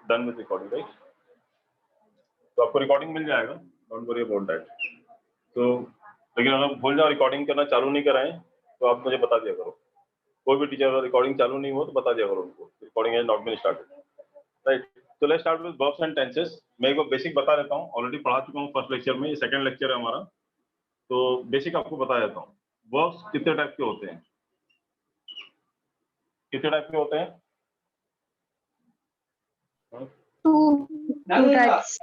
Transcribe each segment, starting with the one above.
Done with recording, right? तो आपको recording मिल जाएगा, डोंट वरी अबाउट दैट। तो लेकिन अगर भूल जाओ रिकॉर्डिंग करना चालू नहीं कराएं तो आप मुझे बता दिया करो। कोई भी टीचर अगर रिकॉर्डिंग चालू नहीं हो तो बता दिया करो उनको, recording has not been started, right? तो let's start with verbs and tenses. मैं एक बार बेसिक बता देता हूँ, ऑलरेडी पढ़ा चुका हूँ फर्स्ट लेक्चर में, ये सेकंड लेक्चर है हमारा, तो बेसिक आपको बता देता हूँ। वर्ब्स कितने टाइप के होते हैं? कितने टाइप के होते हैं? Two types.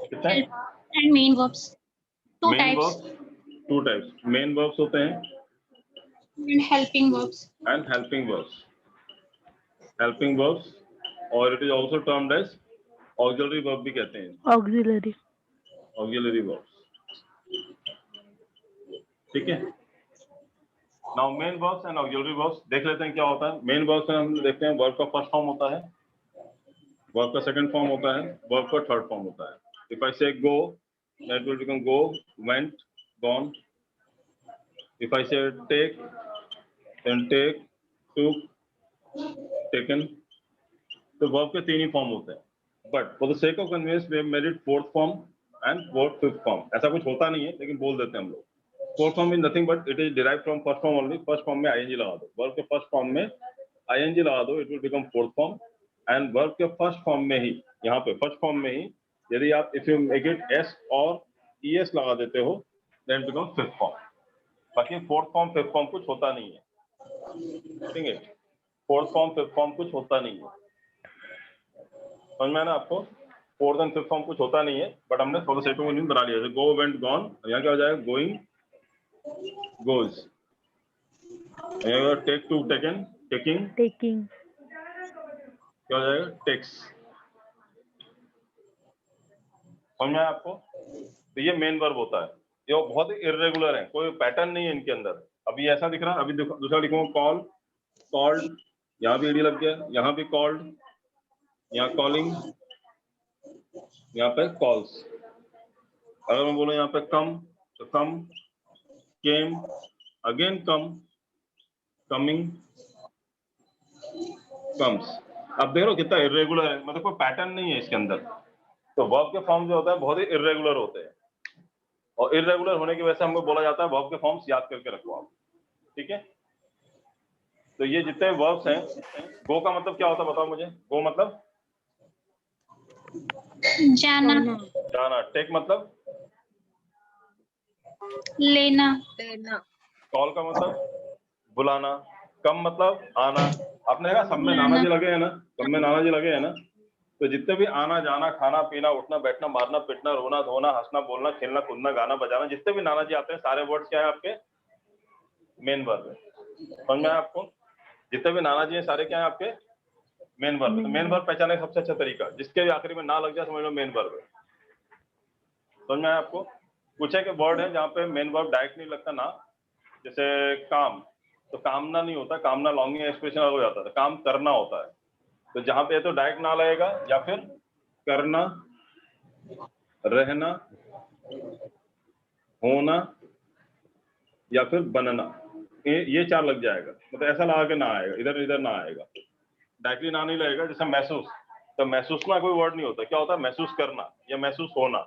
कितने? And main verbs. Two main types. Verbs two types, main verbs होते हैं And helping verbs. And helping verbs. Helping verbs और it is also termed as auxiliary verb भी कहते हैं, ऑक्सिलरी वर्ब्स, ठीक है? Now main verbs and auxiliary verbs देख लेते हैं क्या होता है। मेन वर्ब्स में हम देखते हैं वर्ब का फर्स्ट फॉर्म होता है, वर्ब का सेकंड फॉर्म होता है, वर्ब का थर्ड फॉर्म होता है। If I say go, that will become go, went, gone. If I say take, then take, took, taken. तो वर्ब के तीन ही फॉर्म होते हैं, but for the sake of convenience we have made it fourth form and fifth form. ऐसा कुछ होता नहीं है लेकिन बोल देते हैं हम लोग। Fourth form is nothing but it is derived from first form only. First form में आईएनजी लगा दो, वर्ब के फर्स्ट फॉर्म में आईएनजी लगा दो, it will become fourth form. And verb के फर्स्ट फॉर्म में ही, यहाँ पे फर्स्ट फॉर्म में ही यदि आप if you make it S और ईएस लगा देते हो देन बिकम फिफ्थ फॉर्म। बाकी फोर्थ फॉर्म फिफ्थ फॉर्म कुछ होता नहीं है, ठीक है? फोर्थ फॉर्म फिफ्थ फॉर्म कुछ होता नहीं है, समझ में आया ना आपको? फोर्थ एंड फिफ्थ फॉर्म कुछ होता नहीं है, बट हमने for the sake of convenience बना लिया। जैसे गो, वेंट, गॉन, यहाँ क्या हो जाएगा? Going, goes. Take, took, taken, taking, taking, क्या हो जाएगा? टेक्स। समझ में आया आपको? तो ये मेन वर्ब होता है। ये बहुत ही इर्रेगुलर है, कोई पैटर्न नहीं है इनके अंदर। अभी ऐसा दिख रहा है, अभी देखो दूसरा लिखूंगा कॉल, कॉल्ड, यहाँ भी ईडी लग गया, यहाँ भी कॉल्ड, यहाँ कॉलिंग, यहाँ पे कॉल्स। अगर मैं बोलूँ यहाँ पे कम तो कम, केम, अगेन कम, कमिंग, कम्स। अब देखो कितना इर्रेगुलर है, मतलब कोई पैटर्न नहीं है इसके अंदर। तो वर्ब के फॉर्म जो होता है बहुत ही इर्रेगुलर होते हैं, और इर्रेगुलर होने की वजह से हमको बोला जाता है वर्ब के फॉर्म्स याद करके रखो आप, ठीक है? तो ये जितने वर्ब्स हैं, गो का मतलब क्या होता है बताओ मुझे? गो मतलब जाना, जाना। टेक मतलब लेना, कॉल का मतलब बुलाना। कम मतलब आना। आपने देखा सब में नाना जी लगे हैं ना, सब में नाना जी लगे हैं ना। तो जितने भी आना जाना, खाना पीना, उठना बैठना, मारना पिटना, रोना धोना, हंसना बोलना, खेलना कूदना, गाना बजाना, जितने भी नाना जी आते हैं सारे वर्ड्स क्या है आपके? मेन वर्ब है। समझ में आया आपको? जितने भी नाना जी हैं सारे क्या है आपके? Main verb. तो मेन वर्ब पहचानने का सबसे अच्छा तरीका, जिसके भी आखिरी में ना लग जाए समझ लो मेन वर्ब है। समझ में आया आपको? कुछ है कि वर्ड है जहाँ पे मेन वर्ब डायरेक्ट नहीं लगता ना, जैसे काम, तो कामना नहीं होता, कामना लॉन्गिंग एक्सप्रेशन हो जाता है, काम करना होता है। तो जहाँ पे तो डायरेक्ट ना लगेगा, या फिर करना, रहना, होना, या फिर बनना, ये चार लग जाएगा। मतलब ऐसा लगा के ना आएगा, इधर इधर ना आएगा, डायरेक्टली ना नहीं लगेगा। जैसे महसूस, तो महसूस ना कोई वर्ड नहीं होता, क्या होता है? महसूस करना या महसूस होना।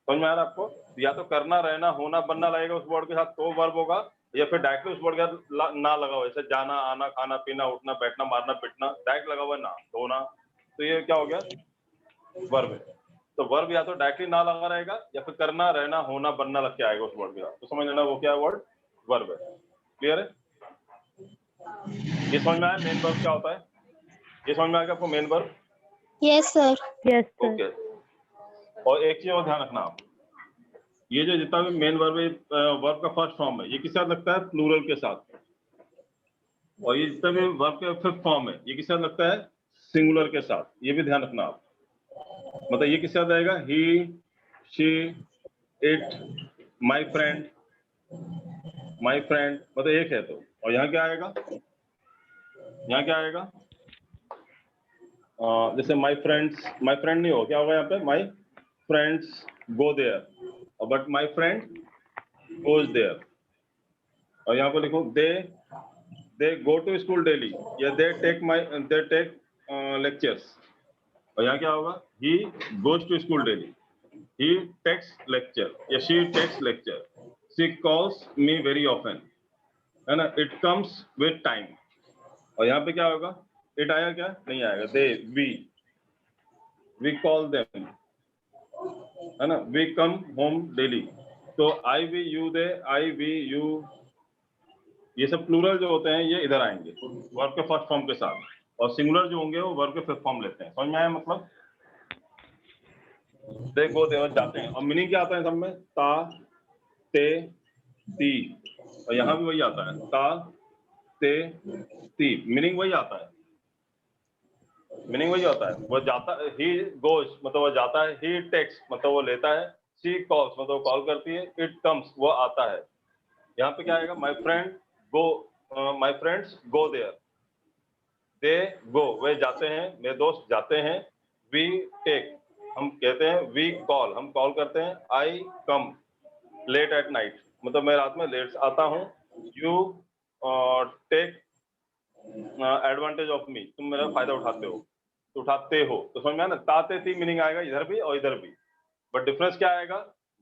समझ में आ रहा है आपको? या तो करना, रहना, होना, बनना लगेगा उस वर्ड के साथ तो वर्ब होगा, या फिर डायरेक्टली उस वर्ड के साथ ना लगा हुआ, जैसे जाना, आना, खाना पीना, उठना बैठना, मारना पिटना, डायरेक्ट लगा हुआ ना, धोना, तो ये क्या हो गया? वर्ब है। तो वर्ब या तो डायरेक्टली ना लगा रहेगा, या फिर करना, रहना, होना, बनना लग के आएगा उस वर्ड के साथ, तो समझ लेना वो क्या है? वर्ड वर्ब है। क्लियर है? ये समझ में आया मेन वर्ब क्या होता है? ये समझ में आ गया आपको main verb? Yes sir, yes sir. Okay. और एक चीज और ध्यान रखना आप, ये जो जितना भी मेन वर्ब है, वर्ब का फर्स्ट फॉर्म है, ये किसके साथ लगता है? प्लूरल के साथ। और ये जितना भी वर्ब का फिफ्थ फॉर्म है, ये किसके साथ लगता है? सिंगुलर के साथ। ये भी ध्यान रखना आप। मतलब ये किसके साथ आएगा? He, she, it, my friend, my friend, मतलब एक है तो। और यहाँ क्या आएगा? यहाँ क्या आएगा? जैसे माई फ्रेंड्स, माई फ्रेंड नहीं हो, क्या होगा यहाँ पे? My friends go there, but my friend goes there. और यहाँ पे लिखो they go to school daily, या दे टेक लेक्चर्स। और यहाँ क्या होगा, he goes to school daily, he takes lecture या she takes lecture, she calls me very often, है ना, it comes with time। और यहाँ पे क्या होगा, it आया क्या, नहीं आएगा, they, we call them, है ना, we come home daily। तो I, we, you, they, I, we, you, ये सब प्लूरल जो होते हैं ये इधर आएंगे वर्ब के फर्स्ट फॉर्म के साथ, और सिंगुलर जो होंगे वो वर्ब के फिफ्थ फॉर्म लेते हैं। समझ में आया मतलब? देखो देवर जाते हैं, और मीनिंग क्या आता है सब में, ता, ते, ती, और यहाँ भी वही आता है, ता, ते, ती, मीनिंग वही आता है, मीनिंग वही होता है। वो जाता, ही गोज मतलब वो जाता है, ही टेक्स मतलब वो लेता है, शी कॉल्स मतलब वो कॉल करती है, इट कम्स वो आता है। यहाँ पे क्या आएगा, my friend go, my friends go there, they go वे जाते हैं, मेरे दोस्त जाते हैं, वी टेक हम कहते हैं, वी कॉल हम कॉल करते हैं, I come late at night मतलब मैं रात में लेट आता हूँ, you take advantage of me तुम मेरा फायदा उठाते हो, तो उठाते हो, तो समझ में आया ना, ताते थी मीनिंग आएगा इधर भी और इधर भी, बट डिफरेंस क्या आएगा,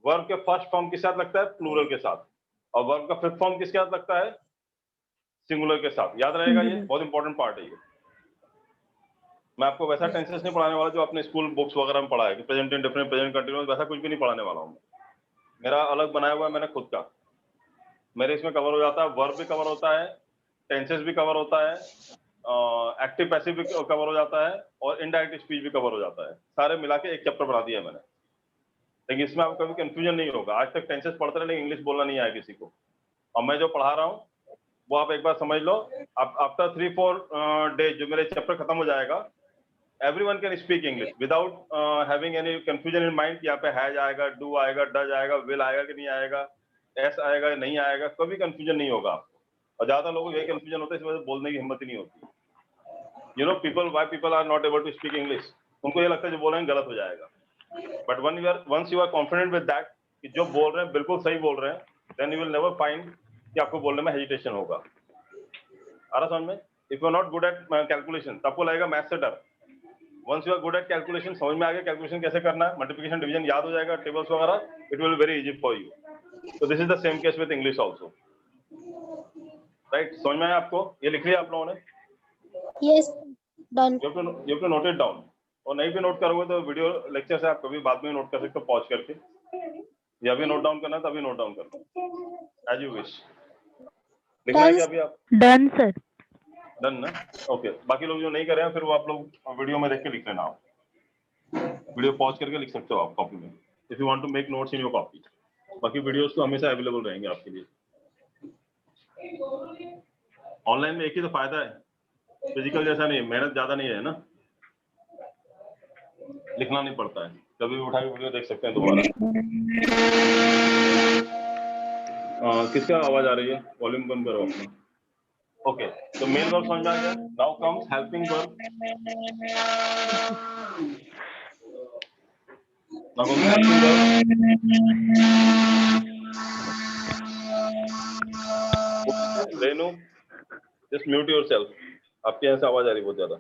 वर्ब के फर्स्ट फॉर्म किसके साथ लगता है, प्लूरल के साथ, और वर्ब का फिफ्थ फॉर्म किसके साथ लगता है, सिंगुलर के साथ। याद रहेगा, ये बहुत इंपॉर्टेंट पार्ट है ये। मैं आपको वैसा टेंसेस नहीं पढ़ाने वाला जो आपने स्कूल बुक्स वगैरह में पढ़ा है कि प्रेजेंट इंडेफिनिट, प्रेजेंट कंटीन्यूअस, वैसा कुछ भी नहीं पढ़ाने वाला हूँ। मेरा अलग बनाया हुआ है मैंने खुद का, मेरे इसमें कवर हो जाता है, वर्ब भी कवर होता है, टेंसेस भी कवर होता है, एक्टिव पैसिव भी कवर हो जाता है, और इनडायरेक्ट स्पीच भी कवर हो जाता है, सारे मिला के एक चैप्टर बना दिया मैंने। लेकिन इसमें आपको कभी कंफ्यूजन नहीं होगा, आज तक टेंसेस पढ़ते रहे लेकिन इंग्लिश बोलना नहीं आया किसी को, और मैं जो पढ़ा रहा हूँ वो आप एक बार समझ लो, आफ्टर 3-4 डेज जो मेरे चैप्टर खत्म हो जाएगा, everyone can speak English without having any confusion in mind कि यहाँ पे हैज आएगा, डू आएगा, डज आएगा, विल आएगा कि नहीं आएगा, एस आएगा नहीं आएगा, कभी कंफ्यूजन नहीं होगा आपको। और ज्यादा लोगों को ये कंफ्यूजन होता है, इस वजह से बोलने की हिम्मत ही नहीं होती। You know people, why people are not able to speak English? उनको ये लगता है जो बोल रहे हैं गलत हो जाएगा, but once you are confident with that कि जो बोल रहे हैं बिल्कुल सही बोल रहे हैं, then you will never find कि आपको बोलने में हेजिटेशन होगा। आ रहा समझ में? If you are not good at calculation, तो आपको लगेगा मैथ से डर। Once you are good at calculation, समझ में आ गया कैलकुलेशन कैसे करना है, मल्टीप्लिकेशन डिवीजन याद हो जाएगा, टेबल्स वगैरह, it will be very easy for you. So this is the same case with English also. Right? समझ में आया आपको? ये लिख लिया आप लोगों ने? Yes, done. You have to note it down. और नहीं भी नोट करोगे तो वीडियो लेक्चर से आप कभी बाद में नोट कर सकते हो पॉज करके, या अभी नोट डाउन करना है तभी नोट डाउन करना, एज यू विश। लिखना है क्या अभी आप? Done sir. डन ना? ओके। बाकी लोग जो नहीं कर रहे हैं फिर वो आप लोग वीडियो में देख के लिख लेना, आप वीडियो पॉज करके लिख सकते हो आप कॉपी में, if you want to make notes in your copy. बाकी वीडियोस तो हमेशा अवेलेबल रहेंगे आपके लिए। ऑनलाइन में एक ही तो फायदा है, फिजिकल जैसा नहीं है, मेहनत ज्यादा नहीं है ना, लिखना नहीं पड़ता है, कभी भी उठा के वीडियो देख सकते हैं दोबारा। किसका आवाज आ रही है? वॉल्यूम कम करो अपना। ओके, तो मेन वर्ब समझ में आ गया। Now comes helping verb. Now comes helping verb. Renu, just mute yourself, आपके यहाँ से आवाज आ रही है बहुत ज्यादा।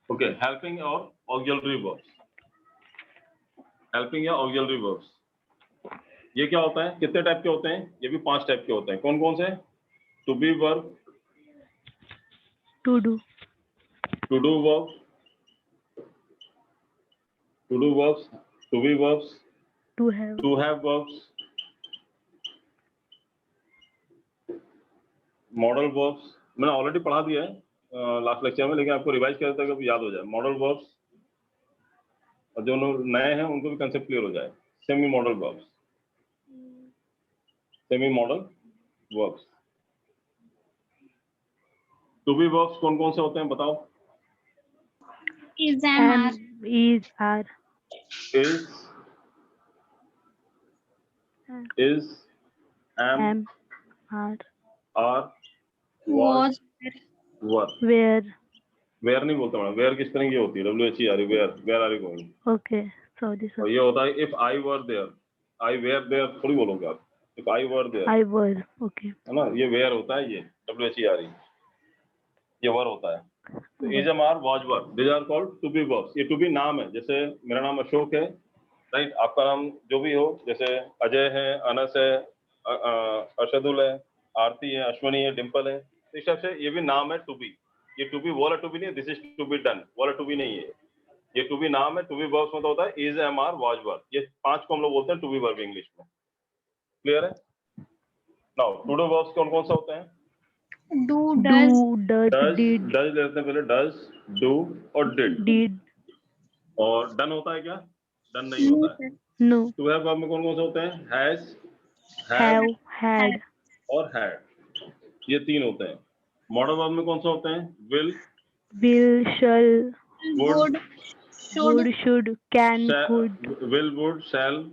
ओके, हेल्पिंग और ऑक्सिलरी वर्ब्स। हेल्पिंग या ऑक्सिलरी वर्ब्स, ये क्या होता है, कितने टाइप के होते हैं? ये भी 5 टाइप के होते हैं। कौन कौन से? To be verb, to do, to do verb, to do verbs, to be verbs, to have verbs, modal verbs. मैंने ऑलरेडी पढ़ा दिया है लास्ट लेक्चर में, लेकिन आपको रिवाइज कर देता हूं कि याद हो जाए। मॉडल वर्ब्स, और जो लोग नए हैं उनको भी कंसेप्ट क्लियर हो जाए। Semi modal verbs, semi modal verbs. To be verbs कौन कौन से होते हैं बताओ? Is and are. is, are, is, am, are, was, were। Where नहीं बोलता मैडम, वेयर की स्पेलिंग ये होती है WHERE, where are you going. Okay sorry sir. और ये होता है if I were there, I where there थोड़ी बोलोगे आप, if I were there, I were. Okay. है ना, ये वेयर होता है, ये WHERE, ये वर होता है। तो is am are was were, this are called to be verbs. ये टू बी नाम है, जैसे मेरा नाम अशोक है, राइट, आपका नाम जो भी हो, जैसे अजय है, अनस है, अरशदुल है, आरती है, अश्वनी है, डिम्पल है, तो इस टाइप से ये भी नाम है टू बी। ये टू बी वाला टू बी नहीं है, this is to be done वाला टू बी नहीं है, ये टू बी नाम है। टू बी वर्ब्स मतलब होता है is am are was were, ये 5 को हम लोग बोलते हैं टू बी वर्ब इंग्लिश में। क्लियर है? नाउ टू डू वर्ब्स कौन कौन सा होते हैं? Do, does, Do, does, does, did, does लेते हैं पहले, डज, डू और डिड। did, और डन होता है क्या? डन नहीं होता है। no, टू हैव वर्ब में कौन कौन से होते हैं? हैज, have, had, और हैड, ये 3 होते हैं। मॉडल वर्ब में कौन से होते हैं? विल, will, shall, वुड, would, should, can, could, will, would, shall,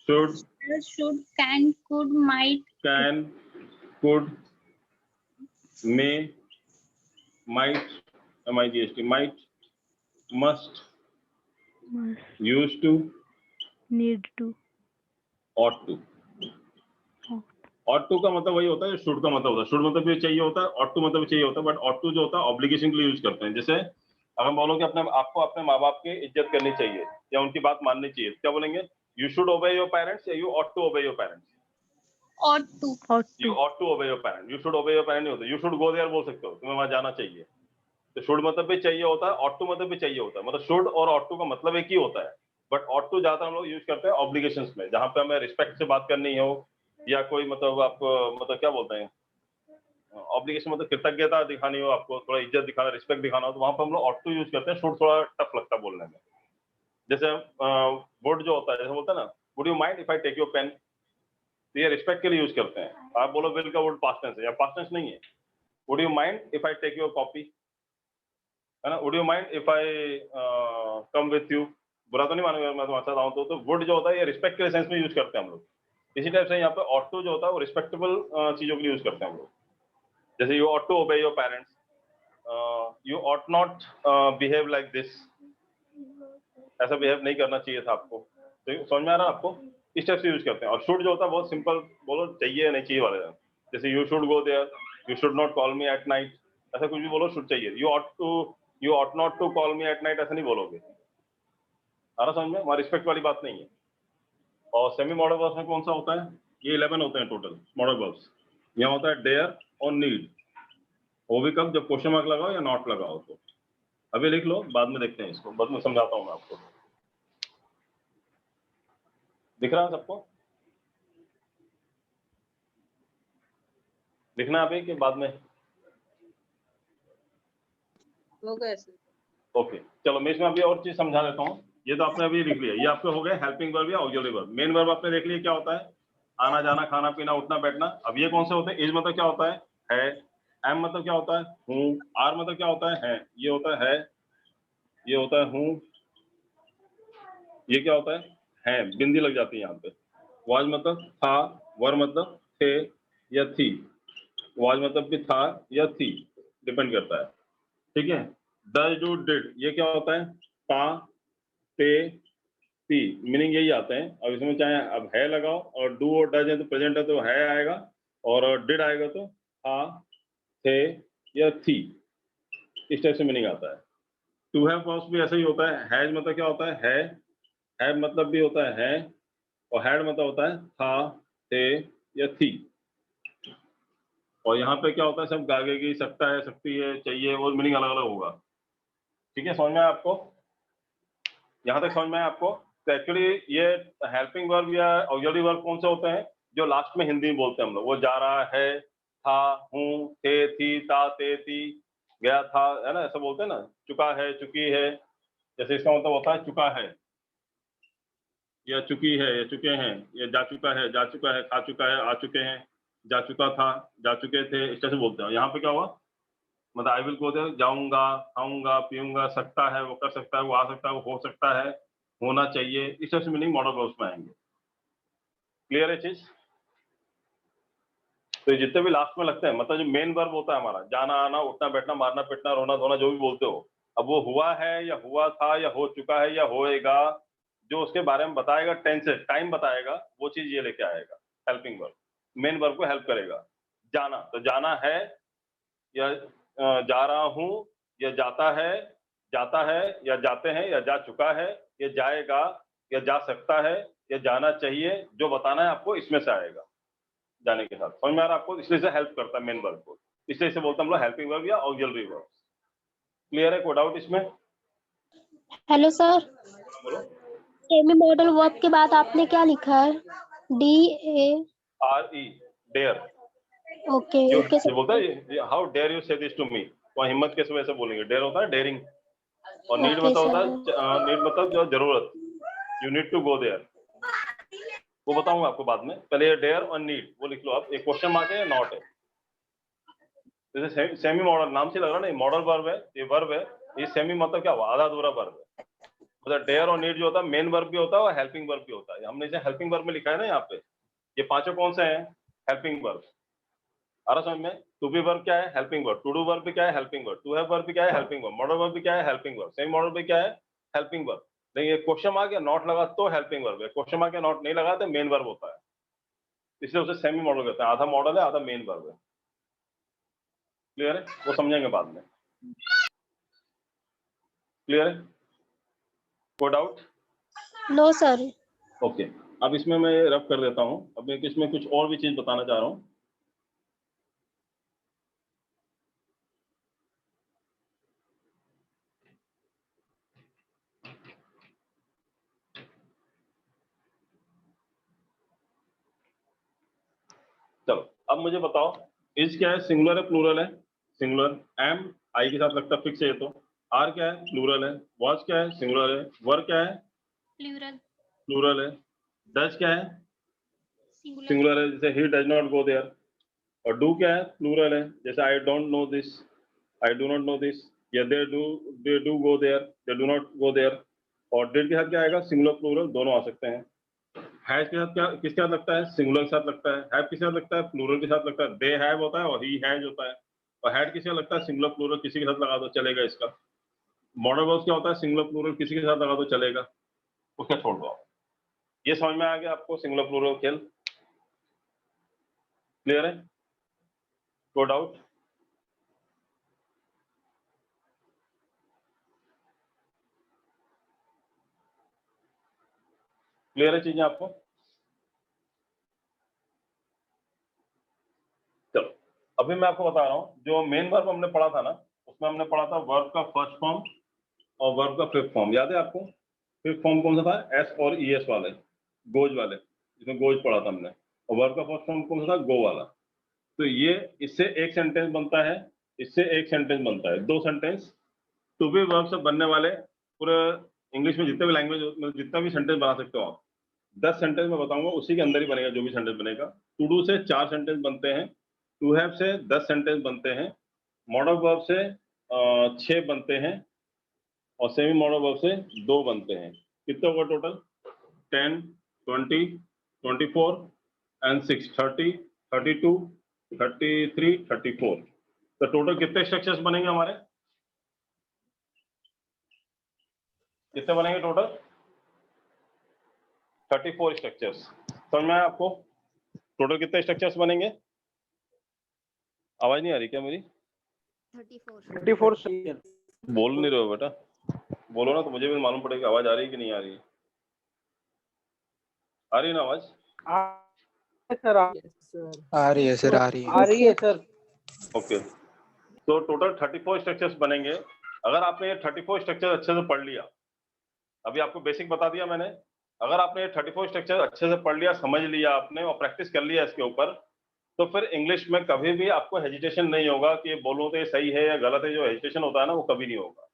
should, should, can, could, might, can, could, may, might, MIGHT, might, must, must, used to, need to, ought to. Ought to का मतलब वही होता है, should का मतलब होता है। शुड मतलब भी चाहिए होता है, ऑट टू मतलब भी चाहिए होता है, बट ऑट टू जो होता है ऑब्लिगेशन के लिए यूज करते हैं। जैसे अगर बोलो कि अपने आपको अपने माँ बाप की इज्जत करनी चाहिए या उनकी बात माननी चाहिए, क्या बोलेंगे? You should obey your parents या you ought to obey your parents? ought to, ought you to, ought to obey your parents. You should obey your parents नहीं होता, यू शुड गो देयर बोल सकते हो, तुम्हें वहां जाना चाहिए। तो शुड मतलब भी चाहिए होता है, ऑट टू मतलब भी चाहिए होता है, मतलब शुड और ऑट टू का मतलब एक ही होता है, बट ऑट टू ज्यादा हम लोग यूज करते हैं ऑब्लिगेशंस में, जहां पे हमें रिस्पेक्ट से बात करनी हो या कोई मतलब आपको मतलब क्या बोलते हैं, ऑब्लिगेशन मतलब कृतज्ञता दिखानी हो, आपको थोड़ा इज्जत दिखाना, रिस्पेक्ट दिखाना हो, तो वहां पर हम लोग ऑट टू यूज करते हैं। शुड थोड़ा टफ लगता है बोलने में। जैसे वुड जो होता है, जैसे बोलते हैं ना, would you mind if I take your pen, तो ये रिस्पेक्ट के लिए यूज करते हैं। आप बोलो विल का वुड पास्ट टेंस है या पास्ट टेंस नहीं है। Would you mind if I take your copy, है ना, would you mind if I come with you, बुरा तो नहीं मानूंगा मैं तुम्हारे साथ आऊं तो वुड जो होता है ये रिस्पेक्ट के सेंस में यूज करते हैं हम लोग। इसी टाइप से यहाँ पे ऑट टू जो होता है वो रिस्पेक्टेबल चीजों के लिए यूज करते हैं हम लोग। जैसे you ought to obey your parents, you ought not behave like this, ऐसा बिहेव नहीं करना चाहिए था आपको। तो समझ में आ रहा है आपको? इस टाइप से यूज करते हैं। और शुड जो होता है बहुत सिंपल, बोलो चाहिए या नहीं चाहिए वाले, जैसे you should go there, you should not call me at night, ऐसा कुछ भी बोलो, शुड चाहिए। You ought not to call me at night, ऐसा नहीं बोलोगे। आ रहा समझ में? वहाँ रिस्पेक्ट वाली बात नहीं है। और सेमी मॉडल वर्ब्स में कौन सा होता है? ये 11 होते हैं टोटल मॉडल वर्ब्स। यहाँ होता है डेयर और नीड, वो भी कब? जब क्वेश्चन मार्क लगाओ या नॉट लगाओ। तो अभी लिख लो, बाद में देखते हैं इसको, बाद में समझाता हूँ मैं आपको। दिख रहा है सबको? लिखना अभी कि बाद में? हो गए सर। ओके, चलो मैं इसमें अभी और चीज समझा देता हूँ। ये तो आपने अभी लिख लिया, ये आपके हो गए हेल्पिंग वर्ब या ऑक्सिलरी वर्ब। मेन वर्ब आपने देख लिया क्या होता है? आना जाना, खाना पीना, उठना बैठना। अब ये कौन से होते हैं? इज मतलब क्या होता है? एम मतलब क्या होता है? हूँ। आर मतलब क्या होता है? ये होता है, ये होता है हूँ, ये क्या होता है? बिंदी लग जाती है यहाँ पे। वाज मतलब था, वर मतलब थे या थी। वाज मतलब भी था या थी, डिपेंड करता है। ठीक है। डज, डू, डिड, ये क्या होता है? था, थे, थी, मीनिंग यही आते हैं। अब इसमें चाहे अब है लगाओ, और डू और डज है तो प्रेजेंट है तो है आएगा, और डिड आएगा तो था, थे या थी, इस टाइप से मीनिंग आता है। टू हैव वर्ब्स भी ऐसा ही होता है। हैज मतलब क्या होता है? हैव मतलब भी होता है, और हैड मतलब होता है था, थे या थी। और यहाँ पे क्या होता है? सब गागेगी, सकता है, सकती है, चाहिए, वो मीनिंग अलग अलग होगा। ठीक है, समझ में आया आपको? यहाँ तक समझ में आया आपको? तो एक्चुअली ये हेल्पिंग वर्ब या ऑक्सिलरी वर्ब कौन से होते हैं? जो लास्ट में हिंदी में बोलते हैं हम लोग। वो जा रहा है, था, हूँ, थे, थी, ता, ते, थी, गया था, है ना, ऐसा बोलते हैं ना। चुका है, चुकी है, जैसे इसका मतलब होता है चुका है, या चुकी है, या चुके हैं, या जा चुका है, जा चुका है, खा चुका है, आ चुके हैं, जा चुका था, जा चुके थे, इस तरह से बोलते हैं। यहाँ पे क्या हुआ? मतलब आई विल गो देयर, जाऊंगा, खाऊंगा, पीऊंगा, सकता है, वो कर सकता है, वो आ सकता है, वो हो सकता है, होना चाहिए, इस तरह से मीनिंग मॉडल वर्ब्स में आएंगे। क्लियर है चीज? तो ये जितने भी लास्ट में लगते हैं, मतलब जो मेन वर्ब होता है हमारा, जाना, आना, उठना, बैठना, मारना, पिटना, रोना, धोना, जो भी बोलते हो, अब वो हुआ है या हुआ था या हो चुका है या होएगा, जो उसके बारे में बताएगा, टेंस, टाइम बताएगा, वो चीज ये लेके आएगा। हेल्पिंग वर्ब, मेन वर्ब को हेल्प करेगा। जाना, तो जाना है या जा रहा हूं, या जाता है या जाते हैं या जा चुका है, या जाएगा या जा सकता है या जाना चाहिए, जो बताना है आपको इसमें से आएगा जाने के साथ। समझ में आ रहा है आपको? इसलिए से हेल्प करता है मेन वर्ब को, इसलिए से बोलते हैं हम लोग हेल्पिंग वर्ब या ऑक्सिलरी वर्ब। क्लियर है? कोई डाउट इसमें? हेलो सर, बोलो। सेमी मॉडल वर्ब के बाद आपने क्या लिखा है? RE, dare. ओके ओके जो बोलता है हाउ डेयर यू से दिस टू मी, वहाँ हिम्मत किस वजह से बोलेंगे? डेयर होता है डेयरिंग, और नीड ओके मतलब होता सर। है नीड मतलब जो जरूरत, you need to go there, वो बताऊंगा आपको बाद में। पहले ये डेयर और नीड वो लिख लो आप, एक क्वेश्चन मार्क है या नॉट है। जैसे सेमी मॉडल नाम से लग रहा है ना, मॉडल वर्ब है, ये वर्ब है, ये सेमी मतलब क्या हुआ? आधा अधूरा वर्ब है। मतलब डेयर और नीड जो होता है मेन वर्ब भी होता है और हेल्पिंग वर्ब भी होता है। हमने इसे हेल्पिंग वर्ब में लिखा है ना यहाँ पे। ये पांचों कौन से हैं? Helping verb. आ रहा समझ में? टू बी वर्ब क्या है? Helping verb. To do verb भी क्या है? Helping verb. To have verb भी क्या है? Helping verb. मॉडल वर्ब भी क्या है? Helping verb. सेमी मॉडल भी क्या है? Helping verb. लेकिन ये क्वेश्चन मार्क या नॉट लगा तो हेल्पिंग वर्ब है, क्वेश्चन मार्क या नॉट नहीं लगा तो मेन वर्ब होता है, इसलिए उसे सेमी मॉडल कहते हैं। आधा मॉडल है आधा मेन वर्ब है। क्लियर है? वो समझेंगे बाद में। क्लियर है? कोई डाउट? No sir. ओके, अब इसमें मैं रफ कर देता हूँ। अब मैं इसमें कुछ और भी चीज बताना चाह रहा हूँ। चलो अब मुझे बताओ, इज क्या है? सिंगुलर है प्लूरल है? सिंगुलर। एम आई के साथ लगता है फिक्स है ये तो। आर क्या है? प्लूरल है। वॉज क्या है? सिंगुलर है। वर क्या है? प्लूरल। प्लूरल है। डज क्या है? सिंगुलर। सिंगुलर है, जैसे he does not go there. और डू क्या है? प्लूरल है, जैसे I don't know this, I do not know this, या they do go there, they do not go there. और डिड के साथ क्या आएगा? सिंगुलर प्लूरल दोनों आ सकते हैं। हैज के साथ क्या, किसके साथ लगता है? सिंगुलर के साथ लगता है। हैव किसके साथ लगता है? प्लूरल के साथ लगता है। दे हैव होता है और ही हैज होता है। और हैड किसके साथ लगता है? सिंगुलर प्लूरल किसी के साथ लगा दो चलेगा इसका। मॉडल वर्ब्स क्या होता है? सिंगुलर प्लूरल किसी के साथ लगा दो चलेगा, उसका छोड़ दो आप। ये समझ में आ गया आपको सिंगुलर प्लूरल खेल? क्लियर है? कोई डाउट? क्लियर है चीजें आपको? चलो अभी मैं आपको बता रहा हूँ, जो मेन वर्ब हमने पढ़ा था ना, उसमें हमने पढ़ा था वर्ब का फर्स्ट फॉर्म और वर्ब का फिफ्थ फॉर्म। याद है आपको? फिफ्थ फॉर्म कौन सा था? एस और ई एस वाले, गोज वाले, जिसमें गोज पढ़ा था हमने। और वर्ब का फर्स्ट फॉर्म कौन सा था? गो वाला। तो ये इससे एक सेंटेंस बनता है, इससे एक सेंटेंस बनता है, दो सेंटेंस टू बी वर्ब से बनने वाले। पूरे इंग्लिश में जितने भी लैंग्वेज में जितना भी सेंटेंस बना सकते हो आप, 10 सेंटेंस मैं बताऊंगा, उसी के अंदर ही बनेगा जो भी सेंटेंस बनेगा। टू डू से 4 सेंटेंस बनते हैं, टू हैव से 10 सेंटेंस बनते हैं, मॉडल वर्ब से 6 बनते हैं, और सेमी मॉडल वर्ब से 2 बनते हैं। कितने होगा टोटल? 10, 20, 24 एंड 6, 30, 32, 33, 34। तो टोटल कितने स्ट्रक्चर्स बनेंगे हमारे? कितने बनेंगे टोटल? 34 स्ट्रक्चर्स। समझ में आया आपको? टोटल कितने स्ट्रक्चर्स बनेंगे? आवाज नहीं आ रही क्या मेरी? 34। बोल नहीं रहे हो बेटा, बोलो ना तो मुझे भी मालूम पड़ेगा आवाज आ रही है कि नहीं आ रही है। आ रही है ना आवाज? सर आ रही है सर, आ रही है। आ रही है सर। ओके, तो टोटल 34 स्ट्रक्चर्स बनेंगे। अगर आपने ये 34 स्ट्रक्चर अच्छे से पढ़ लिया, अभी आपको बेसिक बता दिया मैंने, अगर आपने ये 34 स्ट्रक्चर अच्छे से पढ़ लिया, समझ लिया आपने और प्रैक्टिस कर लिया इसके ऊपर, तो फिर इंग्लिश में कभी भी आपको हेजिटेशन नहीं होगा कि बोलूं तो ये सही है या गलत है। जो हेजिटेशन होता है ना, वो कभी नहीं होगा।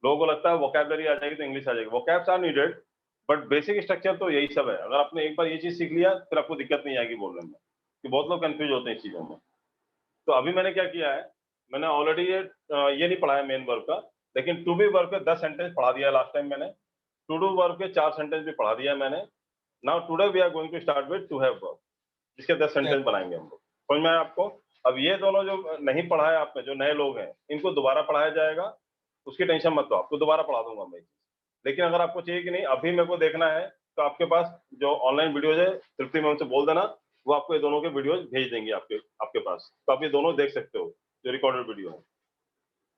लोगों को लगता है वोकैबुलरी आ जाएगी तो इंग्लिश आ जाएगी। Vocabs are needed, but basic structure तो यही सब है। अगर आपने एक बार ये चीज सीख लिया, फिर आपको दिक्कत नहीं आएगी बोलने में, कि बहुत लोग कंफ्यूज होते हैं इस चीजों में। तो अभी मैंने क्या किया है, मैंने ऑलरेडी ये नहीं पढ़ा है मेन वर्ब का, लेकिन टू बी वर्ब के 10 सेंटेंस पढ़ा दिया लास्ट टाइम मैंने। टू डू वर्ब के 4 सेंटेंस भी पढ़ा दिया मैंने। Now today we are going to start with to have verb, जिसके 10 सेंटेंस बनाएंगे हम लोग। समझ में आया आपको? अब ये दोनों जो नहीं पढ़ा है आपने, जो नए लोग हैं, इनको दोबारा पढ़ाया जाएगा, उसकी टेंशन मत लो, आपको दोबारा पढ़ा दूंगा मैं। लेकिन अगर आपको चाहिए कि नहीं अभी मेरे को देखना है तो आपके पास जो ऑनलाइन वीडियोज है तृप्ति मैम से बोल देना, वो आपको ये दोनों के वीडियोज भेज देंगे आपके पास, तो आप ये दोनों देख सकते हो जो रिकॉर्डेड वीडियो है।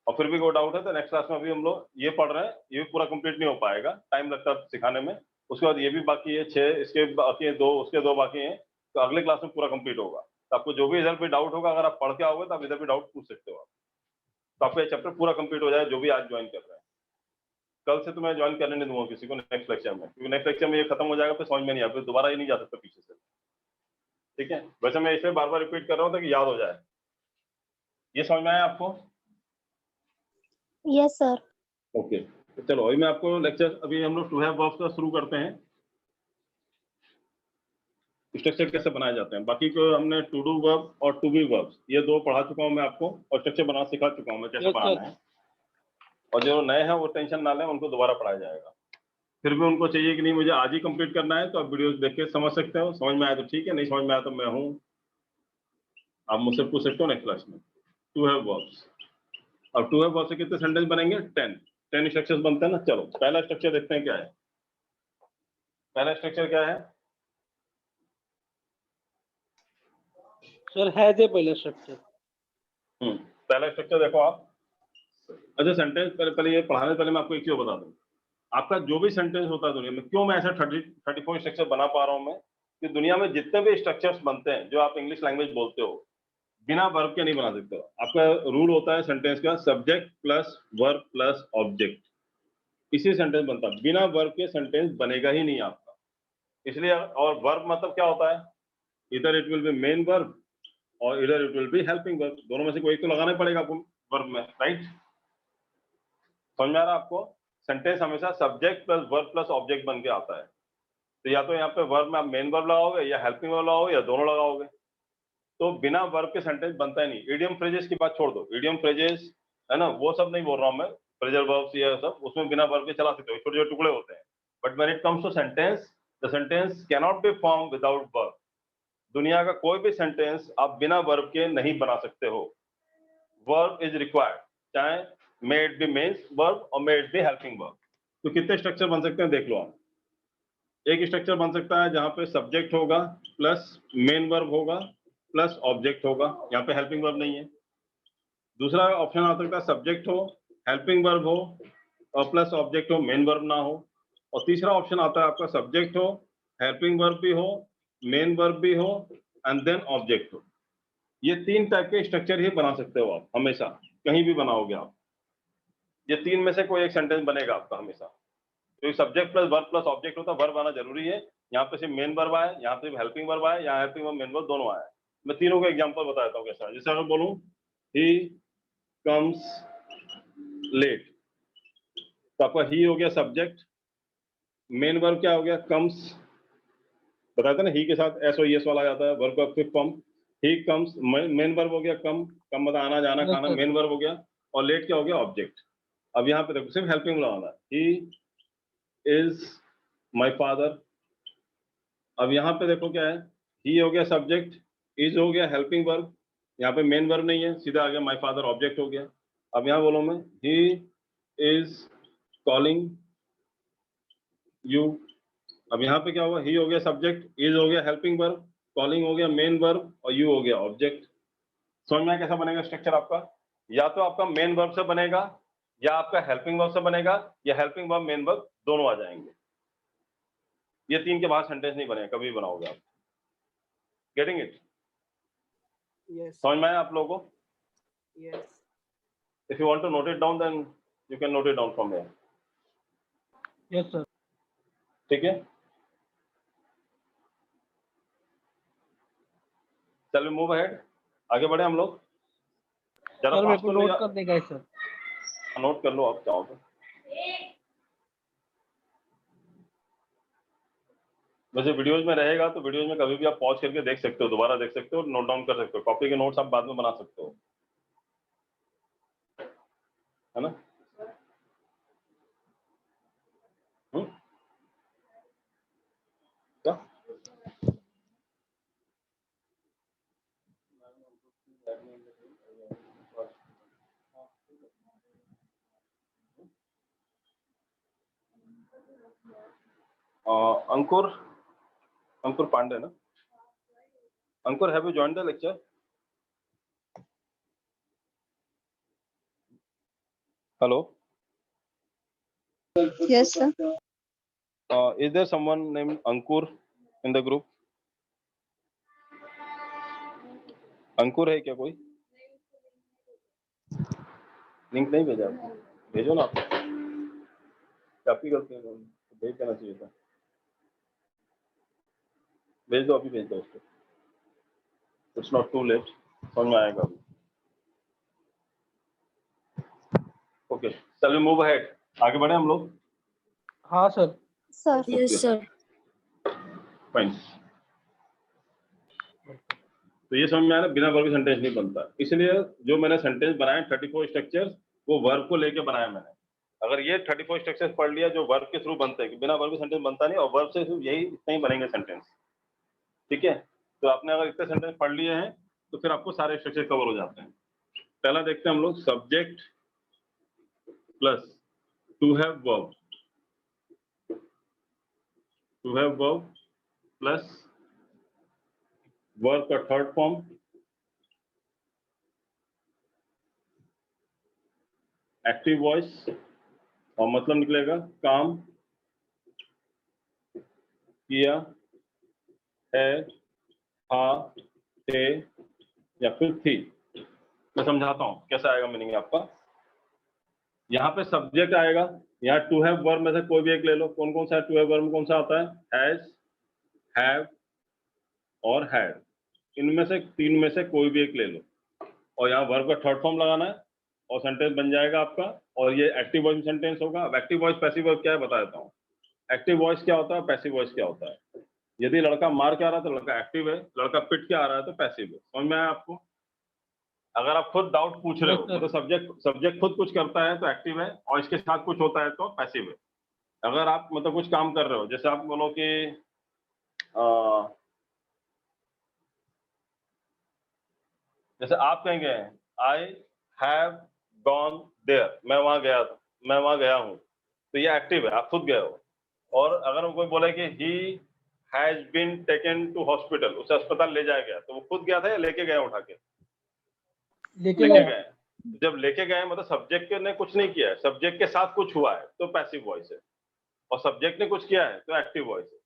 और फिर भी कोई डाउट है तो नेक्स्ट क्लास में अभी हम लोग ये पढ़ रहे हैं, ये भी पूरा कंप्लीट नहीं हो पाएगा, टाइम लगता है सिखाने में। उसके बाद ये भी बाकी है 6, इसके बाकी है 2, उसके 2 बाकी हैं, तो अगले क्लास में पूरा कंप्लीट होगा। तो आपको जो भी इधर पे डाउट होगा, अगर आप पढ़ के आओगे तो आप इधर भी डाउट पूछ सकते हो आप, तो आपका ये चैप्टर पूरा कंप्लीट हो जाए जो भी आज ज्वाइन कर रहे हैं। कल से तो मैं ज्वाइन करने नहीं दूंगा किसी को नेक्स्ट लेक्चर में, क्योंकि नेक्स्ट लेक्चर में ये खत्म हो जाएगा, फिर समझ में नहीं आता, फिर दोबारा ही नहीं जा सकता पीछे से। ठीक है, वैसे मैं इसे बार बार रिपीट कर रहा हूँ ताकि याद हो जाए। ये समझ में आया आपको? Yes sir. ओके, तो चलो अभी मैं आपको लेक्चर, अभी हम लोग टू हैव वर्ब्स का शुरू करते हैं, स्ट्रक्चर कैसे बनाए जाते हैं। बाकी को हमने टू डू वर्ब और टू बी वर्ब्स ये 2 पढ़ा चुका हूँ मैं आपको, और स्ट्रक्चर बना सिखा चुका हूँ मैं कैसे बनाना है। और जो नए हैं वो टेंशन ना लें, उनको दोबारा पढ़ाया जाएगा। फिर भी उनको चाहिए कि नहीं मुझे आज ही कंप्लीट करना है, तो आप वीडियोस देख के समझ सकते हो, समझ में आया तो ठीक है, नहीं समझ में आया तो मैं हूँ, आप मुझसे पूछ सकते हो नेक्स्ट क्लास में। टू हैव वर्ब्स, और टू हैव वर्ब से कितने सेंटेंस बनेंगे? 10 स्ट्रक्चर्स बनते हैं ना। चलो पहला स्ट्रक्चर देखते हैं क्या है। पहला स्ट्रक्चर क्या है सर? हैज ए पहला स्ट्रक्चर। पहला स्ट्रक्चर देखो आप। अच्छा सेंटेंस पहले ये पढ़ाने से पहले मैं आपको एक चीज बता दूं, आपका जो भी सेंटेंस होता है दुनिया में, क्यों मैं ऐसा 34 स्ट्रक्चर बना पा रहा हूं मैं, कि दुनिया में जितने भी स्ट्रक्चर्स बनते हैं जो आप इंग्लिश लैंग्वेज बोलते हो, बिना वर्ब के नहीं बना सकते हो। आपका रूल होता है सेंटेंस का subject plus verb plus object, इसी सेंटेंस बनता है। बिना वर्ब के सेंटेंस बनेगा ही नहीं आपका। इसलिए, और वर्ब मतलब क्या होता है, इधर it will be main verb और इधर it will be helping verb, दोनों में से कोई एक तो लगाना पड़ेगा आपको वर्ब में, राइट? समझ में आ रहा है आपको? सेंटेंस हमेशा subject plus verb plus object बन के आता है। तो या तो यहाँ पे वर्ब में आप मेन वर्ब लगाओगे, या हेल्पिंग वर्ब लगाओगे, या दोनों लगाओगे। तो बिना वर्ब के सेंटेंस बनता ही नहीं। इडियम फ्रेजेस की बात छोड़ दो, इडियम फ्रेजेस है ना, वो सब नहीं बोल रहा हूँ मैं, फ्रेजल वर्ब्स ये सब, उसमें बिना वर्ब के चला सकते हो, छोटे छोटे टुकड़े होते हैं। But when it comes to sentence, the sentence cannot be form without verb. दुनिया का कोई भी सेंटेंस आप बिना वर्ब के नहीं बना सकते हो, वर्ब इज रिक्वायर्ड, चाहे may it be main verb और may it be helping verb. तो कितने स्ट्रक्चर बन सकते हैं देख लो आप। एक स्ट्रक्चर बन सकता है जहां पे सब्जेक्ट होगा प्लस मेन वर्ब होगा प्लस ऑब्जेक्ट होगा, यहाँ पे हेल्पिंग वर्ब नहीं है। दूसरा ऑप्शन आ सकता है सब्जेक्ट हो, हेल्पिंग वर्ब हो और प्लस ऑब्जेक्ट हो, मेन वर्ब ना हो। और तीसरा ऑप्शन आता है आपका सब्जेक्ट हो, हेल्पिंग वर्ब भी हो, मेन वर्ब भी हो एंड देन ऑब्जेक्ट हो। ये 3 टाइप के स्ट्रक्चर ही बना सकते हो आप, हमेशा कहीं भी बनाओगे आप, ये 3 में से कोई एक सेंटेंस बनेगा आपका हमेशा। तो subject plus verb plus object होता है, वर्ब आना जरूरी है। यहाँ पे सिर्फ मेन वर्ब आया, यहाँ पे हेल्पिंग वर्ब आया, यहाँ हेल्पिंग वर्ब मेन वर्ब दोनों आया। मैं तीनों का एग्जांपल बताता हूँ कैसा। जैसे अगर बोलूँ ही कम्स लेट, तो आपका ही हो गया सब्जेक्ट, मेन वर्ब क्या हो गया? कम्स। बताते ना ही के साथ एस और एस वाला आ जाता है, वर्ब का fifth form. He comes, main verb हो गया कम, कम मतलब आना जाना खाना, मेन वर्ब हो गया। और लेट क्या हो गया? ऑब्जेक्ट। अब यहाँ पे देखो सिर्फ हेल्पिंग लगाना है, ही इज माई फादर। अब यहाँ पे देखो क्या है, ही हो गया सब्जेक्ट, इज हो गया हेल्पिंग वर्ब, यहाँ पे मेन वर्ब नहीं है, सीधा आ गया माई फादर, ऑब्जेक्ट हो गया। अब यहाँ बोलो मैं ही इज कॉलिंग यू। अब यहाँ पे क्या हुआ, ही हो गया सब्जेक्ट, इज हो गया हेल्पिंग वर्ब, कॉलिंग हो गया मेन वर्ब और यू हो गया ऑब्जेक्ट। समझ में कैसा बनेगा स्ट्रक्चर आपका? या तो आपका मेन वर्ब से बनेगा, या आपका हेल्पिंग वर्ब से बनेगा, या हेल्पिंग वर्ब मेन वर्ब दोनों आ जाएंगे। ये 3 के बाहर सेंटेंस नहीं बनेगा कभी भी बनाओगे आप। Getting it? यस समझ में आया आप लोगों को? Yes if you want to note it down then you can note it down from here. Yes sir. ठीक है, चल मूव अहेड, आगे बढ़े हम लोग। जरा सर मेरे फास्ट को कर लो नोट यार, कर देगा सर। नोट कर लो आप चाहो तो। वैसे वीडियोज में रहेगा तो वीडियोज में कभी भी आप पॉज करके देख सकते हो, दोबारा देख सकते हो, नोट डाउन कर सकते हो, कॉपी के नोट्स आप बाद में बना सकते हो, है ना? क्या? अंकुर पांडे ना? अंकुर, have you joined the lecture? Hello. Yes, sir. Is there someone named Ankur in the group? अंकुर है क्या कोई? लिंक नहीं भेजा आपको? भेजो ना आप। आपकी गलती है, भेज देना चाहिए था। भेज दो, अभी भेज दो उसको। It's not too late. समझ में आएगा अभी। Okay, shall we move ahead? आगे बढ़े हम लोग? हाँ sir. Sir. Yes, sir. Fine. तो ये समझ में आया ना, बिना वर्ब के सेंटेंस नहीं बनता। इसलिए जो मैंने सेंटेंस बनाए 34 स्ट्रक्चर्स, वो वर्ब को लेके बनाया मैंने। अगर ये 34 स्ट्रक्चर्स पढ़ लिया जो वर्ब के थ्रू बनते हैं, बिना वर्ब के सेंटेंस बनता नहीं, और वर्ब से सिर्फ यही इतने ही बनेंगे सेंटेंस। ठीक है, तो आपने अगर इतने सेंटेंस पढ़ लिए हैं तो फिर आपको सारे स्ट्रक्चर कवर हो जाते हैं। पहला देखते हैं हम लोग, subject plus to have verb, to have verb plus verb का थर्ड फॉर्म एक्टिव वॉइस, और मतलब निकलेगा काम किया है, था, थे या फिर थी। मैं समझाता हूं कैसा आएगा मीनिंग आपका। यहाँ पे सब्जेक्ट आएगा, यहाँ टू हैव वर्ब में से कोई भी एक ले लो। कौन कौन सा टू हैव वर्ब में कौन सा आता है? हैज, हैव और हैड। इनमें से तीन में से कोई भी एक ले लो, और यहाँ वर्ब का थर्ड फॉर्म लगाना है और सेंटेंस बन जाएगा आपका। और ये एक्टिव वॉइस सेंटेंस होगा। अब एक्टिव वॉइस पैसिव वॉइस क्या है बता देता हूँ। एक्टिव वॉइस क्या होता है, पैसिव वॉइस क्या होता है। यदि लड़का मार के आ रहा है तो लड़का एक्टिव है, लड़का पिट के आ रहा है तो पैसिव है। समझ में आया आपको? अगर आप खुद डाउट पूछ रहे हो तो सब्जेक्ट खुद कुछ करता है तो एक्टिव है, और इसके साथ कुछ होता है तो पैसिव है। अगर आप मतलब कुछ काम कर रहे हो, जैसे आप बोलो कि जैसे आप कहेंगे आई हैव गॉन देयर, मैं वहां गया था, मैं वहां गया हूं, तो ये एक्टिव है, आप खुद गए हो। और अगर कोई बोले कि he has been taken to hospital, उसे अस्पताल ले जाया गया, तो वो खुद गया था या लेके गया उठा के? लेके गए। जब लेके गए मतलब सब्जेक्ट ने कुछ नहीं किया है, सब्जेक्ट के साथ कुछ हुआ है तो पैसिव वॉइस है, और सब्जेक्ट ने कुछ किया है तो एक्टिव वॉइस है।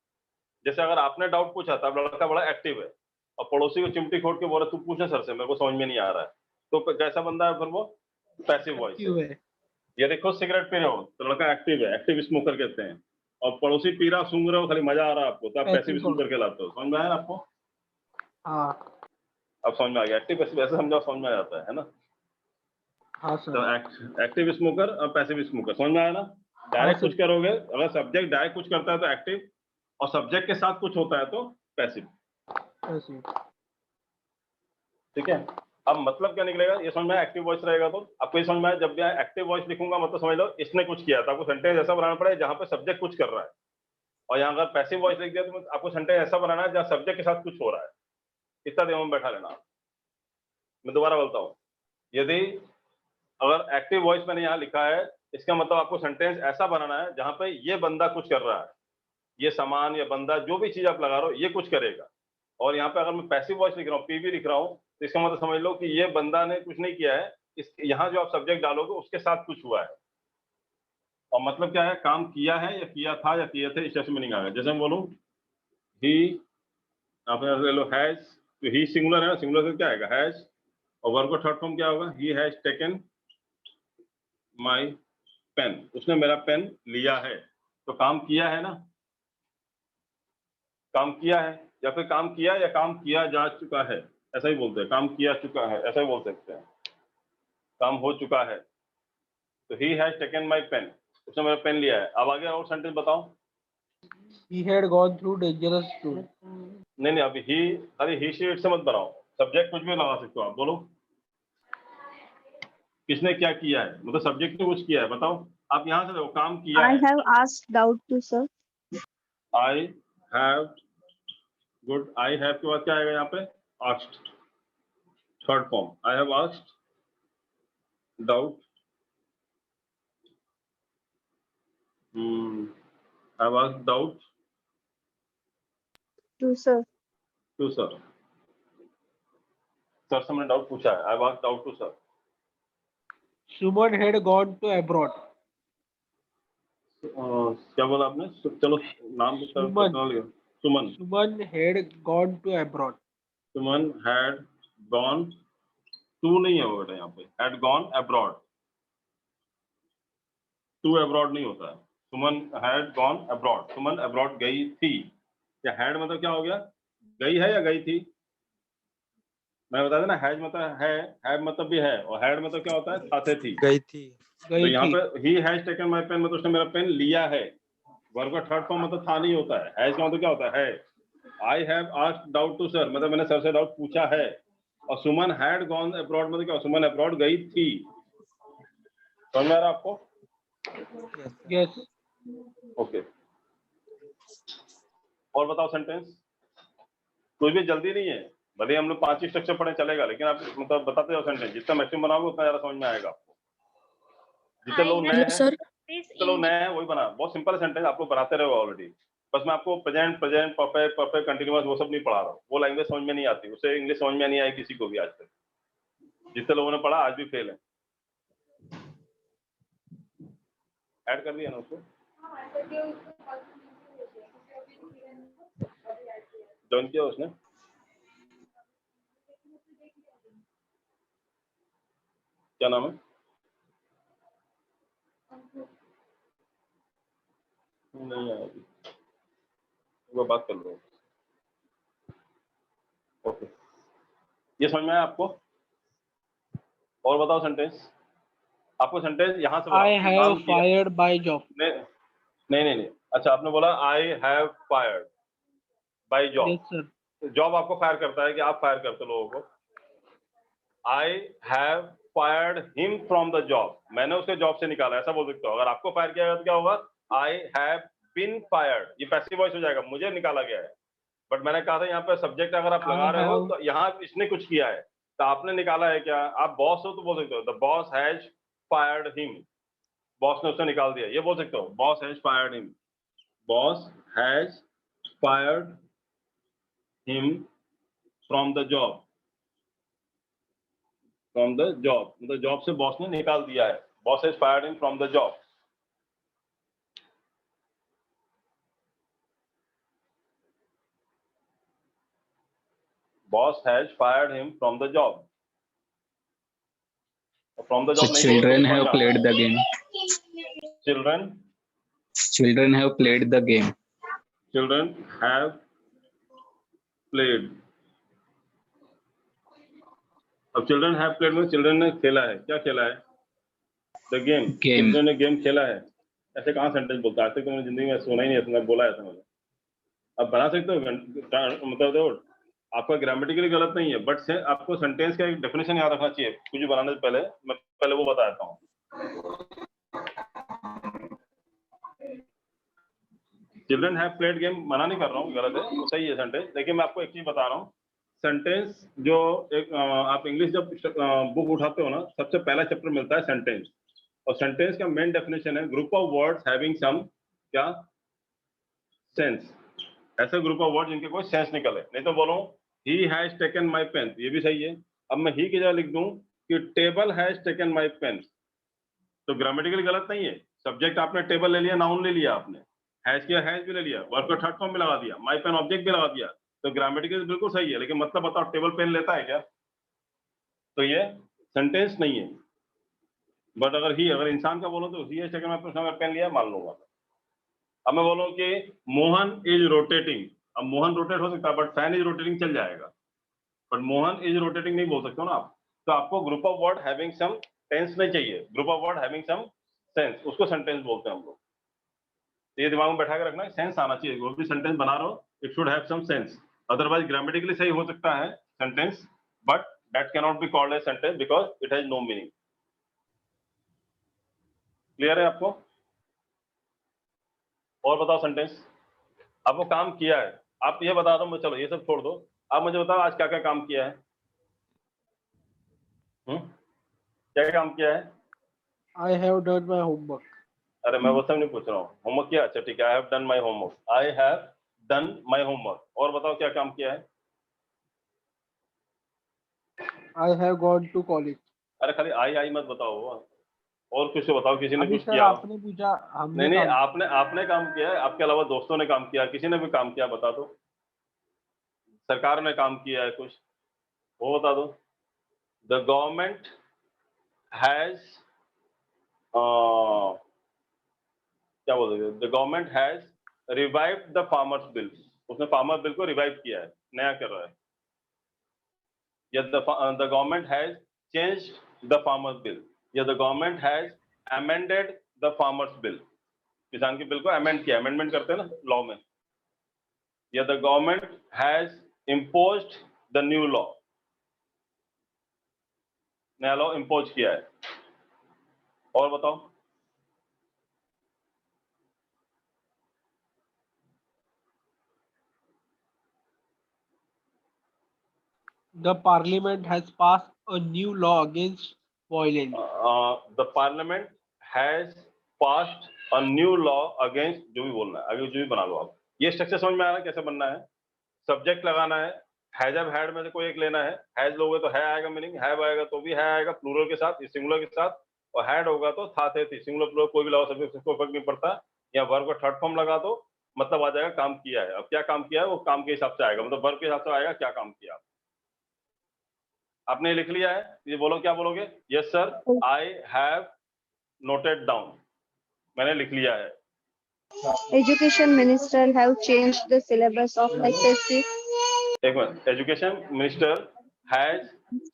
जैसे अगर आपने डाउट पूछा था, लड़का बड़ा एक्टिव है, और पड़ोसी को चिमटी खोट के बोला तू पूछे सर से, मेरे को समझ में नहीं आ रहा है, तो कैसा बंदा है फिर वो? पैसिव वॉइस है। ये देखो सिगरेट पी रहे हो तो लड़का एक्टिव है, एक्टिव स्मोकर कहते हैं। और पड़ोसी पी रहा, सूंघ रहे हो, खाली मजा आ रहा है आपको, तो आप पैसिव स्मोकर कहलाते हो। समझ में आया आपको? हाँ, अब समझ में आ गया। एक्टिव पैसिव ऐसे समझाओ, समझ में आ जाता है ना? हाँ सर। तो एक्टिव स्मोकर और पैसिव स्मोकर समझ में आया ना? डायरेक्ट कुछ करोगे, अगर सब्जेक्ट डायरेक्ट कुछ करता है तो एक्टिव, और सब्जेक्ट के साथ कुछ होता है तो पैसिव। ठीक है, अब मतलब क्या निकलेगा ये समझ में आया? एक्टिव वॉइस रहेगा तो आपको ये समझ में आया। जब मैं एक्टिव वॉइस लिखूंगा मतलब समझ लो इसने कुछ किया था। आपको सेंटेंस ऐसा बनाना पड़ेगा जहां पे सब्जेक्ट कुछ कर रहा है, और यहाँ अगर पैसिव वॉइस लिख दिया तो आपको सेंटेंस ऐसा बनाना है जहाँ सब्जेक्ट के साथ कुछ हो रहा है। इतना दिमाग में बैठा लेना। मैं दोबारा बोलता हूँ, यदि अगर एक्टिव वॉइस मैंने यहाँ लिखा है, इसका मतलब आपको सेंटेंस ऐसा बनाना है जहां पे ये बंदा कुछ कर रहा है, ये सामान या बंदा जो भी चीज आप लगा रहे हो ये कुछ करेगा। और यहाँ पे अगर मैं पैसिव वॉइस लिख रहा हूँ, पीवी लिख रहा हूँ, तो इसका मतलब समझ लो कि ये बंदा ने कुछ नहीं किया है, इस यहाँ जो आप सब्जेक्ट डालोगे उसके साथ कुछ हुआ है। और मतलब क्या है? काम किया है या किया था या किए थे, इस तरह से मीनिंग आ गया। जैसे मैं बोलूँ ही, आपने ले लो हैज, तो ही सिंगुलर है ना, सिंगुलर से क्या आएगा? हैज, और वर्ब का थर्ड फॉर्म क्या होगा? He has taken my pen, उसने मेरा पेन लिया है, तो काम किया है ना, काम किया है, या फिर काम किया या काम किया जा चुका है, ऐसा ही बोलते हैं। काम किया चुका है ऐसा ही बोल सकते हैं, काम हो चुका है। तो he has taken my pen, उसने मेरा पेन लिया है। अब आगे और सेंटेंस बताओ। He had gone through dangerous tool. नहीं, अभी ही, अरे ही शी इट से मत बनाओ, सब्जेक्ट कुछ भी लगा सकते हो आप। बोलो किसने क्या किया है, मतलब सब्जेक्ट ने कुछ किया है, बताओ। आप यहाँ से देखो, काम किया I है। have asked doubt to sir. I have, good, I have के बाद क्या आएगा यहाँ पे? Asked, third form. I have asked doubt, I have asked doubt to sir. To sir. Sir से मैंने डाउट पूछा है, I was doubt to sir. Suman had gone to abroad. क्या बोला आपने? चलो नाम भी सर सुमन। बता लिया। Suman. Suman had gone to abroad. Suman had gone to नहीं है वो बेटा, यहाँ पे had gone abroad, to abroad नहीं होता है। Suman had gone abroad, Suman abroad गई थी। या हैड मतलब क्या हो गया, गई है या गई थी? मैं बता देना, हैज मतलब है, हैव मतलब भी है, और हैड मतलब क्या होता है, साथे थी। गई थी। तो यहाँ पे he has taken my pen मतलब उसने मेरा पेन लिया है। वर्ब का थर्ड फॉर्म मतलब था नहीं होता है। हैज का मतलब क्या होता है। I have asked doubt to sir मतलब मैंने सर से डाउट पूछा है। और सुमन हैड गॉन अब्रॉड मतलब क्या, सुमन अब्रॉड गई थी। समझ में आ रहा आपको? Yes. ओके। और बताओ सेंटेंस। कोई भी जल्दी नहीं है, भले हम लोग 5 ही स्ट्रक्चर पढ़े चलेगा, लेकिन आप मतलब बताते जाओ सेंटेंस, जितना मैक्सिमम बनाओगे उतना ज्यादा समझ में आएगा आपको। जितने लोग नए हैं, जितने लोग नए हैं वही बना, बहुत सिंपल सेंटेंस आप लोग बनाते रहो ऑलरेडी। बस मैं आपको present present perfect perfect continuous वो सब नहीं पढ़ा रहा हूँ, वो लैंग्वेज समझ में नहीं आती, उससे इंग्लिश समझ में नहीं आई किसी को भी आज तक। जितने लोगों ने पढ़ा आज भी फेल है। ऐड कर दिया ना उसको, ज्वाइन किया उसने। क्या नाम है? नहीं आया अभी, वो बात कर लो। ओके, ये समझ में आया आपको? और बताओ सेंटेंस। आपको सेंटेंस यहाँ से I बताओ। have fired by job. नहीं। अच्छा, आपने बोला I have fired by job. Yes sir. Job आपको फायर करता है कि आप फायर करते लोगों को? I have fired him from the job, मैंने उसके जॉब से निकाला, ऐसा बोल सकते हो। अगर आपको फायर किया गया तो क्या होगा, आई हैव बीन फायर्ड, ये पैसिव वॉइस हो जाएगा, मुझे निकाला गया है। बट मैंने कहा था यहाँ पे सब्जेक्ट अगर आप लगा रहे हो तो यहाँ इसने कुछ किया है, तो आपने निकाला है क्या? आप बॉस हो तो बोल सकते हो the boss has fired him, boss ने उससे निकाल दिया, ये बोल सकते हो boss has fired him, boss has fired him from the job, from the job मतलब जॉब से बॉस ने निकाल दिया है, boss has fired him from the job. Boss has fired him from the job, from the job So नहीं, children have played the game. Children Children have played the game. Children have played. अब children have played में children ने खेला है, क्या खेला है? The game. Children ने गेम खेला है, ऐसे कहाँ सेंटेंस बोलता है? आज तक तो मैंने जिंदगी में सुना ही नहीं है, तुमने बोला है मैंने। अब बना सकते हो, मतलब देखो आपका ग्रामेटिकली गलत नहीं है, बट से आपको सेंटेंस का एक डेफिनेशन याद रखना चाहिए कुछ बनाने से पहले। मैं पहले वो बता देता हूँ। चिल्ड्रन हैव प्लेड गेम मना नहीं कर रहा हूँ, गलत है, वो सही है सेंटेंस, लेकिन मैं आपको एक चीज बता रहा हूँ। सेंटेंस जो एक आप इंग्लिश जब बुक उठाते हो ना, सबसे पहला चैप्टर मिलता है सेंटेंस, और सेंटेंस का मेन डेफिनेशन है group of words having some क्या सेंस, ऐसे ग्रुप ऑफ वर्ड जिनके कोई सेंस निकले। नहीं तो बोलो he has taken my pen, ये भी सही है। अब मैं ही की जगह लिख दूं कि table has taken my pen, तो ग्रामेटिकली गलत नहीं है। सब्जेक्ट आपने टेबल ले लिया, नाउन ले लिया, आपने हैज किया, हैज भी ले लिया, वर्ब का थर्ड फॉर्म भी लगा दिया, माय पेन ऑब्जेक्ट भी लगा दिया, तो ग्रामेटिकली बिल्कुल सही है। लेकिन मतलब बताओ टेबल पेन लेता है क्या? तो ये सेंटेंस नहीं है। बट अगर इंसान का बोलो तो he has taken my pen, उसने पेन लिया, मान लूंगा। अब मैं बोलूं कि मोहन इज रोटेटिंग, अब मोहन रोटेट हो सकता है, बट फैन इज रोटेटिंग चल जाएगा, बट मोहन इज रोटेटिंग नहीं बोल सकते हो ना आप। तो आपको group of word having some tense नहीं चाहिए, group of word having some sense, उसको सेंटेंस बोलते हैं हम लोग। तो ये दिमाग में बैठा के रखना, सेंस आना चाहिए, वो भी सेंटेंस बना रहे हो it should have some sense. Otherwise grammatically सही हो सकता है sentence, but that can not be called as sentence because it has no meaning. Clear है आपको? और बताओ सेंटेंस। आपको काम किया है, आप ये बता दो, चलो ये सब छोड़ दो, आप मुझे बताओ आज क्या क्या काम किया है? क्या क्या काम किया है? I have done my homework. अरे मैं वो सब नहीं पूछ रहा हूँ, होमवर्क किया? अच्छा ठीक है, I have done my homework, I have done my homework. और बताओ क्या काम किया है? I have gone to college. अरे खाली आई मत बताओ, और कुछ तो बताओ, किसी ने अभी कुछ सर किया हो? आपने पूछा, हमने नहीं नहीं, काम आपने काम किया है, आपके अलावा दोस्तों ने काम किया, किसी ने भी काम किया, बता दो। सरकार ने काम किया है कुछ, वो बता दो। द गवर्नमेंट हैज, क्या बोलोगे, the government has revived the farmers bill. उसने फार्मर बिल को रिवाइव किया है, नया कर रहा है। या the government has changed the farmers bill, या the government has amended the farmers bill. किसान के बिल को अमेंड किया, अमेंडमेंट करते हैं ना लॉ में। या the government has imposed the new law, नया लॉ इम्पोज किया है। और बताओ। The parliament has passed a new law against violence. The parliament has passed a new law against, जो भी बोलना है आगे जो भी बना लो आप। ये स्ट्रक्चर समझ में आ रहा है कैसे बनना है? सब्जेक्ट लगाना है, हैज अब हैड में से कोई एक लेना है। हैज लोगे तो है आएगा मीनिंग, हैव आएगा तो भी है आएगा प्लूरल के साथ, सिंगुलर के साथ, और हैड होगा तो था थे थी, सिंगुलर प्लूरल कोई भी लगाओ, सब्जेक्ट को फर्क नहीं पड़ता। या वर्ब का थर्ड फॉर्म लगा दो, मतलब आ जाएगा काम किया है। अब क्या काम किया है वो काम के हिसाब से आएगा, मतलब वर्ब के हिसाब से आएगा क्या काम किया। आपने लिख लिया है, ये बोलो क्या बोलोगे? Yes sir, I have noted down, मैंने लिख लिया है। Education minister have changed the syllabus of SSC. एक minute, education minister has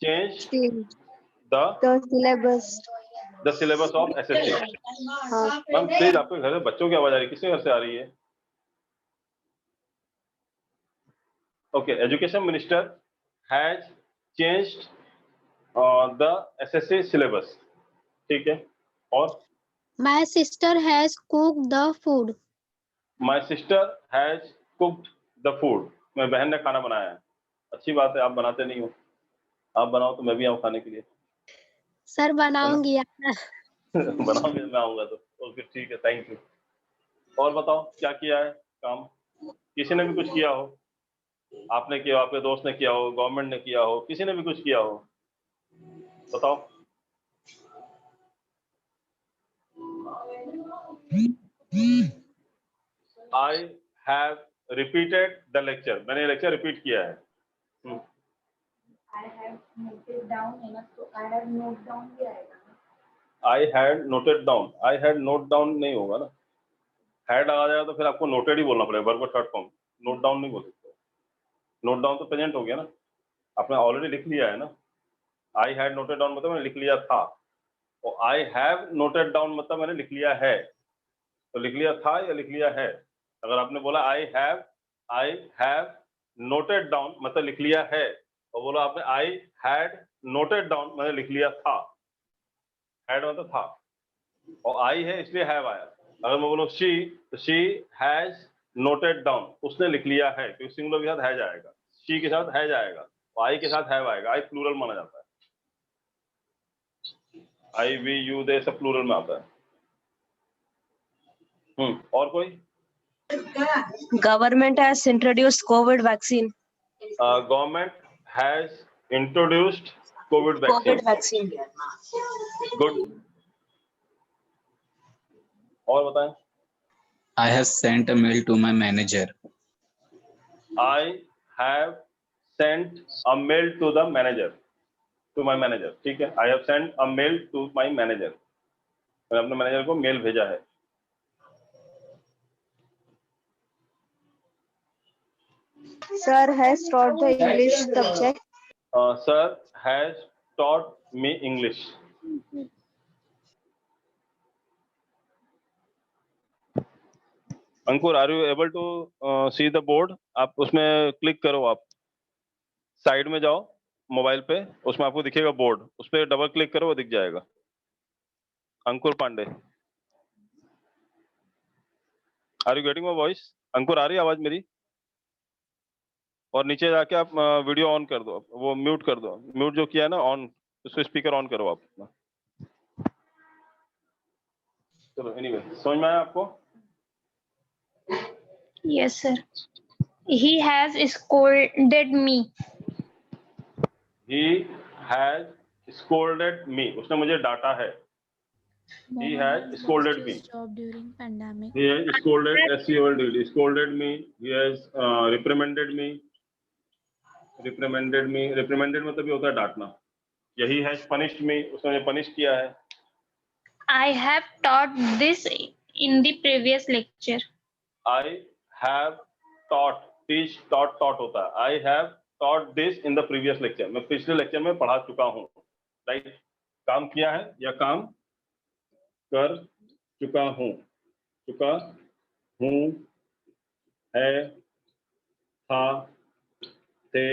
changed Changed the the syllabus. Of SSC. हाँ, मैम प्लीज, आपके घर में बच्चों की आवाज आ रही है, किसके घर से आ रही है? Okay, education minister has changed the assessee syllabus, ठीक है। और My sister has cooked the food. My sister has cooked the food, मेरी बहन ने खाना बनाया है। अच्छी बात है, आप बनाते नहीं हो, आप बनाओ तो मैं भी आऊँ खाने के लिए। सर बनाऊंगी। बनाओगे, मैं आऊंगा तो ओके ठीक है, थैंक यू। और बताओ क्या किया है काम? किसी ने भी कुछ किया हो, आपने किया हो, आपके दोस्त ने किया हो, गवर्नमेंट ने किया हो, किसी ने भी कुछ किया हो, बताओ। I have repeated the lecture, मैंने ये लेक्चर रिपीट किया है। I have noted down है ना, तो I have note down भी आएगा ना। I had noted down, I had note down नहीं होगा ना, हैड आ जाएगा तो फिर आपको नोटेड ही बोलना पड़ेगा, वर्ब का थर्ड फॉर्म। नोट डाउन नहीं बोल सकते, नोट डाउन तो प्रेजेंट हो गया ना, आपने ऑलरेडी लिख लिया है ना। आई हैड नोटेड डाउन मतलब मैंने लिख लिया था, और आई हैव नोटेड डाउन मतलब मैंने लिख लिया है। तो लिख लिया था या लिख लिया है? अगर आपने बोला आई हैव नोटेड डाउन मतलब लिख लिया है, और बोला आपने आई हैड नोटेड डाउन मैंने लिख लिया था। हैड मतलब था, और आई है इसलिए हैव आया। अगर मैं बोलूँ शी, तो शी हैज नोटेड डाउन, उसने लिख लिया है, क्योंकि सिंगुलर के साथ हैज आएगा, शी के साथ हैज आएगा, और आई के साथ हैव आएगा। आई प्लूरल माना जाता है, आई वी यू दे सब प्लूरल में आता है। और कोई? Government has introduced COVID vaccine. Government has introduced COVID vaccine. Good. और बताएं? I have sent a mail to my manager. I have sent a mail to the manager. To my manager, ठीक है? I have sent a mail to my manager. मैंने अपने manager को mail भेजा है। Sir has taught the English subject. Sir has taught me English. Ankur, are you able to see the board? आप उसमें click करो, आप साइड में जाओ मोबाइल पे, उसमें आपको दिखेगा बोर्ड, उस पर डबल क्लिक करो, वो दिख जाएगा। Ankur Pandey, are you getting my voice? Ankur, आ रही है आवाज मेरी? और नीचे जाके आप वीडियो ऑन कर दो, वो म्यूट कर दो, म्यूट जो किया है ना ऑन, उसको स्पीकर ऑन करो आप। चलो एनीवे, समझ में आया आपको? Yes, sir. He has scolded me. He has scolded me. उसने मुझे डांटा है. He has scolded me. job during pandemic. He has scolded, S-C-O-L-D-E-D, scolded me. He has reprimanded me. Reprimanded मतलब भी होता है डांटना. या he has punished me. उसने मुझे punish किया है. I have taught this in the previous lecture. I have taught, teach, taught होता है. I have taught this in the previous lecture. मैं पिछले लेक्चर में पढ़ा चुका हूँ. राइट? काम किया है या काम कर चुका हूँ. चुका हूँ, है, था, थे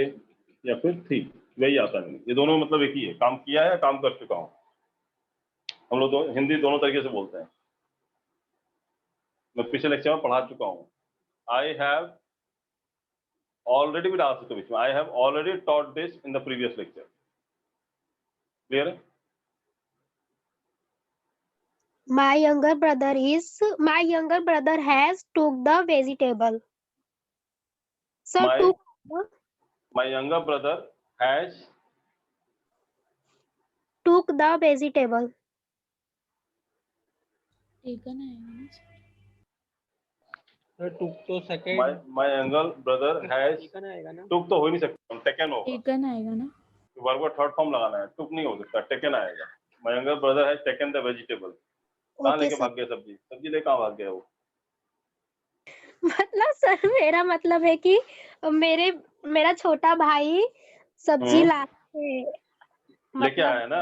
या फिर थी. वही आता है. ये दोनों मतलब एक ही है. काम किया है या काम कर चुका हूँ. हम लोग तो हिंदी दोनों तरीके से बोलते हैं. मैं पिछले लेक्चर में पढ़ा चुका हूँ. I have already भी डाल सकते हो. I have already taught this in the previous lecture. Clear है? My younger brother has took the vegetable. Sir, My younger brother has took the vegetable. taken आएगा ना sir? सर took तो second. my younger brother has taken आएगा ना. took तो हो ही नहीं सकता. taken होगा. taken आएगा ना? वर्ब का थर्ड फॉर्म लगाना है. took नहीं हो सकता. taken आएगा. My younger brother has taken the vegetable. कहाँ लेके भाग गया सब्जी? सब्जी लेके कहाँ भाग गया वो? मतलब सर मेरा मतलब है कि मेरा छोटा भाई सब्जी लेके आया ना.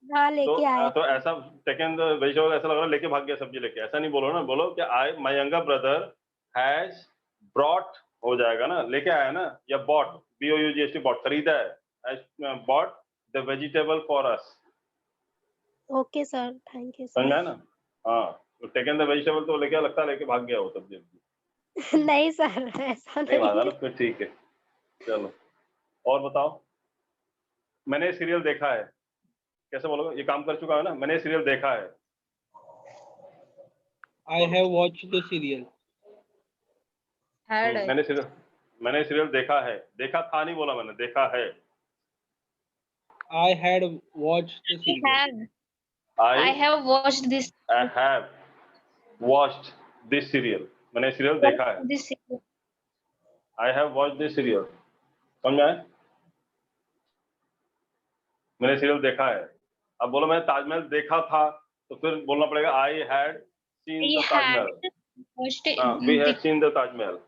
हाँ लेके आया. तो ऐसा टेकन द वेजिटेबल ऐसा लग रहा है लेके भाग गया सब्जी लेके. ऐसा नहीं बोलो ना. बोलो कि my younger brother has brought हो जाएगा ना. लेके आया ना. या बॉट, BOUGHT बॉट, खरीदा है. Has bought the vegetable for us. Okay sir, thank you समझ सर. आया ना. हाँ, तो टेकन द वेजिटेबल तो लेके लगता है लेके भाग गया वो सब्जी. नहीं सर, ऐसा नहीं भागा नहीं. ना. फिर ठीक है. चलो और बताओ. मैंने सीरियल देखा है. कैसे बोलोगे? ये काम कर चुका है ना. मैंने सीरियल देखा है. I have watched the serial. मैंने सीरियल देखा है. देखा था नहीं बोला मैंने. देखा है. I had watched the serial. I have watched this. I have watched this serial. मैंने सीरियल देखा है. This serial. I have watched this serial. समझ में आया? मैंने सीरियल देखा है. अब बोलो मैंने ताजमहल देखा था तो फिर बोलना पड़ेगा I had seen the Taj Mahal. We had seen the Taj Mahal.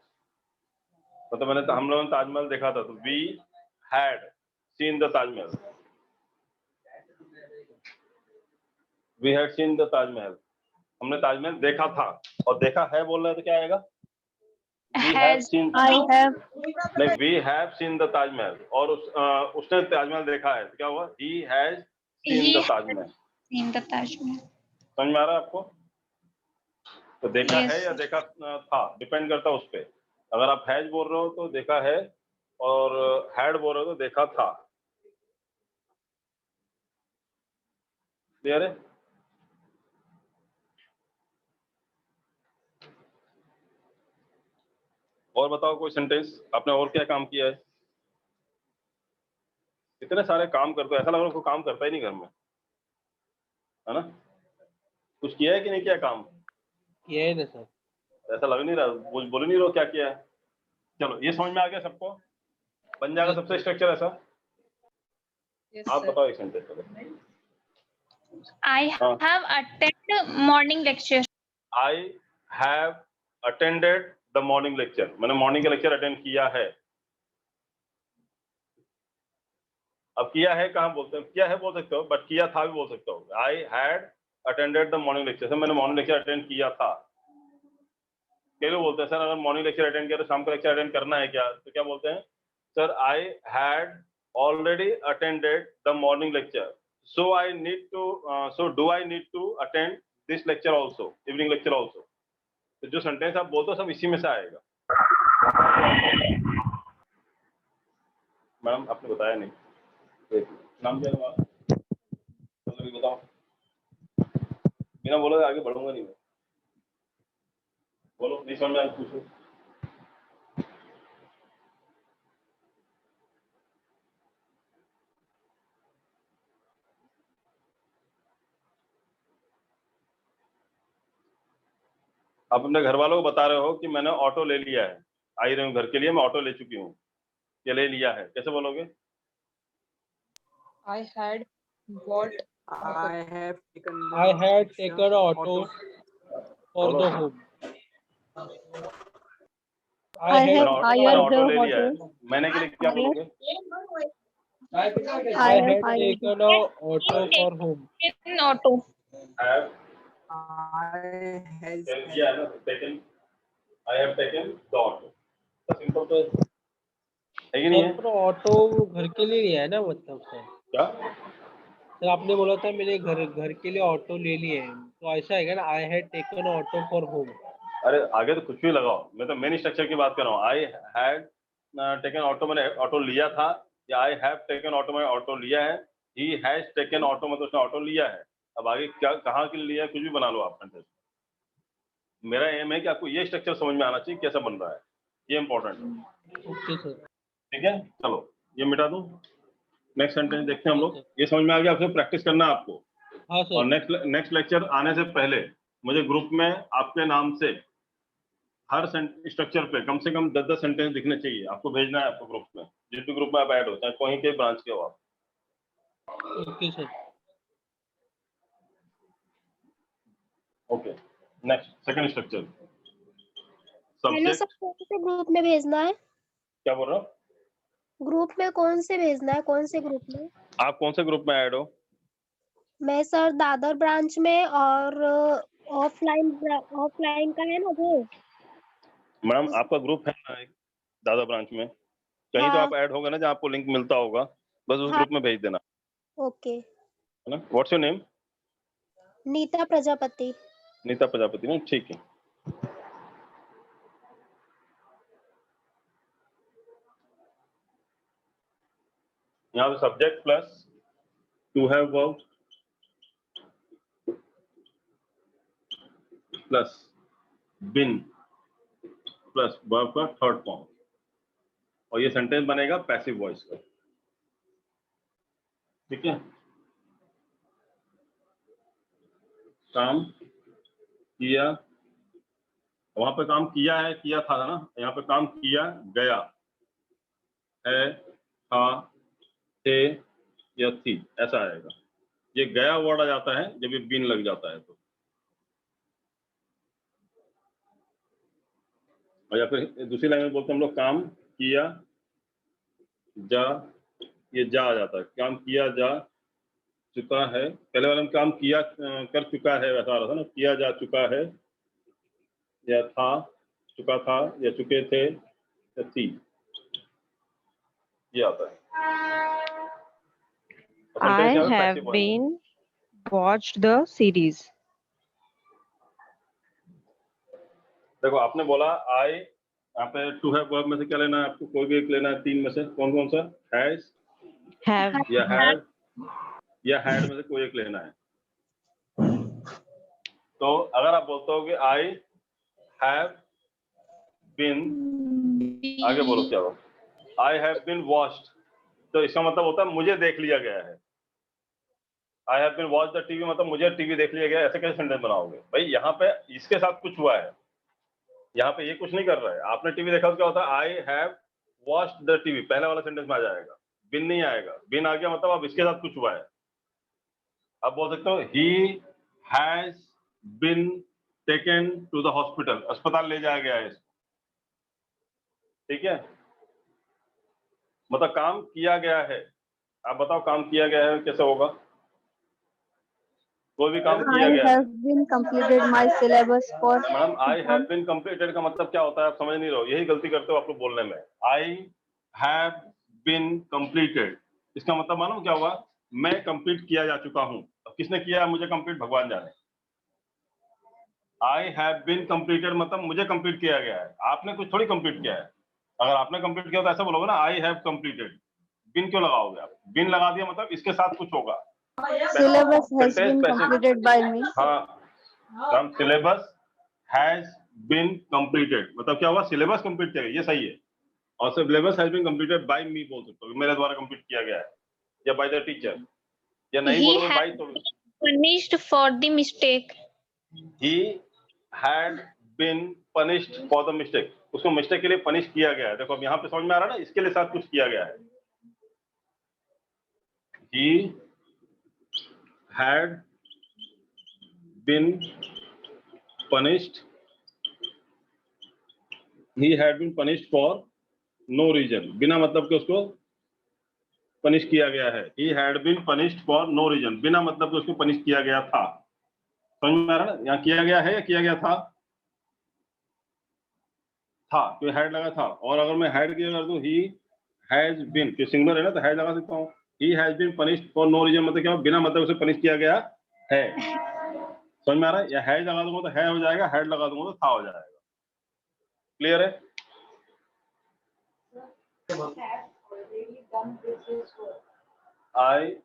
मतलब हम लोगों ने ताजमहल देखा था तो we had seen the Taj Mahal. We had seen the Taj Mahal. हमने ताजमहल देखा था. और देखा है बोल रहे हैं तो क्या आएगा? We have seen. नहीं, we have seen the Taj Mahal. और उसने ताजमहल देखा है तो क्या हुआ? He has seen the Taj Mahal. Seen the Taj Mahal. समझ में आ रहा है आपको? तो देखा Yes. है या देखा था, डिपेंड करता है उस पे. अगर आप हैज बोल रहे हो तो देखा है, और हैड बोल रहे हो तो देखा था. क्लियर है? और बताओ कोई सेंटेंस. आपने और क्या काम किया है? इतने सारे काम करते हो, ऐसा लग रहा है कोई काम करता ही नहीं घर में, है ना? कुछ किया है कि नहीं किया काम? किया है ना सर. ऐसा लग नहीं रहा. बोल नहीं रहो क्या किया है. चलो ये समझ में आ गया सबको. बन जाएगा सबसे स्ट्रक्चर ऐसा. आप बताओ एक sentence. I have attended morning lecture. I have attended the morning lecture. मैंने मॉर्निंग का लेक्चर अटेंड किया है. अब किया है कहाँ बोलते हो? किया है बोल सकते हो, बट किया था भी बोल सकते हो. I had attended the morning lecture. Sir मैंने मॉर्निंग लेक्चर अटेंड किया था. क्या लोग बोलते हैं सर अगर मॉर्निंग लेक्चर अटेंड किया तो शाम का लेक्चर अटेंड करना है क्या? तो क्या बोलते हैं? Sir I had already attended the morning lecture. So do I need to attend this lecture also, evening lecture also? तो जो सेंटेंस आप बोलते हो सब इसी में से आएगा. मैडम आपने बताया नहीं. नाम क्या है? बताओ. बिना बोले आगे बढ़ूंगा नहीं मैं. बोलो नहीं समझ में आया पूछो. आप अपने घर वालों को बता रहे हो कि मैंने ऑटो ले लिया है, आई रही हूँ घर के लिए, मैं ऑटो ले चुकी हूँ, ये ले लिया है, कैसे बोलोगे? I had bought. I have taken. I had taken auto for the home. I have मैंने hired ऑटो the ले लिया है, auto. मैंने के लिए क्या बोलोगे? I I had have hired. taken a auto for home. In auto. Have I has. किया है ना, taken, I have taken the auto, simple तो है कि नहीं है? सर ऑटो घर के लिए लिया है ना, मतलब सर क्या? सर आपने बोला था मैंने घर के लिए ऑटो ले लिए हैं, तो ऐसा है ना, I had taken auto for home. अरे आगे तो कुछ भी लगाओ, मैं तो मेन स्ट्रक्चर की बात कर रहा हूँ। आई हैड टेकन ऑटो, मैंने ऑटो लिया था, या आई हैव टेकन ऑटो, मैंने ऑटो लिया है। ही हैज टेकन ऑटो, मतलब उसने ऑटो लिया है। अब आगे क्या, कहाँ के लिए लिया है, कुछ भी बना लो आप सेंटेंस। मेरा एम है कि आपको ये स्ट्रक्चर समझ में आना चाहिए, कैसा बन रहा है, ये इंपॉर्टेंट है। ओके सर, ठीक है, चलो ये मिटा दूं, नेक्स्ट सेंटेंस देखते हैं हम लोग। ये समझ में आ गया, आपसे प्रैक्टिस करना है आपको। हाँ सर। और नेक्स्ट लेक्चर आने से पहले मुझे ग्रुप में आपके नाम से हर स्ट्रक्चर पे कम से कम 10-10 सेंटेंस दिखने चाहिए, आपको भेजना है आपको ग्रुप में, जिस भी ग्रुप में आप ऐड होते हैं, कहीं के ब्रांच के हो आप। Okay sir. Okay, next second structure, hello sir, subject. कौन से ग्रुप में भेजना है? क्या बोल रहा हूँ? ग्रुप में कौन से भेजना है, कौन से ग्रुप में? आप कौन से ग्रुप में ऐड हो? मैं सर दादर ब्रांच में, और ऑफलाइन का है ना वो। मैडम आपका ग्रुप है ना एक दादा ब्रांच में, कहीं तो हाँ। आप ऐड होगा ना, जहाँ आपको लिंक मिलता होगा, बस उस हाँ। ग्रुप में भेज देना, ओके। है ना। What's your name? Neeta Prajapati. Neeta Prajapati ना, ठीक है। यहाँ पे subject plus to have verb plus been plus verb का थर्ड फॉर्म, और ये सेंटेंस बनेगा पैसिव वॉइस का। ठीक है, काम किया, वहां पे काम किया है, किया था ना, यहाँ पे काम किया गया है, था, थे या थी, ऐसा आएगा। ये गया वर्ड आ जाता है जब ये बिन लग जाता है तो, और या फिर दूसरी लाइन में बोलते हैं हम लोग काम किया जा, ये जा आ जाता है, काम किया जा चुका है। पहले वाले में काम किया कर चुका है वैसा आ रहा था ना, किया जा चुका है, या था, चुका था, या चुके थे, या थी, ये आता है। I have been watched the series. देखो आपने बोला आई, यहाँ पे टू हैव वर्ब में से क्या लेना है आपको, कोई भी एक लेना है तीन में से, कौन कौन सा? Has, Have. या हैव, या हैड में से कोई एक लेना है। तो अगर आप बोलते हो कि आई हैव बीन, आगे बोलो क्या हो, आई हैव बीन वॉच्ड, तो इसका मतलब होता है मुझे देख लिया गया है। I have been watch the TV, मतलब मुझे टीवी देख लिया गया है। ऐसे कैसे सेंटेंस बनाओगे भाई? यहाँ पे इसके साथ कुछ हुआ है, यहाँ पे ये कुछ नहीं कर रहा है। आपने टीवी देखा तो क्या होता है, I have watched the TV, पहले वाला सेंटेंस में आ जाएगा, बिन नहीं आएगा। बिन आ गया मतलब अब इसके साथ कुछ हुआ है। आप बोल सकते हो he has been taken to the hospital, अस्पताल ले जाया गया है इसको। ठीक है, मतलब काम किया गया है। आप बताओ काम किया गया है कैसे होगा? कोई भी काम किया गया है। I have been completed my syllabus for. Madam I have been completed का मतलब क्या होता है, आप समझ नहीं रहे हो, यही गलती करते हो आप लोग बोलने में। आई हैव बीन कंप्लीटेड, इसका मतलब मालूम क्या हुआ, मैं कंप्लीट किया जा चुका हूं। अब किसने किया है मुझे कंप्लीट, भगवान जाने। आई हैव बीन कंप्लीटेड मतलब मुझे कंप्लीट किया गया है, आपने कुछ थोड़ी कंप्लीट किया है। अगर आपने कंप्लीट किया तो ऐसा बोलोगे ना, आई हैव कंप्लीटेड। बिन क्यों लगाओगे आप? बिन लगा दिया मतलब इसके साथ कुछ होगा। Syllabus has been completed by me. हाँ, सिलेबस हैज बीन कंप्लीटेड मतलब क्या हुआ, सिलेबस कंप्लीट किया गया, ये सही है। और syllabus has been completed by me बोल सकते हो, मेरे द्वारा कंप्लीट किया गया है, या बाय द टीचर, या नहीं He बोलोगे बाय had तो punished for the mistake. he had been punished for the mistake. उसको मिस्टेक के लिए पनिश किया गया है। देखो अब यहाँ पे समझ में आ रहा है ना, इसके लिए साथ कुछ किया गया है। He had been punished. He had been punished for no reason. बिना मतलब के उसको पनिश किया गया है। He had been punished for no reason. बिना मतलब के उसको पनिश किया गया था। समझ में आ रहा है ना? यहाँ किया गया है या किया गया था? था, तो हैड लगा था। और अगर मैं हैड किया कर दूं, he has been, कि सिंगुलर है ना, तो हैड लगा सकता हूँ। He has been punished for no reason मतलब क्या? बिना मतलब उसे पनिश किया गया है। समझ में आ रहा है? या हैज लगा दूंगा तो है हो जाएगा, हैड लगा दूंगा तो था हो जाएगा। क्लियर है? I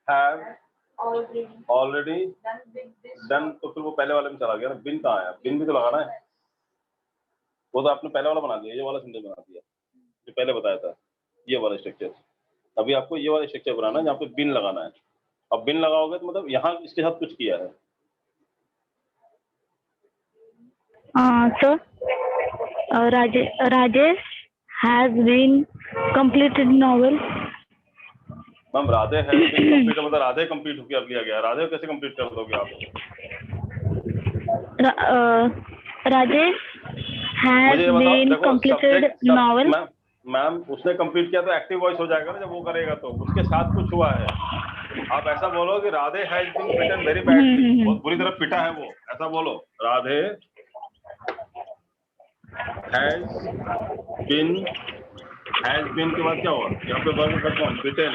have already done, तो फिर वो पहले वाले में चला गया ना। बिन कहाँ है? बिन भी तो लगाना है। वो तो आपने पहले वाला बना दिया, ये वाला सेंटेंस बना दिया जो पहले बताया था, ये वाला स्ट्रक्चर। अभी आपको ये वाला स्ट्रक्चर बनाना है जहाँ पे बिन लगाना है। अब बिन लगाओगे तो मतलब यहाँ इसके साथ कुछ किया है। Sir, Rajesh has been completed novel. Ma'am Radhe है कंप्लीट मतलब राधे कंप्लीट होकर अब लिया गया। राधे कैसे कंप्लीट कर दोगे आप? Rajesh has been completed novel. Ma'am उसने कंप्लीट किया तो एक्टिव वॉइस हो जाएगा ना जब वो करेगा, तो उसके साथ कुछ हुआ है। आप ऐसा बोलो कि Radhe has been beaten very badly, बहुत बुरी तरह पिटा है वो, ऐसा बोलो। राधे हैज बीन के बाद क्या हुआ? यहाँ पे वर्ब का फॉर्म बिटन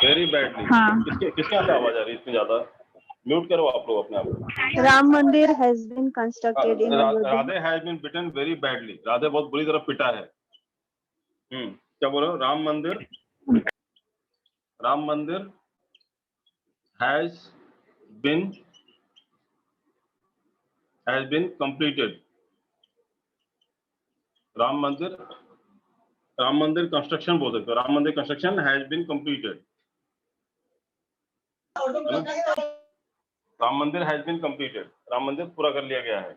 वेरी बैडली। किसके यहाँ से आवाज आ रही है इतनी ज्यादा? म्यूट करो आप लोग अपने आप। Ram Mandir has been constructed in Ayodhya. Radhe has been beaten very badly. Radhe बहुत बुरी तरह पिटा है। क्या बोल रहे हो? Ram Mandir has been completed. Ram Mandir construction बोल सकते हो। Ram Mandir construction has been completed. Ram Mandir has been completed, Ram मंदिर पूरा कर लिया गया है।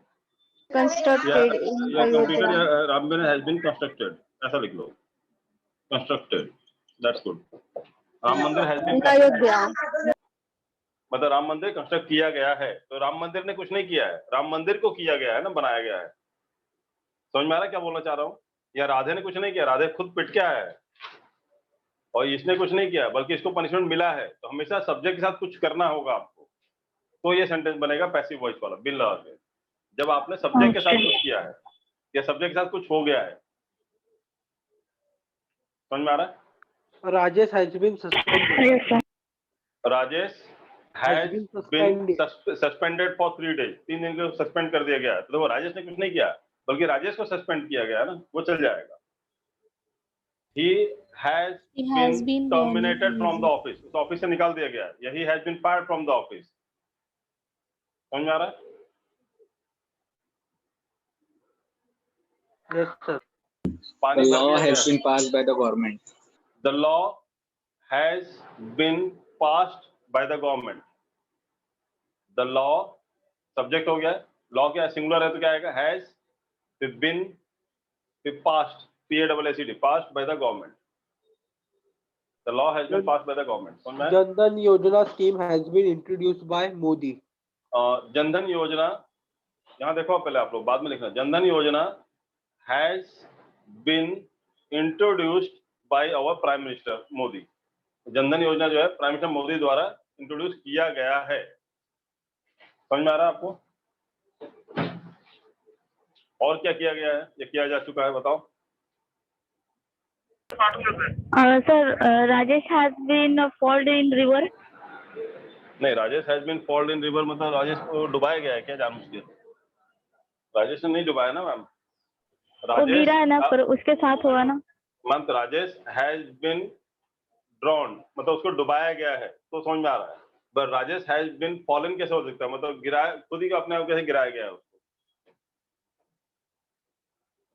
Constructed in Ayodhya. Ram Mandir has been constructed, ऐसा लिख लो। Constructed, that's good. Ram Mandir has been Ayodhya. मतलब राम मंदिर कंस्ट्रक्ट किया गया है। तो राम मंदिर ने कुछ नहीं किया है, राम मंदिर को किया गया है ना, बनाया गया है। समझ में आ रहा क्या बोलना चाह रहा हूँ? या राधे ने कुछ नहीं किया, राधे खुद पिट के आया है और इसने कुछ नहीं किया बल्कि इसको पनिशमेंट मिला है। तो हमेशा सब्जेक्ट के साथ कुछ करना होगा आपको, तो ये सेंटेंस बनेगा पैसिव वॉइस वाला, बिन लगा के। जब आपने सब्जेक्ट के साथ कुछ किया है या सब्जेक्ट के साथ कुछ हो गया है। समझ में आ रहा है? Rajesh has been suspended. Rajesh has been suspended for 3 days। 3 दिन को सस्पेंड कर दिया गया है। तो वो राजेश ने कुछ नहीं किया बल्कि राजेश को सस्पेंड किया गया है ना, वो चल जाएगा। He has been terminated from the office। उस ऑफिस से निकाल दिया गया है। या he has been fired from the office। समझ में आ रहा है? Yes sir. The law has been passed by the government. The law has been passed by the government। The law subject हो गया है। लॉ क्या है? सिंगुलर है तो क्या आएगा? हैज, फिर बिन, फिर past, PASSED, passed by the government। The law has been passed by the government। समझ में? Jan-Dhan Yojana scheme has been introduced by Modi। Jan Dhan योजना, यहाँ देखो पहले आप लोग, बाद में लिखना। Jan Dhan Yojana has been introduced by our prime minister Modi. Jan Dhan Yojana जो है प्राइम मिनिस्टर मोदी द्वारा इंट्रोड्यूस किया गया है। समझ में आ रहा है आपको? और क्या किया गया है या किया जा चुका है, बताओ। Sir, Rajesh has been fallen in river. नहीं, Rajesh has been falled in river मतलब राजेश को डुबाया गया है क्या जानबूझ के? राजेश ने नहीं डुबाया ना मैम। वो गिरा है ना, पर उसके साथ हुआ ना मैम। तो राजेश हैज बीन ड्रॉन मतलब उसको डुबाया गया है, तो समझ में आ रहा है। पर राजेश हैज बीन फॉलन कैसे हो सकता है? मतलब गिराया, खुद ही अपने आप कैसे गिराया गया है उसको?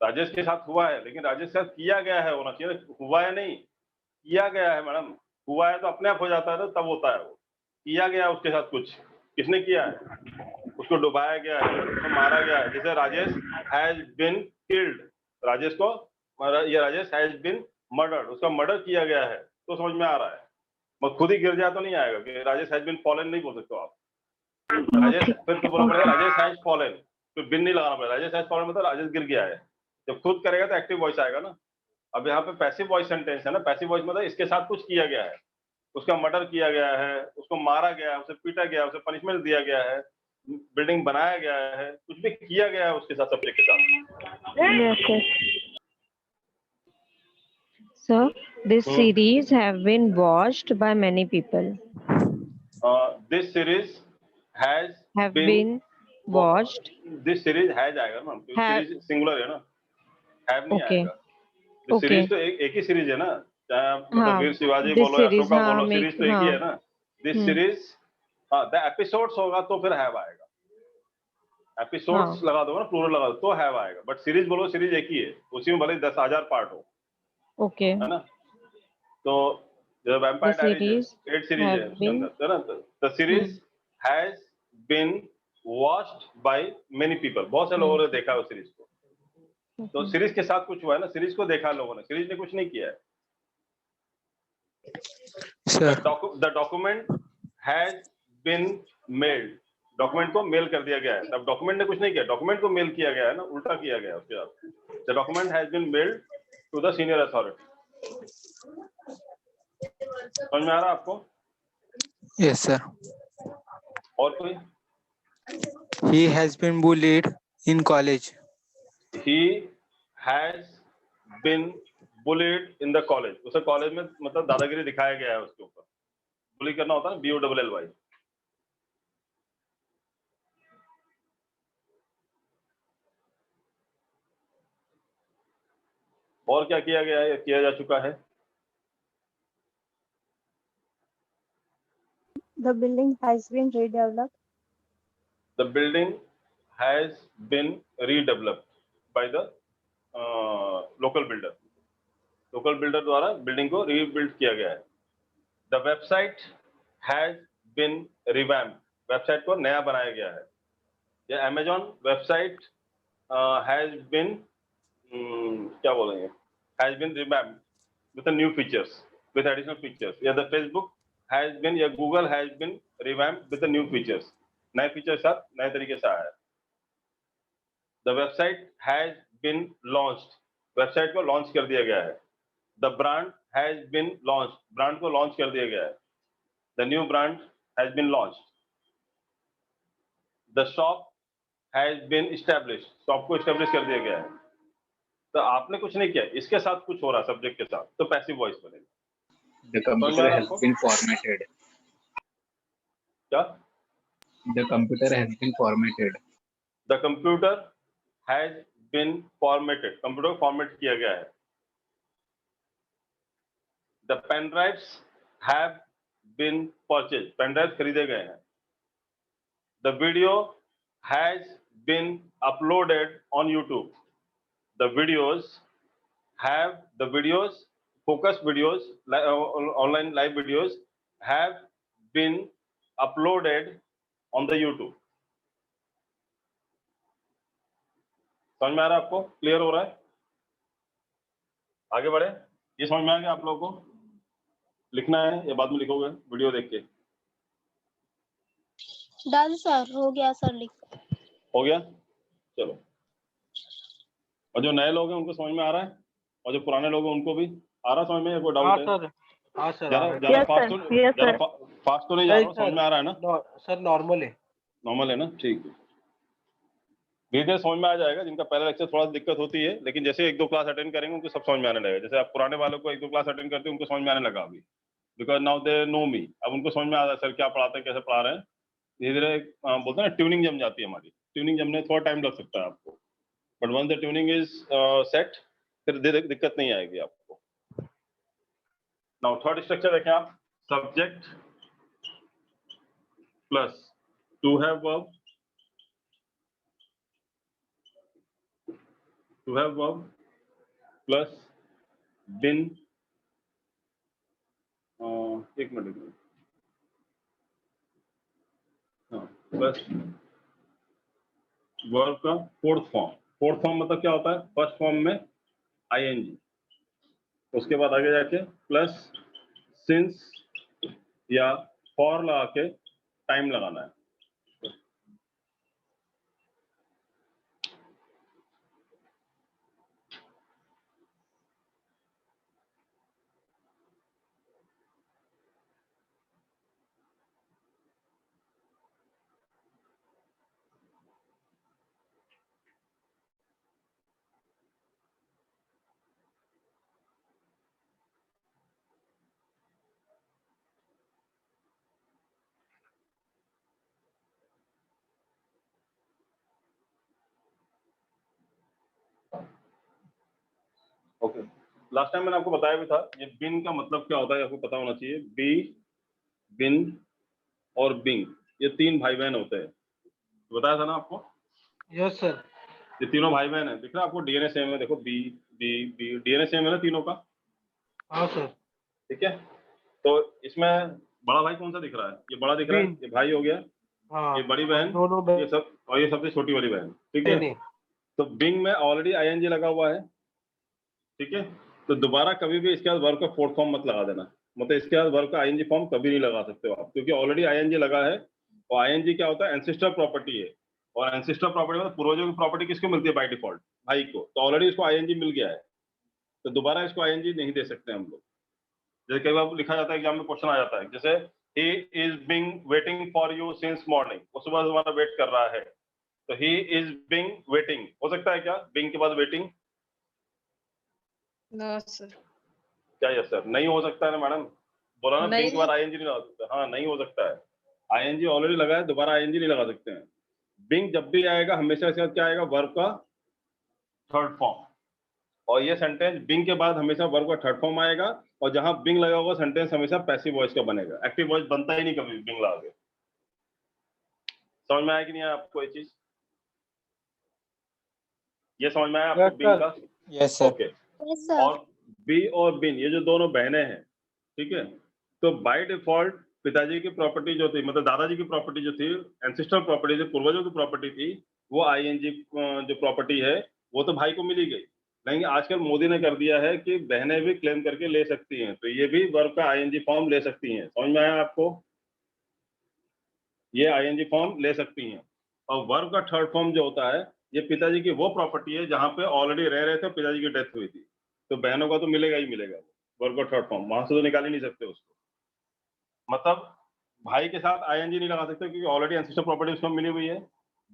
राजेश के साथ हुआ है, लेकिन राजेश के साथ किया गया है, होना चाहिए। हुआ है नहीं, किया गया है मैडम। हुआ है तो अपने आप हो जाता है, तो तब होता है वो। किया गया उसके साथ कुछ, किसने किया है? उसको उसको डुबाया गया है, उसको मारा गया है, जैसे Rajesh has been killed, Rajesh को ये राजेश हैज बीन मर्डर्ड, उसका मर्डर किया गया है, तो समझ में आ रहा है। मत खुद ही गिर जाए तो नहीं आएगा कि राजेश हैज बीन फॉलन नहीं बोल सकते आप। राजेश फिर तो बोलना पड़ेगा राजेश हैज फॉलन, फिर बिन नहीं लगाना पड़ेगा, राजेश हैज फॉलन मतलब राजेश गिर गया है। जब खुद करेगा तो एक्टिव वॉइस आएगा ना। अब यहाँ पे पैसिव वॉइस सेंटेंस है ना, पैसिव वॉइस मतलब इसके साथ कुछ किया गया है, उसका मर्डर किया गया है, उसको मारा गया है, उसे पीटा गया, उसे पनिशमेंट दिया गया है, बिल्डिंग बनाया गया है, कुछ भी किया गया है उसके साथ, सब्जेक्ट के साथ। Yes, sir. Sir, this series have been watched by many people. This series has Have been watched. This series has आएगा ना, सीरीज सिंगुलर है ना, हैव नहीं Okay. आएगा। सीरीज तो एक ही सीरीज है ना, चाहे मतलब हाँ, वीर शिवाजी this बोलो या series, अशोका हाँ, बोलो, make- सीरीज तो एक ही हाँ। है ना। दिस सीरीज, हाँ, द एपिसोड्स होगा तो फिर हैव आएगा, एपिसोड्स हाँ। लगा दो ना, प्लूरल लगा दो तो हैव आएगा, बट सीरीज बोलो, सीरीज एक ही है, उसी में भले 10,000 पार्ट हो, Okay. है ना। तो जो vampire The diaries series 8 series है have उसके been- अंदर, है ना। The series has been watched by many people, बहुत से लोगों ने देखा है उस सीरीज को। तो सीरीज के साथ कुछ हुआ है ना, सीरीज को देखा लोगों ने, सीरीज ने कुछ नहीं किया है। Sir, the document has been mailed, document को मेल कर दिया गया है। अब डॉक्यूमेंट ने कुछ नहीं किया, डॉक्यूमेंट को मेल किया गया है ना, उल्टा किया गया है उसके साथ। The document has been mailed to the senior authority. समझ में आ रहा है आपको? yes, sir. और कोई? He has been bullied in college. He has been bullied in the college. उसे कॉलेज में मतलब दादागिरी दिखाया गया है उसके ऊपर। बुली करना होता है ना, BULLY। और क्या किया गया है या किया जा चुका है? The building has been redeveloped. The building has been redeveloped by the local builder. Local builder द्वारा बिल्डिंग को रीबिल्ड किया गया है। The website has been revamped. Website को नया बनाया गया है। या Amazon वेबसाइट has been क्या बोलेंगे, has been revamped with the new features, with additional features. या the Facebook has been या Google has been revamped with the new features. नए फीचर साथ नए तरीके से आया है। The website has been launched. Website को लॉन्च कर दिया गया है। The brand has been launched. Brand को लॉन्च कर दिया गया है। The new brand has been launched. The shop has been established. Shop को एस्टेब्लिश कर दिया गया है। तो आपने कुछ नहीं किया, इसके साथ कुछ हो रहा सब्जेक्ट के साथ, तो पैसिव वॉइस बनेगा। The computer has been formatted. क्या? The computer has been formatted. The computer has been formatted. Computer को फॉर्मेट किया गया है। The pen drives have been purchased. Pen drive खरीदे गए हैं। The video has been uploaded on YouTube. The videos, focus videos, online live videos have been uploaded on the YouTube. समझ में आ रहा है आपको? क्लियर हो रहा है? आगे बढ़े? ये समझ में आ गया आप लोगों को? लिखना है या बाद में लिखोगे वीडियो देख के? डन सर, हो गया सर, लिख। हो गया? चलो। और जो नए लोग हैं उनको समझ में आ रहा है, और जो पुराने लोग हैं उनको भी आ रहा समझ में? कोई डाउट है? हाँ सर, ज़्यादा फास्ट तो नहीं जा रहा, समझ में आ रहा है ना? सर नॉर्मल है ना? ठीक है, धीरे धीरे समझ में आ जाएगा। जिनका पहला लेक्चर थोड़ा सा दिक्कत होती है, लेकिन जैसे 1-2 क्लास अटेंड करेंगे उनको सब समझ में आने लगेगा। जैसे आप पुराने वालों को 1-2 क्लास अटेंड करते हैं उनको समझ में आने लगा अभी, बिकॉज नाउ दे नो मी। अब उनको समझ में आ रहा है सर क्या पढ़ाते हैं, कैसे पढ़ा रहे हैं। धीरे धीरे बोलते हैं ना, ट्यूनिंग जम जाती है हमारी। ट्यूनिंग जमने थोड़ा टाइम लग सकता है आपको, but once the tuning is set, फिर दिक्कत नहीं आएगी आपको। नाउ थर्ड स्ट्रक्चर देखें आप, subject plus to have verb, to have verb plus been, एक मिनट, हाँ, plus वर्ब का फोर्थ फॉर्म मतलब क्या होता है? फर्स्ट फॉर्म में आईएनजी, उसके बाद आगे जाके प्लस सिंस या फॉर लगा के टाइम लगाना है। ओके, लास्ट टाइम मैंने आपको बताया भी था, ये बिन का मतलब क्या होता है आपको पता होना चाहिए। बी, बिन और बिंग, ये तीन भाई बहन होते हैं, बताया था ना आपको? Yes sir. ये तीनों भाई बहन है, दिख रहा है आपको? डीएनए सेम है, देखो B B B, DNA same है ना तीनों का? हाँ सर। ठीक है, तो इसमें बड़ा भाई कौन सा दिख रहा है? ये बड़ा दिख रहा है, ये भाई हो गया, हाँ, ये बड़ी बहन, दोनों ये सब, और ये सबसे छोटी वाली बहन। ठीक है, नहीं। तो बिंग में ऑलरेडी आईएनजी लगा हुआ है। ठीक है, तो दोबारा कभी भी इसके बाद वर्ब का फोर्थ फॉर्म मत लगा देना, मतलब इसके बाद वर्ब का आईएनजी फॉर्म कभी नहीं लगा सकते हो आप, क्योंकि ऑलरेडी आईएनजी लगा है। और आईएनजी क्या होता है? एंसेस्टर प्रॉपर्टी है, और एंसेस्टर प्रॉपर्टी मतलब पूर्वजों की प्रॉपर्टी किसको मिलती है बाय डिफॉल्ट? भाई को। तो ऑलरेडी इसको आईएनजी मिल गया है, तो दोबारा इसको आईएनजी नहीं दे सकते हम लोग। जैसे कई बार लिखा जाता है एग्जाम में, क्वेश्चन आ जाता है, जैसे he is being waiting for you since morning, वो सुबह तुम्हारा वेट कर रहा है, तो ही इज बीइंग वेटिंग हो सकता है क्या बीइंग के बाद वेटिंग? No sir. क्या? यस सर, नहीं हो सकता है ना मैडम, बोला ना, नहीं। बिंग के बाद आईएनजी नहीं लगा सकते। हाँ, नहीं हो सकता है, आईएनजी ऑलरेडी लगा है, दोबारा आईएनजी नहीं लगा सकते हैं। बिंग जब भी आएगा हमेशा इसके बाद क्या आएगा? वर्ब का थर्ड फॉर्म, और ये सेंटेंस बिंग के बाद हमेशा वर्ब का थर्ड फॉर्म आएगा, और जहां बिंग लगा होगा सेंटेंस हमेशा पैसिव वॉइस का बनेगा, एक्टिव वॉइस बनता ही नहीं कभी बिंग लगा के। समझ में आया कि नहीं आया आपको ये चीज? ये समझ में आया आपको बिंग का? Yes, sir. Okay. Yes sir. और बी और बिन, ये जो दोनों बहनें हैं, ठीक है, तो बाय डिफॉल्ट पिताजी की प्रॉपर्टी जो थी, मतलब दादाजी की प्रॉपर्टी जो थी, एंसेस्टर प्रॉपर्टी जो पूर्वजों की प्रॉपर्टी थी, वो आईएनजी जो प्रॉपर्टी है वो तो भाई को मिली गई, लेकिन आजकल मोदी ने कर दिया है कि बहनें भी क्लेम करके ले सकती हैं, तो ये भी वर्ब का आईएनजी फॉर्म ले सकती हैं। समझ में आया आपको? ये आईएनजी फॉर्म ले सकती हैं। और वर्ब का थर्ड फॉर्म जो होता है, ये पिताजी की वो प्रॉपर्टी है जहां पे ऑलरेडी रह रहे थे, पिताजी की डेथ हुई थी, तो बहनों का तो मिलेगा ही मिलेगा वर्ब का थर्ड फॉर्म, वहां से तो निकाल ही नहीं सकते उसको। मतलब भाई के साथ आईएनजी नहीं लगा सकते क्योंकि ऑलरेडी एंसेस्टर प्रॉपर्टी उसको मिली हुई है।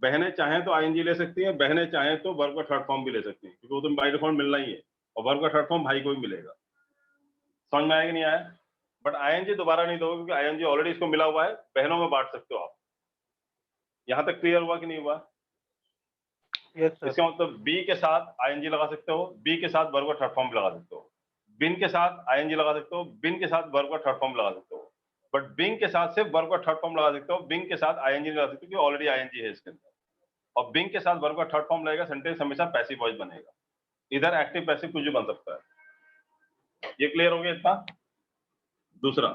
बहनें चाहें तो आईएनजी ले सकती हैं, बहनें चाहें तो वर्ब का थर्ड फॉर्म भी ले सकती हैं, क्योंकि वो तो बाय डिफॉल्ट मिलना ही है, और वर्ब का थर्ड फॉर्म भाई को भी मिलेगा। समझ में आया कि नहीं आया? बट आईएनजी दोबारा नहीं दोगे, क्योंकि आईएनजी ऑलरेडी इसको मिला हुआ है, बहनों में बांट सकते हो आप। यहाँ तक क्लियर हुआ कि नहीं हुआ? Yes sir. इसका मतलब बी के साथ आईएनजी लगा सकते हो, बी के साथ वर्ब का थर्ड फॉर्म लगा सकते हो, बिन के साथ आईएनजी लगा सकते हो, बिन के साथ वर्ब का थर्ड फॉर्म लगा सकते हो, बट बिंग के साथ सिर्फ वर्ब का थर्ड फॉर्म लगा सकते हो, बिंग के साथ आईएनजी लगा सकते हो क्योंकि ऑलरेडी आईएनजी है इसके अंदर। और बिंग के साथ वर्ब का थर्ड फॉर्म लगेगा, सेंटेंस हमेशा पैसिव वॉइस बनेगा, इधर एक्टिव पैसिव कुछ भी बन सकता है। ये क्लियर हो गया इतना? दूसरा,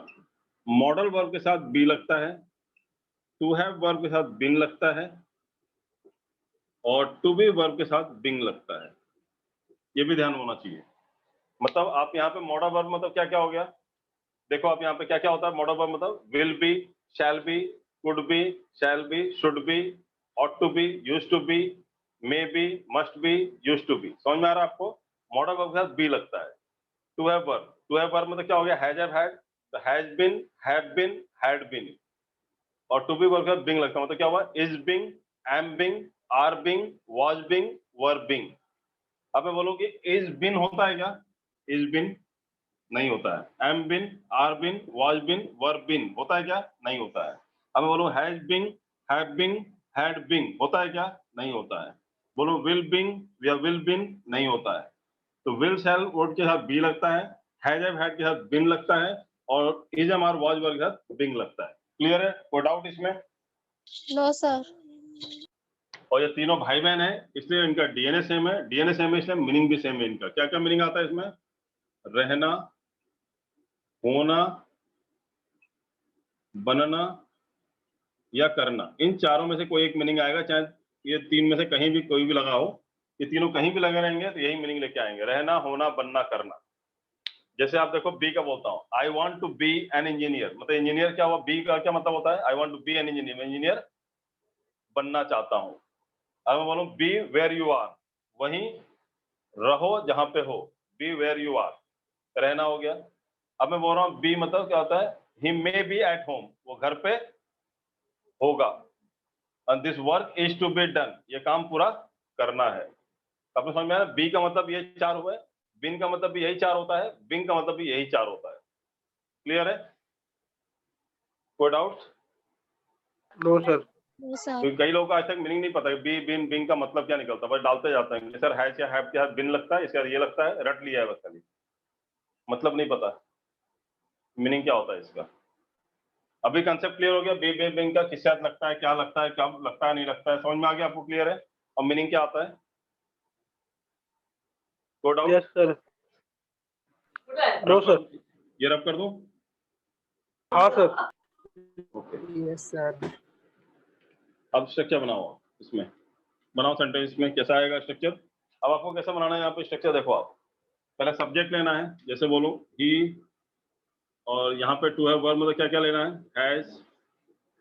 मॉडल वर्ब के साथ बी लगता है, टू हैव वर्ब के साथ बिन लगता है, और टू बी वर्ब के साथ बिंग लगता है। ये भी ध्यान होना चाहिए। मतलब आप यहाँ पे मॉडल वर्ब मतलब क्या क्या हो गया? देखो आप यहाँ पे क्या क्या होता है मॉडल वर्ब मतलब? Will be, shall be, could be, shall be, should be, ought to be, used to be, may be, must be, used to be. समझ में आ रहा है आपको? मॉडल वर्ब के साथ बी लगता है। टू हैव वर्ब मतलब क्या हो गया? हैज हैव हैड, तो has been, have been, had been. और टू बी वर्ब के साथ बिंग लगता है, मतलब क्या हुआ? Is being, am being, are being, was being, were being. अब मैं बोलूँ कि इज बिन होता है क्या? इज बिन नहीं होता है। Am been, are been, was been, were been होता है क्या? नहीं होता है। अब मैं बोलूँ has been, have been, had been होता है क्या? नहीं होता है। बोलो विल बिन या विल बिन, नहीं होता है। तो विल शैल वर्ड के साथ बी लगता है, हैज हैव हैड के साथ बिन लगता है, और is am are was word के साथ बिंग लगता है। क्लियर है? कोई डाउट इसमें? No sir. और ये तीनों भाई बहन है, इसलिए इनका डीएनए सेम है। डीएनए सेम है इसलिए मीनिंग भी सेम है इनका। क्या क्या मीनिंग आता है इसमें? रहना, होना, बनना या करना, इन चारों में से कोई एक मीनिंग आएगा, चाहे ये तीन में से कहीं भी कोई भी लगा हो, ये तीनों कहीं भी लगे रहेंगे तो यही मीनिंग लेके आएंगे, रहना, होना, बनना, करना। जैसे आप देखो बी का बोलता हूँ, I want to be an engineer, मतलब इंजीनियर क्या हुआ, बी का क्या मतलब होता है, I want to be an engineer, मैं इंजीनियर बनना चाहता हूँ। अब मैं बोलूँ बी वेयर यू आर, वहीं रहो जहां पे हो, बी वेयर यू आर, रहना हो गया। अब मैं बोल रहा हूँ बी मतलब क्या होता है, ही मे बी एट होम, वो घर पे होगा, and this work is to be done, ये काम पूरा करना है। आपने समझ में आया? बी का मतलब ये चार हुए, बिन का मतलब भी यही चार होता है, बिन का मतलब भी यही चार होता है। क्लियर है? कोई doubt? No sir. No sir. तो कई लोगों को आज तक मीनिंग नहीं पता बी बिन बिन का मतलब क्या निकलता है, बस डालते जाते हैं सर हैज या हैव क्या बिन लगता है, इसका ये लगता है, रट लिया है बस, खाली मतलब नहीं पता मीनिंग क्या होता है इसका। अभी कंसेप्ट क्लियर हो गया, बी बी बिन का किस साथ लगता है, क्या लगता है, क्या लगता है, नहीं लगता है, समझ में आ गया आपको? क्लियर है? और मीनिंग क्या आता है? कोई doubt? Yes sir. No sir. ये रब कर दूं? हाँ सर। Okay, Yes, sir. अब स्ट्रक्चर बनाओ, इसमें बनाओ सेंटेंस में कैसा आएगा स्ट्रक्चर। अब आपको कैसा बनाना है, यहाँ पे स्ट्रक्चर देखो, आप पहले सब्जेक्ट लेना है, जैसे बोलो ही, और यहाँ पे टू हैव वर्ब मतलब क्या क्या लेना है, हैज,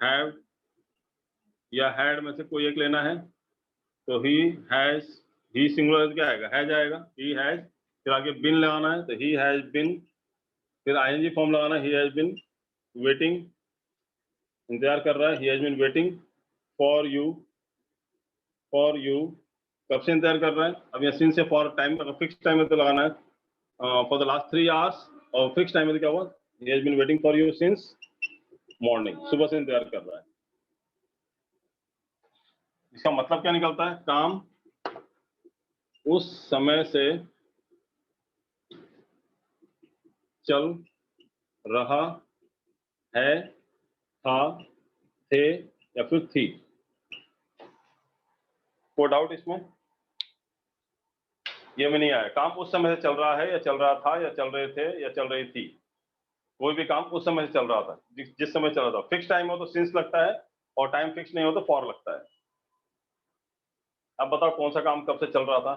हैव या हैड में से कोई एक लेना है। तो ही हैज, ही सिंगुलर क्या आएगा, हैज आएगा, ही हैज, फिर आगे बिन लगाना है तो ही हैज बिन, फिर आईएनजी फॉर्म लगाना है, ही हैज बिन वेटिंग, इंतजार कर रहा है, ही has bin waiting for you, for you कब से इंतजार कर रहा है, अब यहाँ सिंस से फॉर टाइम, अगर फिक्स टाइम में तो लगाना है फॉर द लास्ट 3 आवर्स, और फिक्स टाइम में तो क्या हुआ, he has been waiting for you since morning, सुबह से इंतजार कर रहा है। इसका मतलब क्या निकलता है, काम उस समय से चल रहा है, था, थे या फिर थी। कोई डाउट इसमें? ये में नहीं आया, काम उस समय से चल रहा है या चल रहा था या चल रहे थे या चल रही थी, कोई भी काम उस समय से चल रहा था, जिस समय चल रहा था। फिक्स टाइम हो तो सिंस लगता है, और टाइम फिक्स नहीं हो तो फॉर लगता है। अब बताओ कौन सा काम कब से चल रहा था,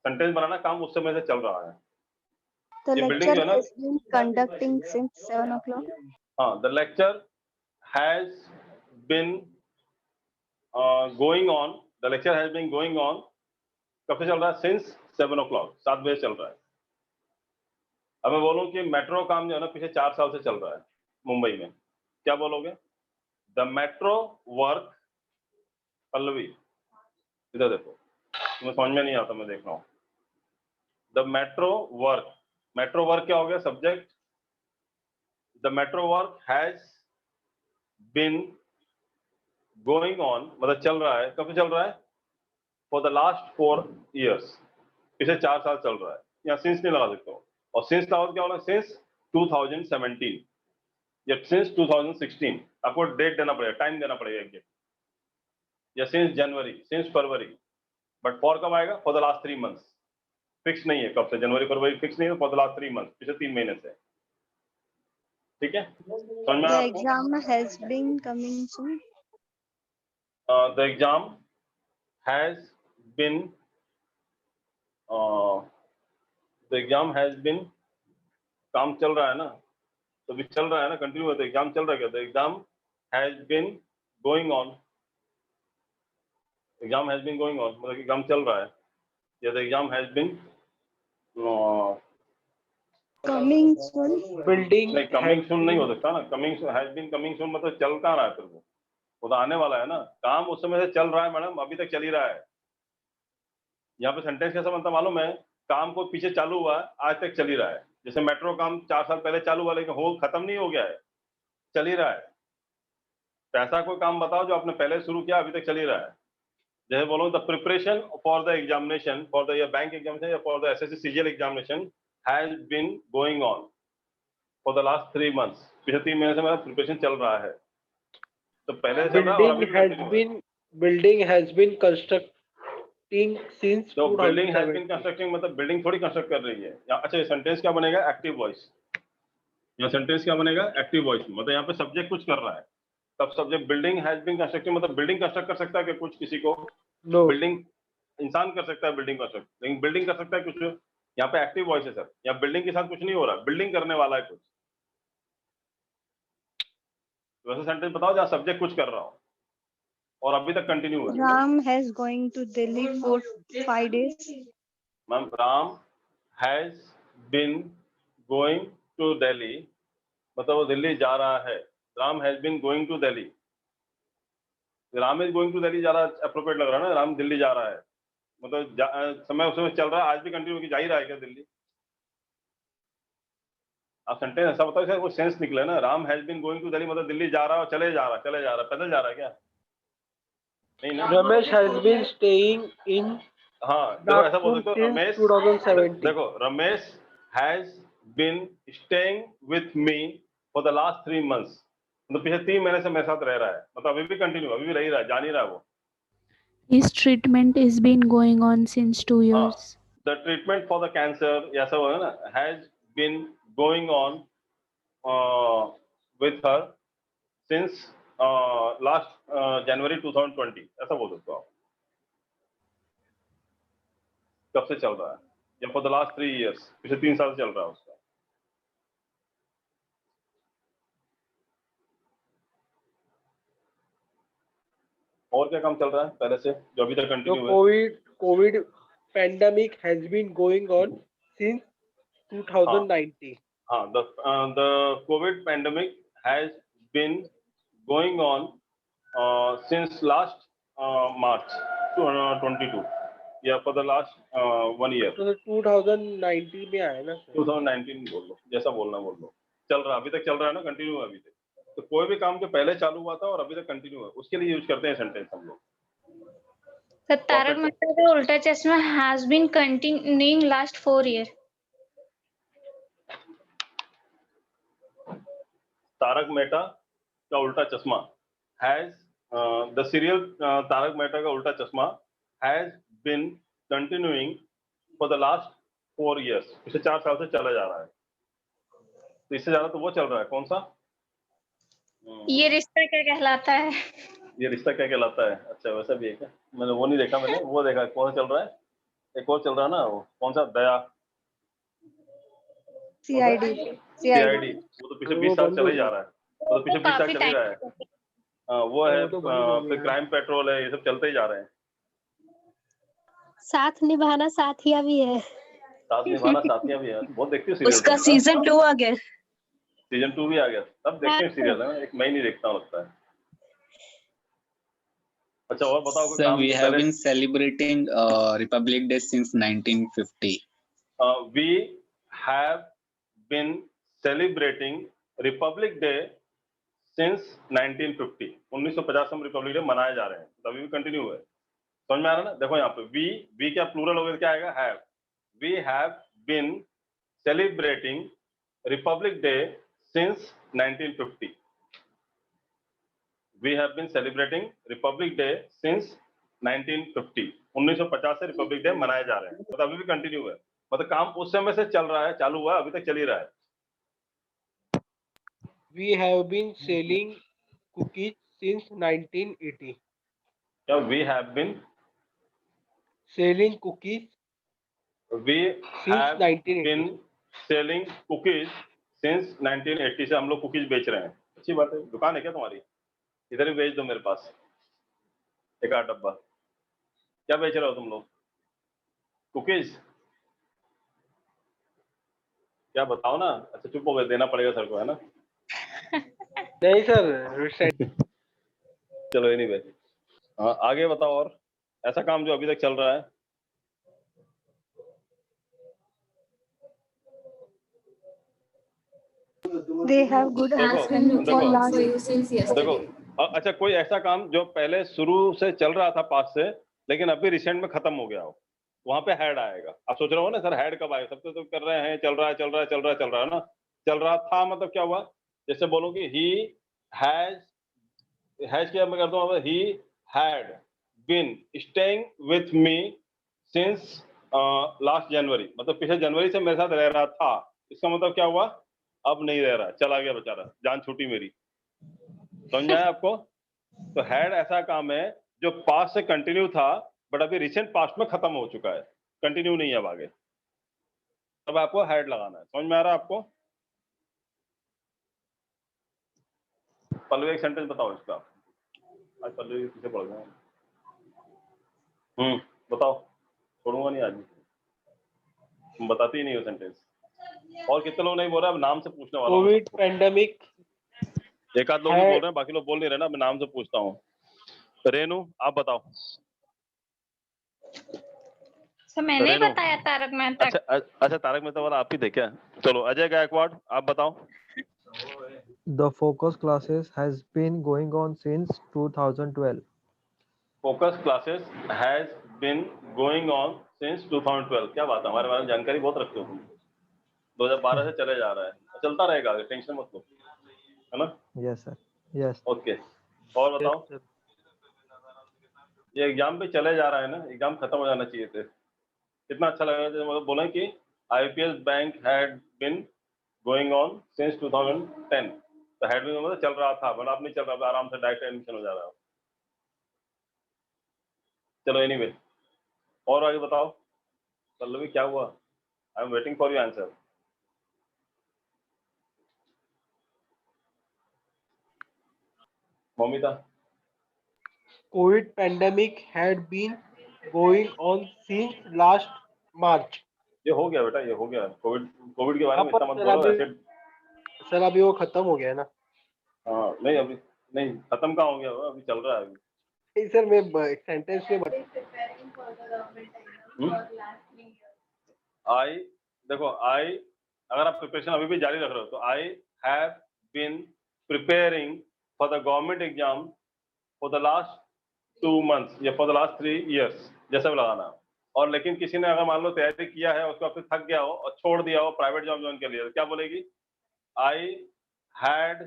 सेंटेंस बनाना, काम उस समय से चल रहा है। The ये बिल्डिंग lecture जो है ना, has been conducting since 7 o'clock. हाँ, the lecture has been going on, the lecture has been going on, कब से चल रहा है, सिंस 7 o'clock, 7 बजे चल रहा है। अब मैं बोलूं कि मेट्रो काम जो है ना पिछले 4 साल से चल रहा है मुंबई में, क्या बोलोगे, द मेट्रो वर्क, पल्लवी इधर देखो, तुम्हें समझ में नहीं आता, मैं देख रहा हूँ। The metro work, metro work क्या हो गया, subject, the metro work has been going on, मतलब चल रहा है, कब से चल रहा है, फॉर द लास्ट 4 years, पिछले 4 साल चल रहा है। यहाँ सिंस नहीं लगा सकते हो, और सिंस लगाओ क्या होगा, सिंस 2017 या सिंस 2016, आपको डेट देना पड़ेगा, टाइम देना पड़ेगा एक, या since January, since February, but for कब आएगा, for the last 3 months, fix नहीं है कब से, जनवरी फरवरी फिक्स नहीं है, फॉर द लास्ट 3 months, पिछले 3 महीने से। ठीक है, समझ में The आया आपको? exam has been coming soon. The exam has bin, the exam has बिन, काम चल रहा है ना, तो भी चल रहा है ना, कंटिन्यू है, तो एग्जाम चल रहा है क्या, the exam has been going on, exam has been going on मतलब एग्जाम चल रहा है, या the exam has been Coming soon. Building नहीं, कमिंग सून नहीं हो सकता ना, coming has been coming soon मतलब चल कहाँ रहा है, फिर वो तो आने वाला है ना, काम उस समय से चल रहा है मैडम, अभी तक चल ही रहा है। यहाँ पे सेंटेंस कैसा बनता मालूम है, काम को पीछे चालू हुआ है, आज तक चल ही रहा है। जैसे मेट्रो काम 4 साल पहले चालू हुआ, लेकिन हो खत्म नहीं हो गया है, चल ही रहा है। तो ऐसा कोई काम बताओ जो आपने पहले शुरू किया, अभी तक चल ही रहा है। जैसे बोलो the preparation for the examination, for the bank examination या for the SSC CGL examination has been going on for the last 3 months, पिछले 3 महीने से मेरा प्रिपरेशन चल रहा है। तो पहले से चल रहा है और अभी भी continue है। Building has been constructing since तो बिल्डिंग हैज 2017. बीन कंस्ट्रक्टिंग मतलब बिल्डिंग थोड़ी कंस्ट्रक्ट कर रही है। अच्छा, ये सेंटेंस क्या बनेगा, एक्टिव वॉइस। यहाँ सेंटेंस क्या बनेगा, एक्टिव वॉइस, मतलब यहाँ पे सब्जेक्ट कुछ कर रहा है, तब subject building has been constructing मतलब बिल्डिंग कंस्ट्रक्ट कर सकता है कि कुछ किसी को, नो बिल्डिंग इंसान कर सकता है, बिल्डिंग कर सकता है, लेकिन बिल्डिंग कर सकता है कुछ, यहाँ पे एक्टिव वॉइस है सर, यहाँ बिल्डिंग के साथ कुछ नहीं हो रहा, बिल्डिंग करने वाला है कुछ। वैसे सेंटेंस बताओ जहाँ सब्जेक्ट कुछ कर रहा हो और अभी तक कंटिन्यू है। Ram has going to Delhi for 5 days. Ma'am, Ram has been going to Delhi, मतलब वो दिल्ली जा रहा है। Ram has been going to Delhi, Ram is going to Delhi जा रहा अप्रोप्रिएट लग रहा है ना, राम दिल्ली जा रहा है, मतलब समय उसमें चल रहा है, आज भी कंटिन्यू की जा ही रहा है क्या दिल्ली? आप सेंटेंस ऐसा बताओ सर, वो सेंस निकले ना, Ram has been going to Delhi मतलब दिल्ली जा रहा है, चले जा रहा, पैदल जा रहा है क्या? नहीं ना। Ramesh has been staying in हाँ, देखो ऐसा बोल सकते हो, since रमेश 2017. देखो, Ramesh has been staying with me for the last 3 months, मतलब पिछले 3 महीने से मेरे साथ रह रहा है, मतलब अभी भी कंटिन्यू, अभी भी रह रहा है, जा नहीं रहा है वो। His treatment is been going on since 2 years. The treatment for the cancer, ऐसा हुआ है ना, has been going on with her since last January 2020, ऐसा बोल सकते हो आप। कब से चल रहा है, या फॉर द लास्ट 3 years, पिछले 3 साल से चल रहा है उसका। और क्या काम चल रहा है पहले से जो अभी तक The कंटिन्यू है? COVID pandemic has been going on since 2019. हाँ, the COVID pandemic has been going on since last March 22, या for the last 1 year। तो 2019 में आया ना सर? 2019 बोल लो, जैसा बोलना बोल लो, चल रहा, अभी तक चल रहा है ना, कंटिन्यू है अभी तक। तो कोई भी काम जो पहले चालू हुआ था और अभी तक कंटिन्यू है, उसके लिए यूज करते हैं सेंटेंस हम लोग। सर तारक मेहता का उल्टा चश्मा has been continuing last 4 years. Tarak Mehta Ka Ooltah Chashmah has, the serial Taarak Mehta Ka Ooltah Chashmah has been continuing for the last 4 years, पिछले 4 साल से चला जा रहा है। तो इससे ज्यादा तो वो चल रहा है, कौन सा? ये रिश्ता क्या कहलाता है? ये रिश्ता क्या कहलाता है? अच्छा, वैसा भी है क्या? मैंने वो नहीं देखा, मैंने वो देखा कौन सा चल रहा है, एक और चल रहा है ना, वो कौन सा, दया, CID. CID, वो तो पिछले 20 साल चले जा रहा है, वो तो पिछले 20 साल चल ही रहा है। हाँ, वो है, फिर क्राइम पेट्रोल है, ये सब चलते ही जा रहे हैं। साथ निभाना साथिया भी है। साथ निभाना साथियां भी है, बहुत देखती हूँ सीरियल। उसका सीजन 2 आ गया। सीजन 2 भी आ गया, तब देखते हैं सीरियल है, एक मैं ही नहीं देखता हूँ लगता है। अच्छा, और बताओ कोई Sir, काम we तो have पहले। been celebrating Republic Day since 1950. We have been celebrating Republic Day since 1950. 1950 से हम रिपब्लिक डे मनाए जा रहे हैं, तो अभी भी कंटिन्यू है। समझ में आ रहा है ना? देखो यहाँ पे वी क्या प्लूरल हो गया, क्या आएगा? Have. We have been celebrating Republic Day since 1950। We have been celebrating Republic Day since 1950। 1950 से रिपब्लिक डे मनाए जा रहे हैं, तो अभी भी कंटिन्यू है, मतलब काम उस समय से चल रहा है, चालू हुआ, अभी तक चल ही रहा है। We have been selling cookies since 1980. क्या we have been Selling cookies वी since हैव 1980. बिन सेलिंग कुकीज सिंस 1980 से हम लोग कुकीज बेच रहे हैं। अच्छी बात है, दुकान है क्या तुम्हारी? इधर ही बेच दो मेरे पास एक 8 डब्बा। क्या बेच रहे हो तुम लोग? कुकीज? क्या बताओ ना। अच्छा, चुप हो गए, देना पड़ेगा सर को, है ना? नहीं सर, चलो एनीवे, हाँ आगे बताओ। और ऐसा काम जो अभी तक चल रहा है। They have good husband for last. देखो, अच्छा कोई ऐसा काम जो पहले शुरू से चल रहा था पास से, लेकिन अभी रिसेंट में खत्म हो गया हो, वहां पे हैड आएगा। आप सोच रहे हो ना सर हैड कब आएगा, सब तो कर रहे हैं, चल रहा है ना, चल रहा था मतलब क्या हुआ? जैसे बोलोगे ही हैज क्या मैं करता हूँ, he had been staying with me since last January, मतलब पिछले जनवरी से मेरे साथ रह रहा था। इसका मतलब क्या हुआ? अब नहीं रह रहा, चला गया बेचारा, जान छूटी मेरी। समझ में आया आपको? तो हैड ऐसा काम है जो पास्ट से कंटिन्यू था, बट अभी रिसेंट पास्ट में खत्म हो चुका है, कंटिन्यू नहीं है अब आगे। तब आपको हैड लगाना है। समझ में आ रहा है आपको? पल्लवी एक सेंटेंस बताओ इसका। आज पल्लवी पीछे पड़ गए। बताओ, छोड़ूंगा नहीं आज। तुम बताती ही नहीं हो सेंटेंस। और कितने लोग नहीं बोल रहे, अब नाम से पूछने वाला हूँ। कोविड पैंडेमिक, एक आध लोग ही बोल रहे हैं, बाकी लोग बोल नहीं रहे ना। मैं नाम से पूछता हूँ। रेनू आप बताओ। सर मैंने ही रेनू। बताया तारक मेहता। अच्छा तारक मेहता वाला आप ही थे क्या? चलो अजय गायकवाड़ आप बताओ। The focus classes has been going on since 2012. Focus classes has been going on since 2012। क्या बात है, हमारे बारे में जानकारी बहुत रखते हो तुम। 2012 से चले जा रहा है, चलता रहेगा आगे, टेंशन मत लो, है ना? Yes, sir. Yes. ओके, और बताओ। ये एग्जाम भी चले जा रहा है ना, एग्जाम खत्म हो जाना चाहिए थे। कितना अच्छा लगा जब मतलब बोला कि IPS bank had been going on since 2010। तो हैड बीन मतलब चल रहा था, मतलब अब नहीं चल रहा, आराम से डायरेक्ट एडमिशन हो जा रहा है। चलो एनीवे, और आगे बताओ। पल्लवी क्या हुआ? I am waiting for your answer. Mamita. COVID pandemic had been going on since last March. ये हो गया बेटा, ये हो गया। कोविड के बारे में पर इतना मत सर बोलो अभी ऐसे। सर अभी वो खत्म हो गया है ना? हाँ नहीं अभी नहीं, खत्म कहाँ हो गया, अभी चल रहा है अभी। नहीं सर, मैं सेंटेंस में आई देखो, आई अगर आप प्रिपरेशन अभी भी जारी रख रहे हो तो I have been preparing for the government exam for the last 2 months या फॉर द लास्ट 3 years, जैसा भी लगाना। और लेकिन किसी ने अगर मान लो तैयारी किया है, उसका फिर थक गया हो और छोड़ दिया हो प्राइवेट जॉब ज्वाइन कर लिया, तो क्या बोलेगी? I had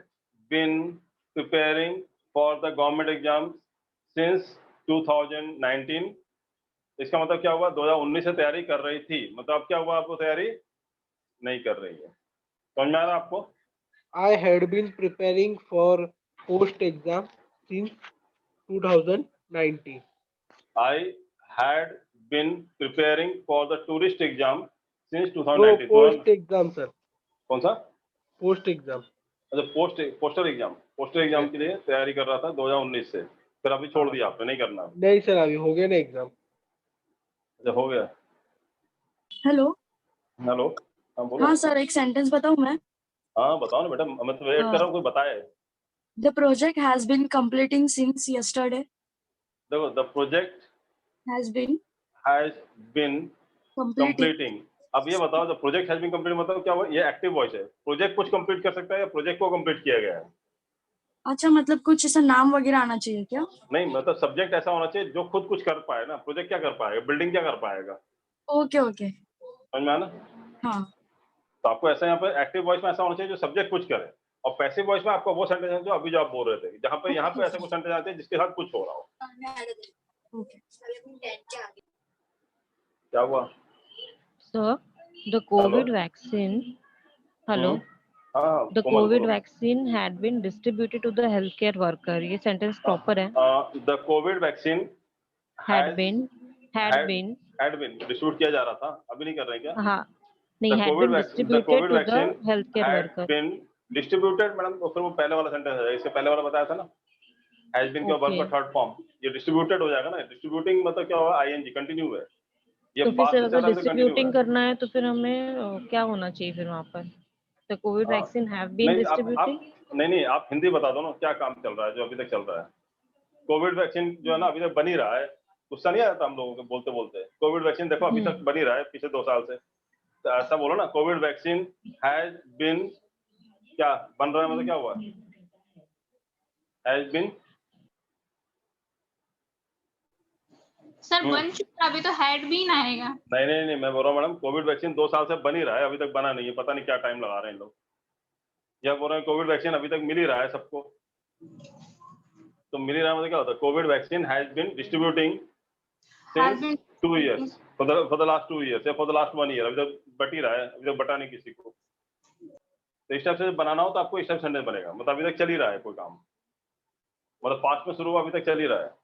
been preparing for the government exam since 2019। इसका मतलब क्या हुआ? 2019 से तैयारी कर रही थी, मतलब अब क्या हुआ, आपको तैयारी नहीं कर रही है। समझ में आ रहा है आपको? I had been preparing for post exam since 2019. I had been preparing for the tourist exam since No, 2019। post exam sir. कौन सा? Post exam. अच्छा पोस्टर एग्जाम के लिए तैयारी कर रहा था 2019 से, फिर अभी छोड़ दिया आपने, नहीं करना? नहीं सर, अभी हो गया ना एग्जाम। अच्छा हो गया। हेलो। हेलो हाँ बोलो। हाँ सर, एक सेंटेंस बताऊं मैं? हाँ बताओ ना बेटा, मैं तो वेट कर रहा हूँ, कोई बताए। The project has been completing since yesterday. देखो the project Has been has been completing. Completing. अब ये बताओ, the project has been complete मतलब क्या हुआ? ये एक्टिव वॉइस है। प्रोजेक्ट कुछ कंप्लीट कर सकता है या प्रोजेक्ट को कंप्लीट किया गया है? अच्छा, मतलब कुछ ऐसा नाम वगैरह आना चाहिए क्या? नहीं मतलब सब्जेक्ट ऐसा होना चाहिए जो खुद कुछ कर पाए ना। प्रोजेक्ट क्या कर पाएगा? बिल्डिंग क्या कर पाएगा? Okay okay. समझ में आना? हाँ। तो आपको ऐसा यहाँ पे एक्टिव वॉइस में ऐसा होना चाहिए जो सब्जेक्ट कुछ करे, और पैसिव वॉइस में आपका वो सेंटेंस है जो अभी जो आप बोल रहे थे, जहाँ पे यहाँ पे ऐसे कुछ सेंटेंस आते हैं जिसके साथ कुछ हो रहा हो। क्या हुआ? Sir, the COVID vaccine. Hello. हाँ The COVID vaccine had been distributed to the healthcare worker. ये sentence proper है? The COVID vaccine had been distribute किया जा रहा था, अभी नहीं कर रहे हैं क्या? हाँ नहीं, had been distributed to the healthcare worker. been distributed madam, फिर वो पहले वाला सेंटेंस है, इसके पहले वाला बताया था ना, has been का वर्ब का थर्ड फॉर्म, ये डिस्ट्रीब्यूटेड हो जाएगा ना। डिस्ट्रीब्यूटिंग मतलब क्या होगा? ing कंटिन्यू है ये। तो फिर अगर डिस्ट्रीब्यूटिंग करना है तो फिर हमें क्या होना चाहिए फिर वहाँ पर? The COVID vaccine have been distributing. नहीं आप हिंदी बता दो ना, क्या काम चल रहा है जो अभी तक चल रहा है? कोविड वैक्सीन जो है ना अभी तक बन ही रहा है, गुस्सा नहीं आया था हम लोगों को बोलते बोलते? कोविड वैक्सीन देखो अभी तक बन ही रहा है पिछले 2 साल से, तो ऐसा बोलो ना, कोविड वैक्सीन हैज बीन, क्या बन रहा है मतलब क्या हुआ? हैज बीन सर बन चुका, अभी तो हैड बीन आएगा। नहीं मैं बोल रहा हूँ मैडम, कोविड वैक्सीन 2 साल से बन ही रहा है, अभी तक बना नहीं है, पता नहीं क्या टाइम लगा रहे हैं लोग। या बोल रहे हैं कोविड वैक्सीन अभी तक मिल ही रहा है सबको, तो मिल ही रहा है मतलब क्या होता है? COVID vaccine has been distributing since 2 years, for the last 2 years या फॉर द लास्ट 1 year, अभी तक बट ही रहा है, अभी तक बटा नहीं किसी को। तो इस टाइप से बनाना हो तो आपको इस टाइप सेंटेंस बनेगा, मतलब अभी तक चल ही रहा है कोई काम, मतलब पास्ट में शुरू हुआ अभी तक चल ही रहा है।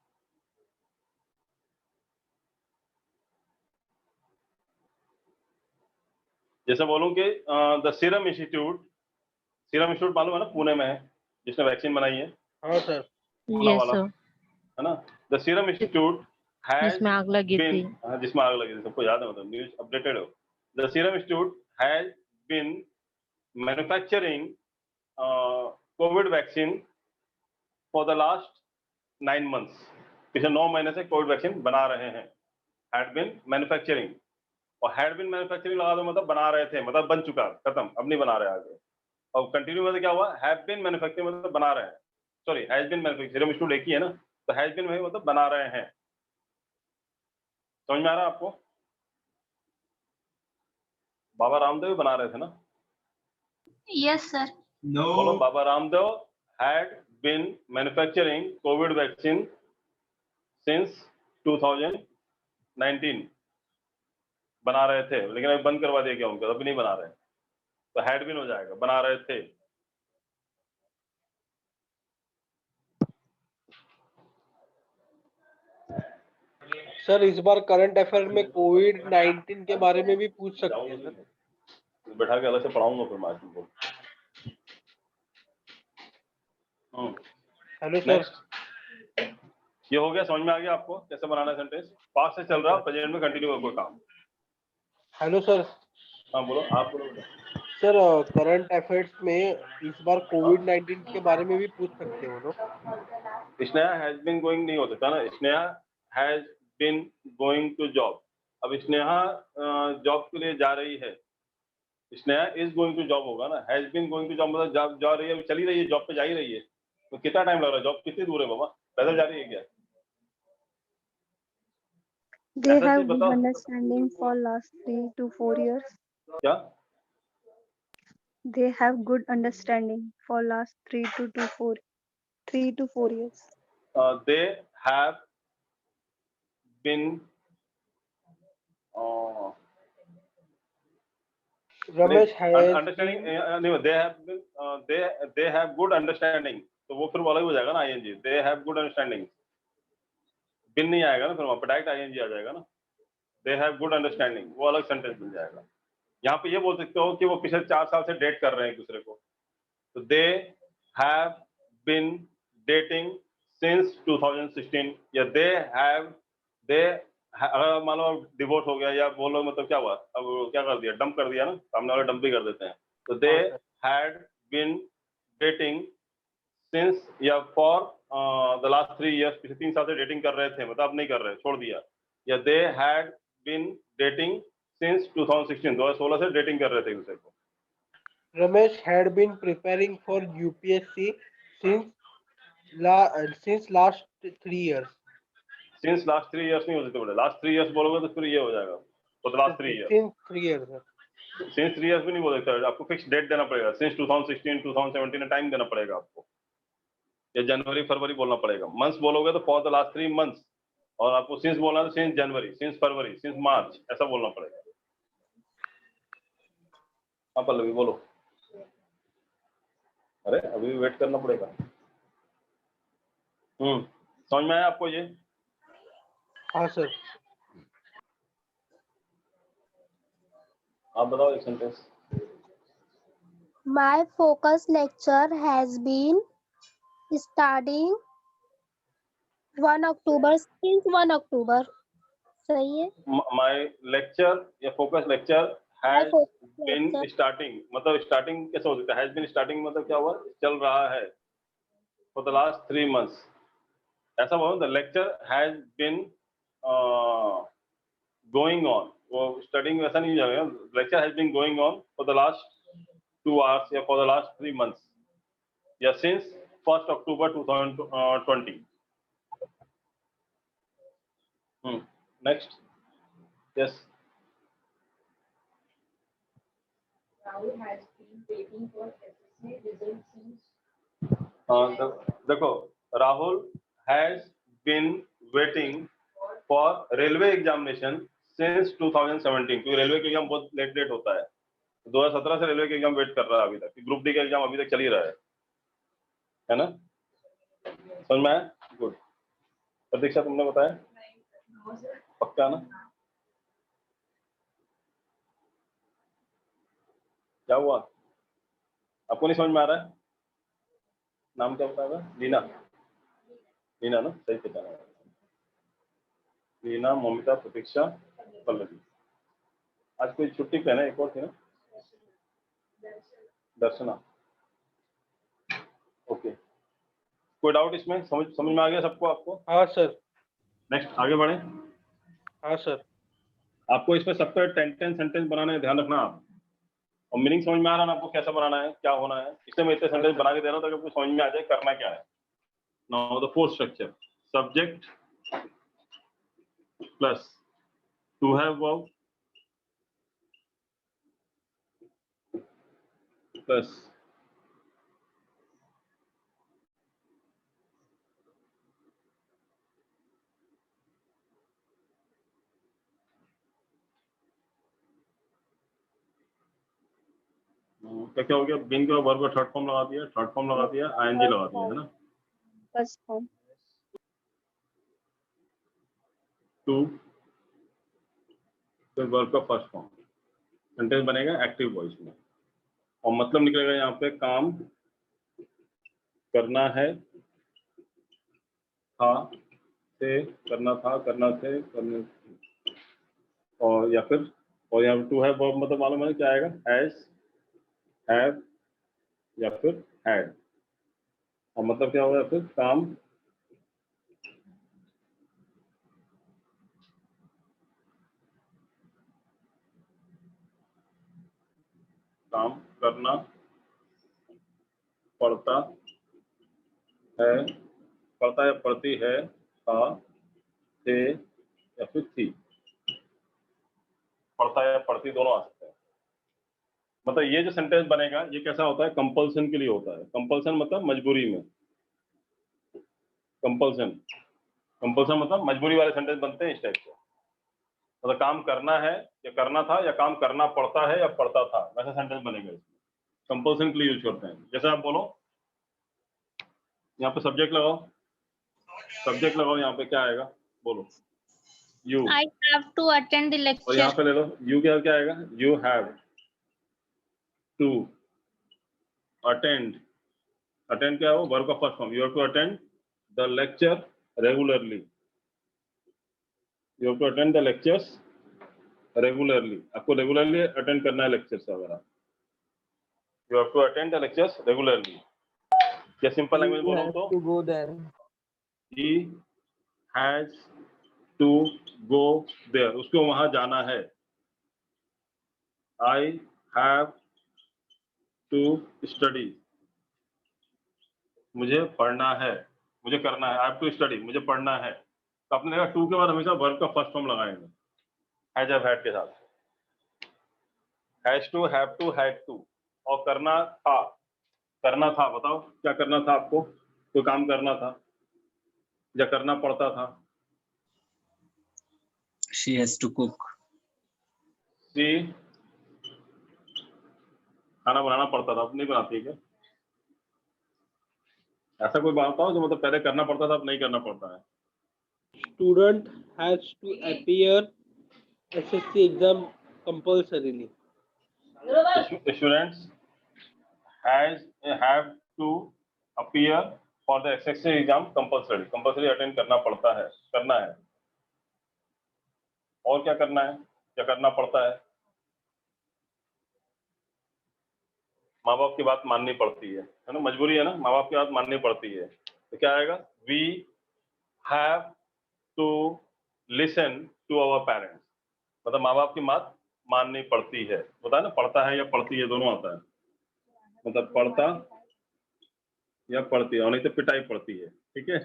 जैसे बोलूं कि द सीरम इंस्टीट्यूट मालूम है ना, पुणे में है, जिसने वैक्सीन बनाई है। हाँ सर। पुणे यस वाला, सर, है ना। द सीरम इंस्टीट्यूट हैज जिसमें आग लगी थी। बीन, जिसमें आग लगी थी, सबको याद है, मतलब न्यूज अपडेटेड हो। The Serum Institute has been manufacturing Covid vaccine for the last 9 months, पिछले 9 महीने से कोविड वैक्सीन बना रहे हैं। हैड बीन मैन्युफैक्चरिंग, और हैड बीन मैन्युफैक्चरिंग लगा दो मतलब बना रहे थे, मतलब बन चुका, खत्म, अब नहीं बना रहे आगे। और कंटिन्यू मतलब क्या हुआ, हैव बीन मैन्युफैक्चरिंग मतलब बना रहे हैं, sorry has been manufacturing, institute एक ही है ना, तो हैज बीन मतलब बना रहे हैं। समझ में आ रहा है आपको? बाबा रामदेव बना रहे थे ना? Yes, sir. बोलो, Baba Ramdev had been manufacturing Covid vaccine since 2019, बना रहे थे, लेकिन अभी बंद करवा दिया गया उनका, अभी नहीं बना रहे, तो हैड बीन हो जाएगा, बना रहे थे। सर इस बार करंट अफेयर में कोविड-19 के बारे में भी पूछ सकते हैं सर। बैठा के अलग से पढ़ाऊंगा फिर मैं तुमको। Hello sir. नेक्स्ट, ये हो गया, समझ में आ गया आपको कैसे बनाना है सेंटेंस? पास्ट से चल रहा, प्रेजेंट में कंटिन्यू हो कोई काम। Hello sir. हाँ बोलो, आप बोलो। सर करंट अफेयर्स में इस बार कोविड-19 के बारे में भी पूछ सकते हो ना? स्नेहा हैज बीन गोइंग नहीं हो सकता ना, Sneha has been going to job. अब स्नेहा जॉब के लिए जा रही है, Sneha is going to job होगा ना। Has been going to job मतलब जा रही है, अभी चली रही है, जॉब पे जा ही रही है, तो कितना टाइम लग रहा है? जॉब कितनी दूर है बाबा, पैदल जा रही है क्या? They ऐसा have चीज good बताओ। understanding for last 3 to 4 years. क्या? They have good understanding for last 3 to 4 years. They have been Ramesh has understanding नहीं, they have good understanding, तो वो फिर वो अलग हो जाएगा ना, ing। they have good understanding, बिन नहीं आएगा ना फिर वहाँ पे, डायरेक्ट ing आ जाएगा ना। they have good understanding, वो अलग सेंटेंस बन जाएगा। यहाँ पे ये बोल सकते हो कि वो पिछले 4 साल से डेट कर रहे हैं एक दूसरे को, तो they have been dating since 2016, या they अगर मान लो डिवोर्स हो गया या बोलो मतलब क्या हुआ, अब क्या कर दिया, डंप कर दिया ना, सामने वाले डंप भी कर देते हैं, तो they had been dating since या फॉर द लास्ट 3 years, पिछले 3 साल से डेटिंग कर रहे थे, मतलब अब नहीं कर रहे, छोड़ दिया। या they had been dating since 2016, 2016 से डेटिंग कर रहे थे एक दूसरे को। Ramesh had been preparing for UPSC since last 3 years. Since last 3 years नहीं हो सकते बोले, लास्ट 3 years बोलोगे तो फिर ये हो जाएगा, तो last 3 years। Since 3 years sir. Since 3 years भी नहीं बोल सकता, आपको फिक्स डेट देना पड़ेगा, सिंस 2016 2017 टाइम देना पड़ेगा आपको, या जनवरी फरवरी बोलना पड़ेगा। मंथ्स बोलोगे तो फॉर द लास्ट 3 months, और आपको सिंस बोलना है तो सिंस जनवरी, सिंस फरवरी, सिंस मार्च, ऐसा बोलना पड़ेगा। हाँ पल्लवी बोलो। अरे अभी भी वेट करना पड़ेगा। समझ में आया आपको ये? हाँ सर। आप बताओ एक sentence. My focus lecture has been starting 1 October since 1 October. सही है? माय लेक्चर या focus lecture has been starting, मतलब स्टार्टिंग कैसे हो सकता है? हैज बीन स्टार्टिंग मतलब क्या हुआ, चल रहा है, फॉर द लास्ट 3 months, ऐसा बोलो। The lecture has been going on, वो स्टडिंग वैसा नहीं जाएगा, lecture has been going on for the last 2 hours या फॉर द लास्ट 3 months, या since 1 October 2020। Next, yes. Rahul has been waiting for SSC results since देखो, Rahul has been waiting for railway examination since 2017, क्योंकि railway का exam बहुत late होता है, 2017 से railway के एग्जाम वेट कर रहा है अभी तक, ग्रुप डी का एग्जाम अभी तक चल ही रहा है ना? समझ में आया? गुड। प्रतीक्षा तुमने बताया पक्का ना? क्या हुआ? आपको नहीं समझ में आ रहा है? नाम क्या बताया? लीना, लीना ना, सही पता है। लीना, ममिता, प्रतीक्षा, पल्लवी। आज कोई छुट्टी पे है ना? एक और थी ना, दर्शना। ओके, कोई डाउट इसमें? समझ में आ गया सबको? आपको? हाँ सर। नेक्स्ट आगे बढ़े। हाँ सर। आपको इसमें सबका 10 सेंटेंस बनाना है, ध्यान रखना आप। और मीनिंग समझ में आ रहा है ना आपको? कैसा बनाना है, क्या होना है? इसलिए मैं इतने सेंटेंस बना के दे रहा हूँ ताकि आपको समझ में आ जाए करना क्या है। Now the fourth structure, subject plus to have verb plus क्या हो गया? बीन के वर्ब का थर्ड फॉर्म लगा दिया, थर्ड फॉर्म लगा दिया, आईएनजी लगा दिया, है ना? First form. टू फिर वर्ब का फर्स्ट फॉर्म, सेंटेंस बनेगा एक्टिव वॉइस में। और मतलब निकलेगा यहाँ पे काम करना है, था से, करना था, करना थे, करने, और या फिर, और यहाँ पे टू हैव वर्ब मतलब मालूम है क्या आएगा? हैज, हैव या फिर हैड। और मतलब क्या होगा? फिर काम काम करना पड़ता है, पड़ता या पड़ती है, था, थे या फिर थी। पड़ता या पड़ती दोनों आ सकते हैं। मतलब ये जो सेंटेंस बनेगा ये कैसा होता है? कंपल्सन के लिए होता है। कंपल्सन मतलब मजबूरी में, कंपल्सन, कंपल्सन मतलब मजबूरी वाले सेंटेंस बनते हैं इस टाइप से। मतलब काम करना है या करना था, या काम करना पड़ता है या पड़ता था, वैसा सेंटेंस बनेगा इसमें। कंपल्सन के लिए यूज करते हैं। जैसे आप बोलो, यहाँ पे सब्जेक्ट लगाओ, सब्जेक्ट लगाओ, यहाँ पे क्या आएगा? बोलो, you. I have to attend the और lecture. यहाँ पे ले लो, यू क्या क्या आएगा? You have to attend. Attend क्या हो? वर्ब का first form. You have to attend the lecture regularly. You have to attend the lectures regularly. आपको रेगुलरली अटेंड करना है लेक्चर्स वगैरह। You have to attend the lectures regularly. या simple language You बोलो have तो, to go there. he has to go there, उसको वहां जाना है। I have to study, मुझे पढ़ना है, मुझे करना है। I have to study, मुझे पढ़ना है। तो आपने देखा टू के बाद हमेशा वर्ब का फर्स्ट फॉर्म लगाएंगे हैज हैव हैड के साथ। Has to, have to, had to. और करना था, करना था, बताओ क्या करना था आपको? कोई काम करना था या करना पड़ता था? She has to cook. सी खाना बनाना पड़ता था, अब नहीं बनाती है क्या? ऐसा कोई बात बताओ जो मतलब पहले करना पड़ता था अब नहीं करना पड़ता है। Student has to appear SSC exam compulsorily. Students have to appear for the SSC exam compulsory. Compulsory attend करना पड़ता है, करना है। और क्या करना है या करना पड़ता है? माँ बाप की बात माननी पड़ती है ना? मजबूरी है ना, माँ बाप की बात माननी पड़ती है। तो क्या आएगा? We have to listen to our parents. मतलब माँ बाप की बात माननी पड़ती है। होता है ना, पढ़ता है या पढ़ती है दोनों आता है। मतलब पढ़ता या पढ़ती है, और नहीं तो पिटाई पड़ती है। ठीक है।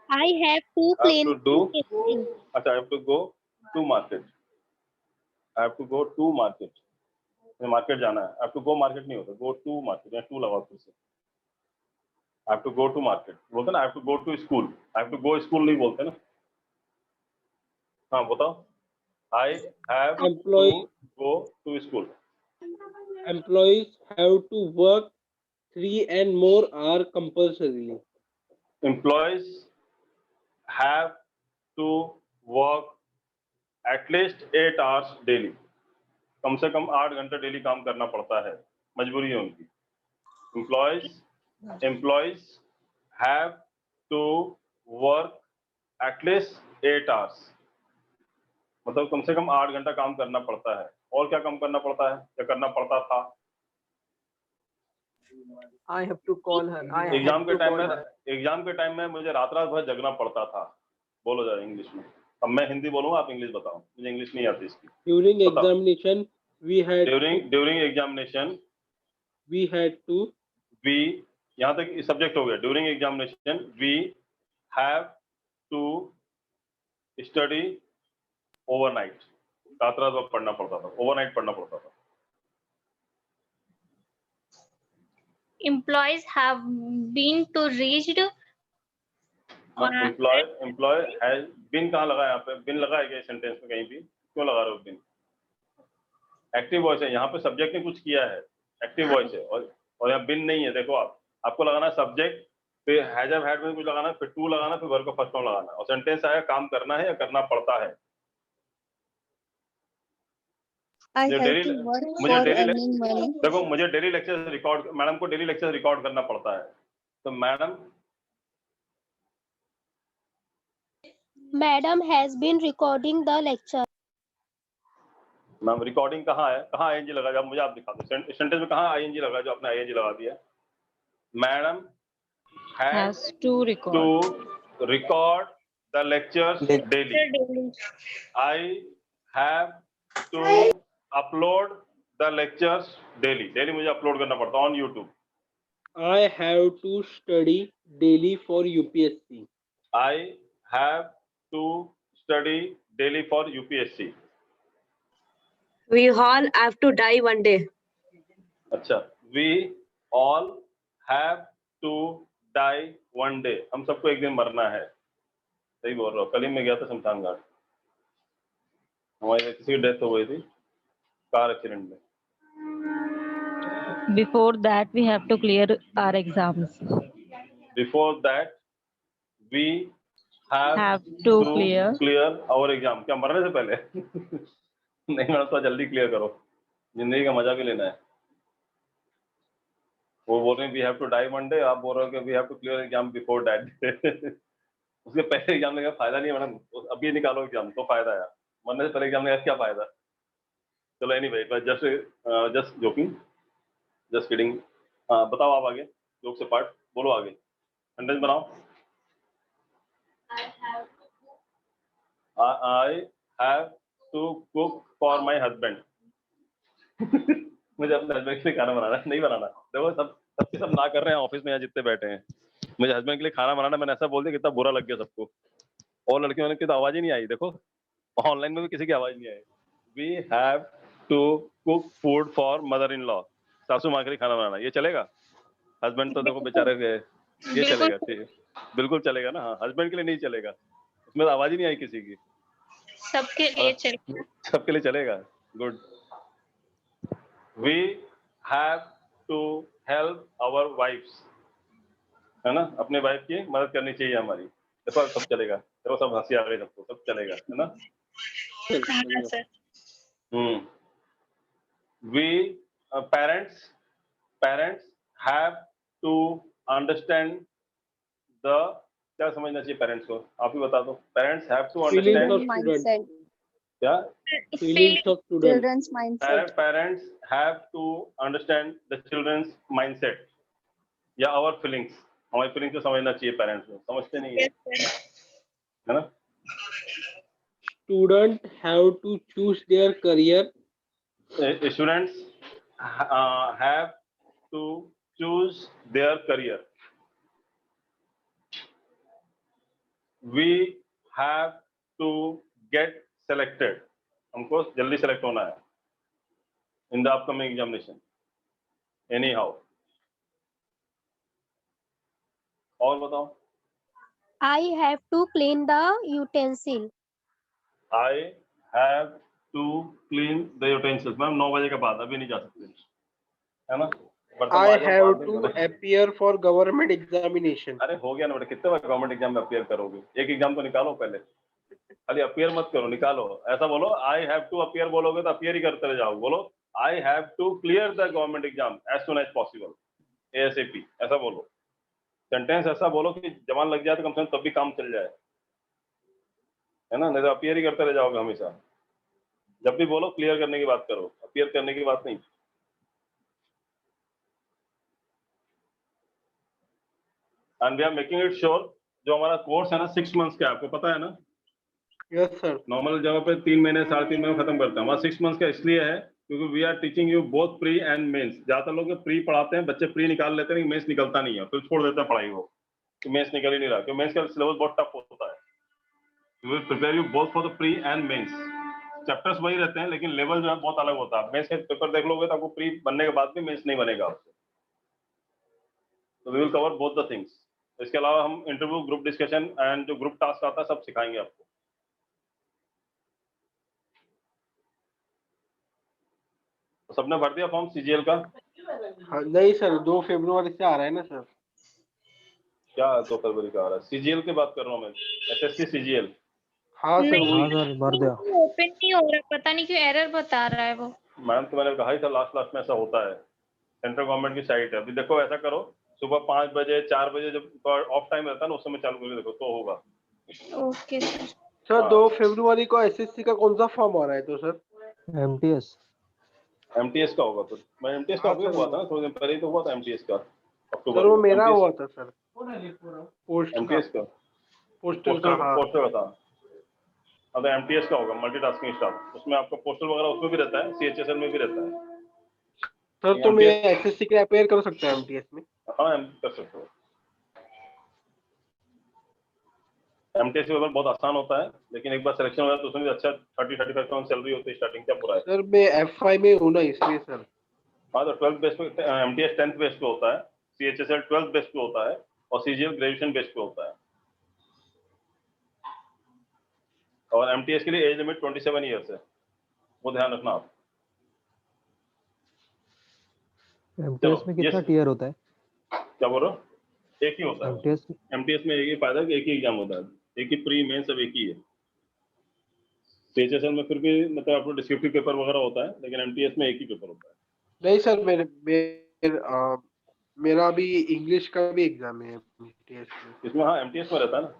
I have to I have clean to do, kitchen. अच्छा, I have to go to market. I have to go to market. Market जाना है। I have to go market नहीं होता, go to market, या टू लगाओ फिर से। I have to go to market बोलते ना, I have to go to school. I have to go school नहीं बोलते ना। हाँ बताओ। I have Employee, to go to school. employees have to work 3 and more hours compulsorily. Employees have to work at least 8 hours daily. कम से कम 8 घंटे daily काम करना पड़ता है, मजबूरी है उनकी। Employees have to work at least 8 hours, मतलब कम से कम 8 घंटा काम करना पड़ता है। और क्या काम करना पड़ता है या करना पड़ता था? I have to call her. I have exam के to टाइम call में मुझे रात भर जगना पड़ता था। बोलो जरा इंग्लिश में। अब मैं हिंदी बोलूंगा, आप इंग्लिश बताओ, मुझे इंग्लिश नहीं आती इसकी। During बताओ। examination, during examination we had to we, यहाँ तक सब्जेक्ट हो गया। During examination we have to study overnight, रात भर पढ़ना पड़ता था, ओवरनाइट पढ़ना पड़ता था। Employees have been to reached employee has been कहाँ लगा है? यहाँ पे बिन लगा है क्या सेंटेंस में कहीं भी? क्यों लगा रहे हो बिन? एक्टिव वॉइस है, यहाँ पे सब्जेक्ट ने कुछ किया है, एक्टिव वॉइस है, और यहाँ बिन नहीं है। देखो आपको लगाना सब्जेक्ट, फिर हैज हैव हैड में कुछ लगाना, फिर टू लगाना, फिर वर्ब का फर्स्ट फॉर्म लगाना, और सेंटेंस आया काम करना है या करना पड़ता है। I have to work for earning money. देखो मुझे डेली लेक्चर रिकॉर्ड, मैडम को डेली लेक्चर रिकॉर्ड करना पड़ता है, तो Madam has been recording the lecture. Ma'am recording कहाँ है? कहाँ आईएनजी लगा? मुझे आप दिखा दो सेंटेंस में कहाँ आईएनजी लगा, जो आपने आईएनजी लगा दिया। Madam has to record the lectures daily. I have to upload the lectures daily. Daily मुझे अपलोड करना पड़ता है on YouTube. I have to study daily for UPSC. I have to study daily for UPSC. We all have to die one day. अच्छा, we all have to die one day. हम सबको एक दिन मरना है। सही बोल रहा हूँ। कल ही मैं गया था शमशान घाट, हमारी किसी की डेथ हो गई थी कार एक्सीडेंट में। Before that, we have to clear our exams. Before that, we have to clear our exam. क्या मरने से पहले? नहीं मरना तो जल्दी क्लियर करो, जिंदगी का मजा भी लेना है। वो बोल रहे हैं we have to die one day, आप बोल रहे हो कि we have to clear exam before that. उसके पहले एग्जाम लेने का फायदा नहीं है मैडम, अभी निकालो एग्जाम तो फायदा है, मरने से पहले एग्जाम लेने का क्या फायदा? चलो anyway, just joking, just kidding. बताओ आप आगे, जोक से पार्ट बोलो, आगे सेंटेंस बनाओ। I have to cook for my husband. मुझे अपने हस्बैंड के लिए खाना बनाना नहीं बनाना। देखो सब ना कर रहे हैं ऑफिस में, यहाँ जितने बैठे हैं, मुझे हस्बैंड के लिए खाना बनाना, मैंने ऐसा बोल दिया कितना बुरा लग गया सबको, और लड़कियों ने की तो आवाज ही नहीं आई। देखो ऑनलाइन में भी किसी की आवाज नहीं आई। We have to cook food for mother in law, सासू माँ के लिए खाना बनाना, ये चलेगा? हस्बैंड तो देखो बेचारे गए, ये चलेगा? बिल्कुल चलेगा ना। हाँ, हस्बैंड के लिए नहीं चलेगा, उसमें आवाज ही नहीं आई किसी की। सबके लिए चलेगा, सबके लिए चलेगा। Good. We have to help our wives, है ना, अपने वाइफ की मदद करनी चाहिए हमारी। देखो सब चलेगा, देखो सब हंसी आ गई सबको, सब चलेगा, है ना। We parents have to understand the, क्या समझना चाहिए पेरेंट्स को? आप ही बता दो। पेरेंट्स हैव टू अंडरस्टैंड क्या? Feelings of students. Children's mindset. Parents have to understand the children's mindset या our feelings, हमारी फीलिंग्स को समझना चाहिए पेरेंट्स को, समझते नहीं है, है ना। Students have to choose their career. Students have to choose their career. We have to get selected, हमको जल्दी सेलेक्ट होना है in the upcoming examination any how. और बताओ। I have to clean the utensil. I have to clean the utensils। Ma'am 9 बजे के बाद, अभी नहीं जा सकते, है ना। I have to appear for government examination. अरे हो गया ना बेटा, कितने बार गवर्नमेंट एग्जाम में अपीयर करोगे? एक एग्जाम तो निकालो पहले। खाली अपीयर मत करो, निकालो। ऐसा बोलो आई हैव टू अपीयर, बोलोगे तो अपीयर ही करते रह जाओ। बोलो I have to clear the government exam as soon as possible, ASAP, ऐसा बोलो। सेंटेंस ऐसा बोलो कि जवान लग जाए तो कम से कम तब भी काम चल जाए, है ना, नहीं तो अपीयर ही करते रह जाओगे हमेशा। जब भी बोलो क्लियर करने की बात करो, अपीयर करने की बात नहीं। And we are making it sure, जो हमारा कोर्स है ना 6 मंथ्स का, आपको पता है ना। Yes sir. नॉर्मल जगह पे 3 महीने 3.5 महीने में खत्म करते हैं, हमारा 6 मंथ्स का इसलिए है क्योंकि we are teaching you both pre and mains. ज्यादातर लोग प्री पढ़ाते हैं, बच्चे प्री निकाल लेते हैं, मेंस निकलता नहीं है, फिर छोड़ देते हैं पढ़ाई वो, कि मेंस निकल ही नहीं रहा, क्योंकि मेंस का सिलेबस बहुत टफ होता है। We will prepare you both for the pre and mains. Chapters वही रहते हैं लेकिन लेवल जो है बहुत अलग होता है। मेंस के पेपर देख लोगे तो आपको प्री बनने के बाद भी मेंस नहीं बनेगा आपसे। तो we will cover both the things. इसके अलावा हम इंटरव्यू, ग्रुप डिस्कशन एंड जो ग्रुप टास्क आता है सब सिखाएंगे आपको। तो सबने भर दिया फॉर्म CGL का? हाँ, नहीं सर 2 फरवरी से आ रहा है ना सर। क्या 2 फरवरी का आ रहा है? CGL की बात कर रहा हूँ मैं, SSC CGL। हाँ सर नहीं, हाँ सर भर दिया। ओपन नहीं हो रहा, पता नहीं क्यों एरर बता रहा है वो। मैम तो मैंने कहा ही था लास्ट में ऐसा होता है, सेंट्रल गवर्नमेंट की साइट है। अभी देखो ऐसा करो, सुबह 5 बजे 4 बजे जब ऑफ टाइम रहता है ना उस समय चालू करके देखो तो होगा। Okay sir. सर 2 फरवरी को SSC का कौन सा फॉर्म आ रहा है तो सर? MTS का होगा। फिर मैं MTS का हाँ अभी सर, हुआ था ना, थोड़े दिन पहले ही तो हुआ था MTS का, अक्टूबर सर वो में। मेरा MTS हुआ था सर। पोस्ट MTS का पोस्टल का। हाँ पोस्टर का था। अब MTS का होगा, मल्टीटास्किंग स्टाफ। उसमें आपका पोस्टल वगैरह उसमें भी रहता है, CHSL में भी रहता है। सर तो मैं SSC के लिए अपेयर कर सकता हूँ MTS में? हाँ कर सकते हो। MTS पेपर बहुत आसान होता है, लेकिन एक बार सिलेक्शन हो जाए तो उसमें भी अच्छा 30-35 सैलरी होती है स्टार्टिंग। क्या पूरा है सर मैं FY में हूँ ना इसलिए सर। हाँ, तो 12th बेस पे MTS 10th बेस पे होता है, CHSL 12th बेस पे होता है और CGL ग्रेजुएशन बेस पे होता है। और MTS के लिए एज लिमिट 27 ईयर्स है, वो ध्यान रखना आप। MTS में कितना टीयर होता है? क्या बोल रहे हो? एक ही होता है MTS में। एक ही फायदा कि एक ही एग्जाम होता है, एक ही प्री मेन सब एक ही है। CHSL में फिर भी मतलब आपको डिस्क्रिप्टिव पेपर वगैरह होता है, लेकिन MTS में एक ही पेपर होता है। नहीं सर मेरा भी इंग्लिश का भी एग्जाम है MTS में। इसमें हाँ MTS में रहता है ना,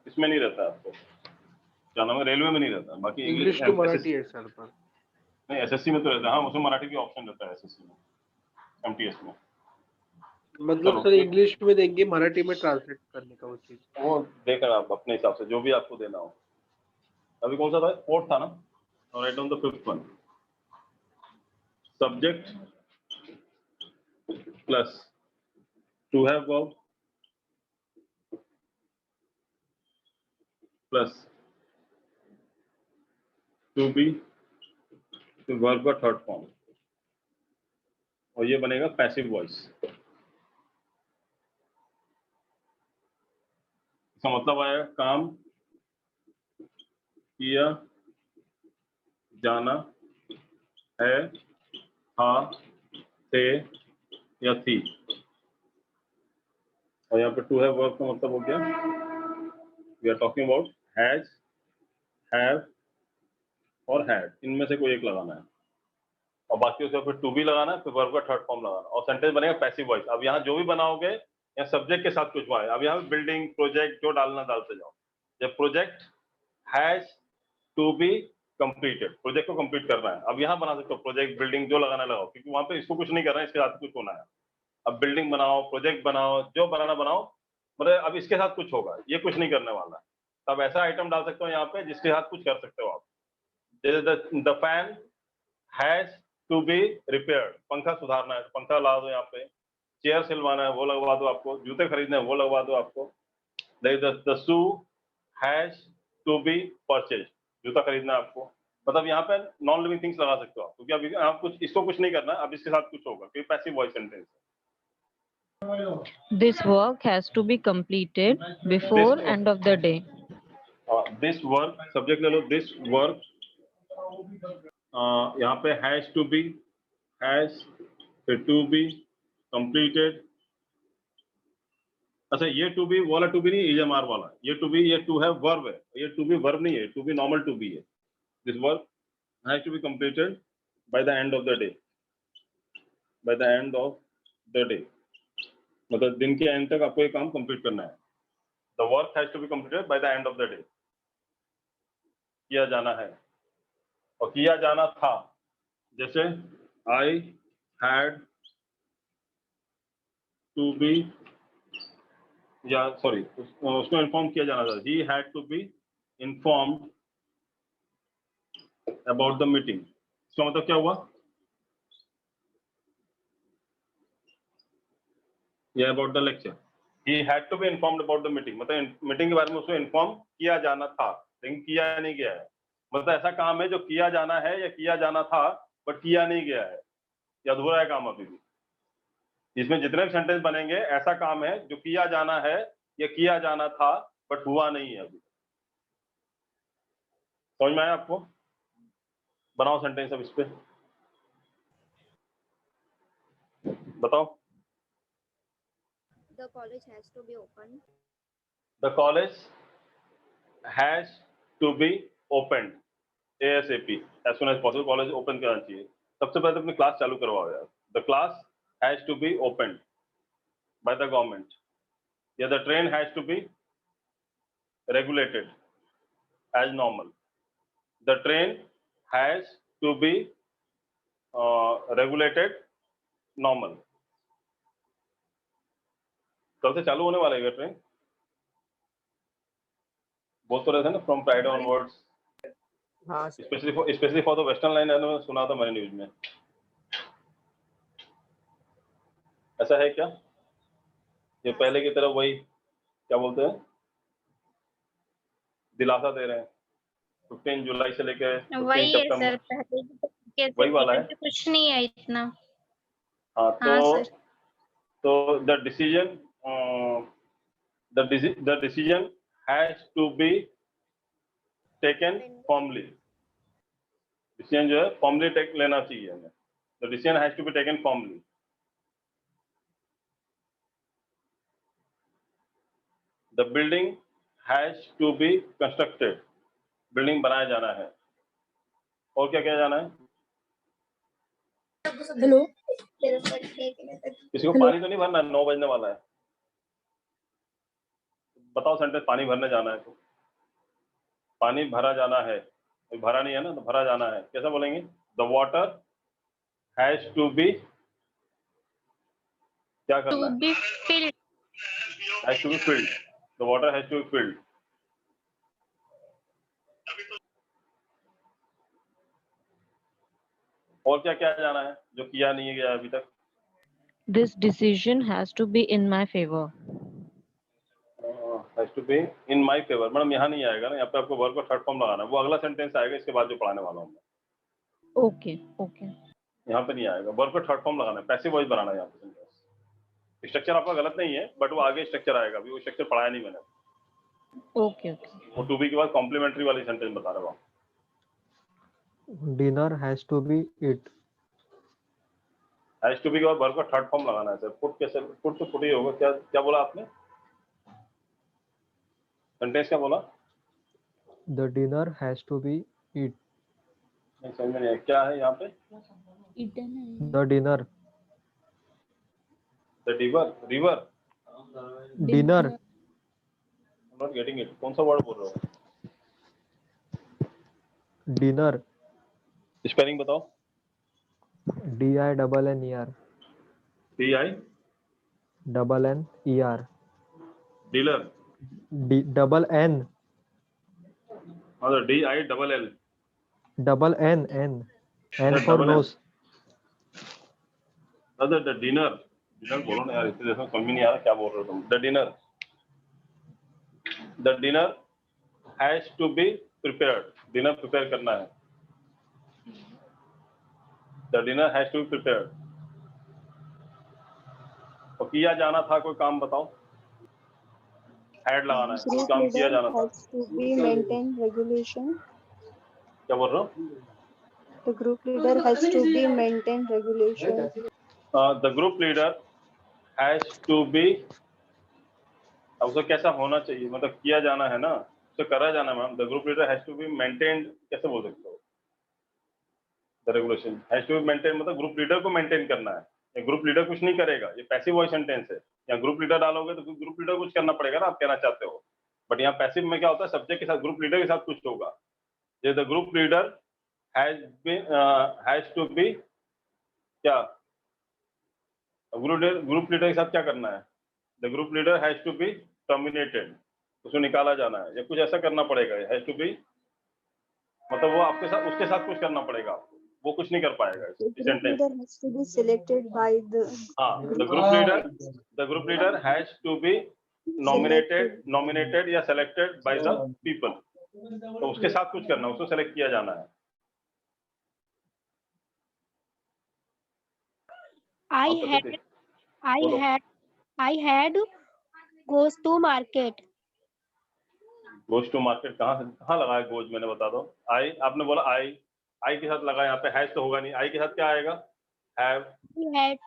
इसमें नहीं रहता है आपको। क्या नाम है, रेलवे में नहीं रहता। बाकी इंग्लिश टू मराठी है सर पर। नहीं SSC में तो रहता है। हाँ, उसमें मराठी भी ऑप्शन रहता है SSC में, MTS में। मतलब सर इंग्लिश में देंगे, मराठी में ट्रांसलेट करने का वो चीज। वो देखना आप अपने हिसाब से, जो भी आपको देना हो। अभी कौन सा था? 4th था ना? और write down the 5th one. Subject plus to have verb plus to be, तो वर्ब का थर्ड फॉर्म, और ये बनेगा पैसिव वॉइस। इसका मतलब आया काम किया, जाना है, था, थे या थी। और यहाँ पे टू हैव वर्ब का मतलब हो गया, we are talking about has, have और हैड, इनमें से कोई एक लगाना है। और बाकी उसका फिर टू बी लगाना है, फिर वर्ब का थर्ड फॉर्म लगाना, और सेंटेंस बनेगा पैसिव वॉइस। अब यहाँ जो भी बनाओगे या सब्जेक्ट के साथ कुछ हुआ है, अब यहाँ बिल्डिंग, प्रोजेक्ट जो डालना डालते जाओ। जब project has to be completed, project को कंप्लीट करना है, अब यहाँ बना सकते हो प्रोजेक्ट, बिल्डिंग जो लगाना लगाओ, क्योंकि वहां पे इसको कुछ नहीं करना है, इसके साथ कुछ होना है। अब बिल्डिंग बनाओ, प्रोजेक्ट बनाओ, जो बनाना बनाओ, मतलब अब इसके साथ कुछ होगा, ये कुछ नहीं करने वाला है। तब ऐसा आइटम डाल सकते हो यहाँ पे जिसके साथ कुछ कर सकते हो आप। The fan has to be repaired, पंखा सुधारना है, पंखा ला दो यहाँ पे। चेयर सिलवाना है, वो लगवा दो आपको। जूते खरीदने हैं, वो लगवा दो आपको। The shoe has to be purchase, जूता खरीदना है आपको। मतलब यहाँ पे नॉन लिविंग थिंग्स लगा सकते हो आप, क्योंकि अभी आप कुछ इसको कुछ नहीं करना है, अब इसके साथ कुछ होगा, क्योंकि पैसिव वॉइस सेंटेंस है। This work has to be completed before end of the day. This work, subject ले लो, दिस वर्क। यहाँ पे हैज टू बी, हैज, फिर टू बी कंप्लीटेड, अच्छा ये टू बी वाला टू बी नहीं, EMR वाला, ये टू बी, ये टू है वर्ब है, ये टू बी वर्ब नहीं है, to be normal to be है। This verb has to be completed by the end of the day, by the end of the day, मतलब दिन के एंड तक आपको ये काम कंप्लीट करना है। The work has to be completed by the end of the day, किया जाना है और किया जाना था। जैसे आई हैड टू बी, या सॉरी उसको इन्फॉर्म किया जाना था, he had to be informed about the meeting. इसका मतलब क्या हुआ, ये about the lecture. He had to be informed about the meeting, मतलब मीटिंग के बारे में उसको इन्फॉर्म किया जाना था, लेकिन किया नहीं गया है। मतलब ऐसा काम है जो किया जाना है या किया जाना था बट किया नहीं गया है, या अधूरा है काम अभी भी। इसमें जितने भी सेंटेंस बनेंगे ऐसा काम है जो किया जाना है या किया जाना था बट हुआ नहीं है अभी। समझ में आया आपको? बनाओ सेंटेंस अब इस पे, बताओ। The college has to be opened. The college has to be opened ASAP, as soon as possible। College open करना चाहिए। सबसे पहले अपनी क्लास चालू करवाओ यार। The class has to be opened by the government, या the train has to be regulated as normal। The train has to be regulated normal। कल से चालू होने वाला है ये ट्रेन, बोल तो रहे थे ना, फ्रॉम फ्राइडे ऑनवर्ड्स। हाँ specially for the western line, सुना था मैंने न्यूज में। ऐसा है क्या? ये पहले की तरह वही क्या बोलते हैं, दिलासा दे रहे हैं 15 जुलाई से लेकर 15 वही है सितंबर, सर, पहले की वही वाला है। कुछ नहीं है इतना। हाँ हाँ तो sir. The decision has to be taken formally. Decision जो है फॉर्मली टेक लेना चाहिए हमें। The decision has to be taken formally. The building has to be constructed, building बनाया जाना है। और क्या क्या जाना है? हेलो किसी को पानी तो नहीं भरना, 9 बजने वाला है। बताओ सेंटेंस, पानी भरने जाना है तो पानी भरा जाना है, भरा नहीं है ना, तो भरा जाना है। कैसा बोलेंगे? The water has to be, क्या करना है? To be filled। Has to be filled, the water has to be filled. और क्या क्या जाना है जो किया नहीं गया अभी तक? This decision has to be in my favor. Has to be in my favour. Madam यहाँ नहीं आएगा ना, यहाँ पे आपको वर्ब का थर्ड फॉर्म लगाना है, वो अगला सेंटेंस आएगा इसके बाद जो पढ़ाने वाला हूँ मैं। Okay, okay. यहाँ पे नहीं आएगा, वर्ब का थर्ड फॉर्म लगाना है, पैसिव वॉइस बनाना है यहाँ पे सेंटेंस। स्ट्रक्चर आपका गलत नहीं है बट वो आगे स्ट्रक्चर आएगा, अभी वो स्ट्रक्चर पढ़ाया नहीं मैंने। Okay, okay. वो टू बी के बाद कॉम्प्लीमेंट्री वाली सेंटेंस बता रहा हूँ। Dinner has to be eat. Has to be के बाद वर्ब का थर्ड फॉर्म लगाना है सर। पुट कैसे? पुट तो पुट ही होगा। क्या क्या बोला आपने? सेंटेंस क्या बोला? The dinner has to be eat. नहीं समझ में नहीं आया, क्या है यहाँ पे? The dinner. The river Dinner. Not getting it. कौन सा वर्ड बोल रहे हो? Dinner. स्पेलिंग बताओ। DINNER. DI Double NER. Dealer. Double N. हाँ DI double L। Double N. N Double for N. nose. The dinner, dinner बोलो ना यार, इतने जैसा समझ नहीं आ रहा क्या बोल रहे हो तुम। The dinner has to be prepared, dinner prepare करना है। The dinner has to be prepared. और किया जाना था कोई काम बताओ, हैड लगाना है, कोई काम किया जाना था। Has to be maintain regulation. क्या बोल रहे हो? The group leader has to be maintain regulation. The group leader has to be अब उसे कैसा होना चाहिए, मतलब किया जाना है ना, उसे करा जाना ma'am. The group leader has to be maintained, कैसे बोल सकते हो? The regulation has to be maintain, मतलब ग्रुप लीडर को मेंटेन करना है। ये ग्रुप लीडर कुछ नहीं करेगा, ये पैसिव वॉइस सेंटेंस है। यहाँ ग्रुप लीडर डालोगे तो ग्रुप लीडर कुछ करना पड़ेगा ना, आप कहना चाहते हो। बट यहाँ पैसिव में क्या होता है, सब्जेक्ट के साथ, ग्रुप लीडर के साथ कुछ होगा। ये the group leader has to be क्या, ग्रुप लीडर के साथ क्या करना है? The group leader has to be terminated, उसको निकाला जाना है, या कुछ ऐसा करना पड़ेगा। हैज टू बी मतलब वो आपके साथ, उसके साथ कुछ करना पड़ेगा आपको, वो कुछ नहीं कर पाएगा इस Group sentence. leader has to be selected by the हाँ, the group leader has to be nominated या सेलेक्टेड बाय द पीपल। तो उसके साथ कुछ करना, उसको सेलेक्ट किया जाना है। I had goes to market. Goes to market कहाँ लगा है गोज, मैंने बता दो। आई, आपने बोला आई के साथ लगा, यहाँ पे हैज तो होगा नहीं, आई के साथ क्या आएगा? हैव।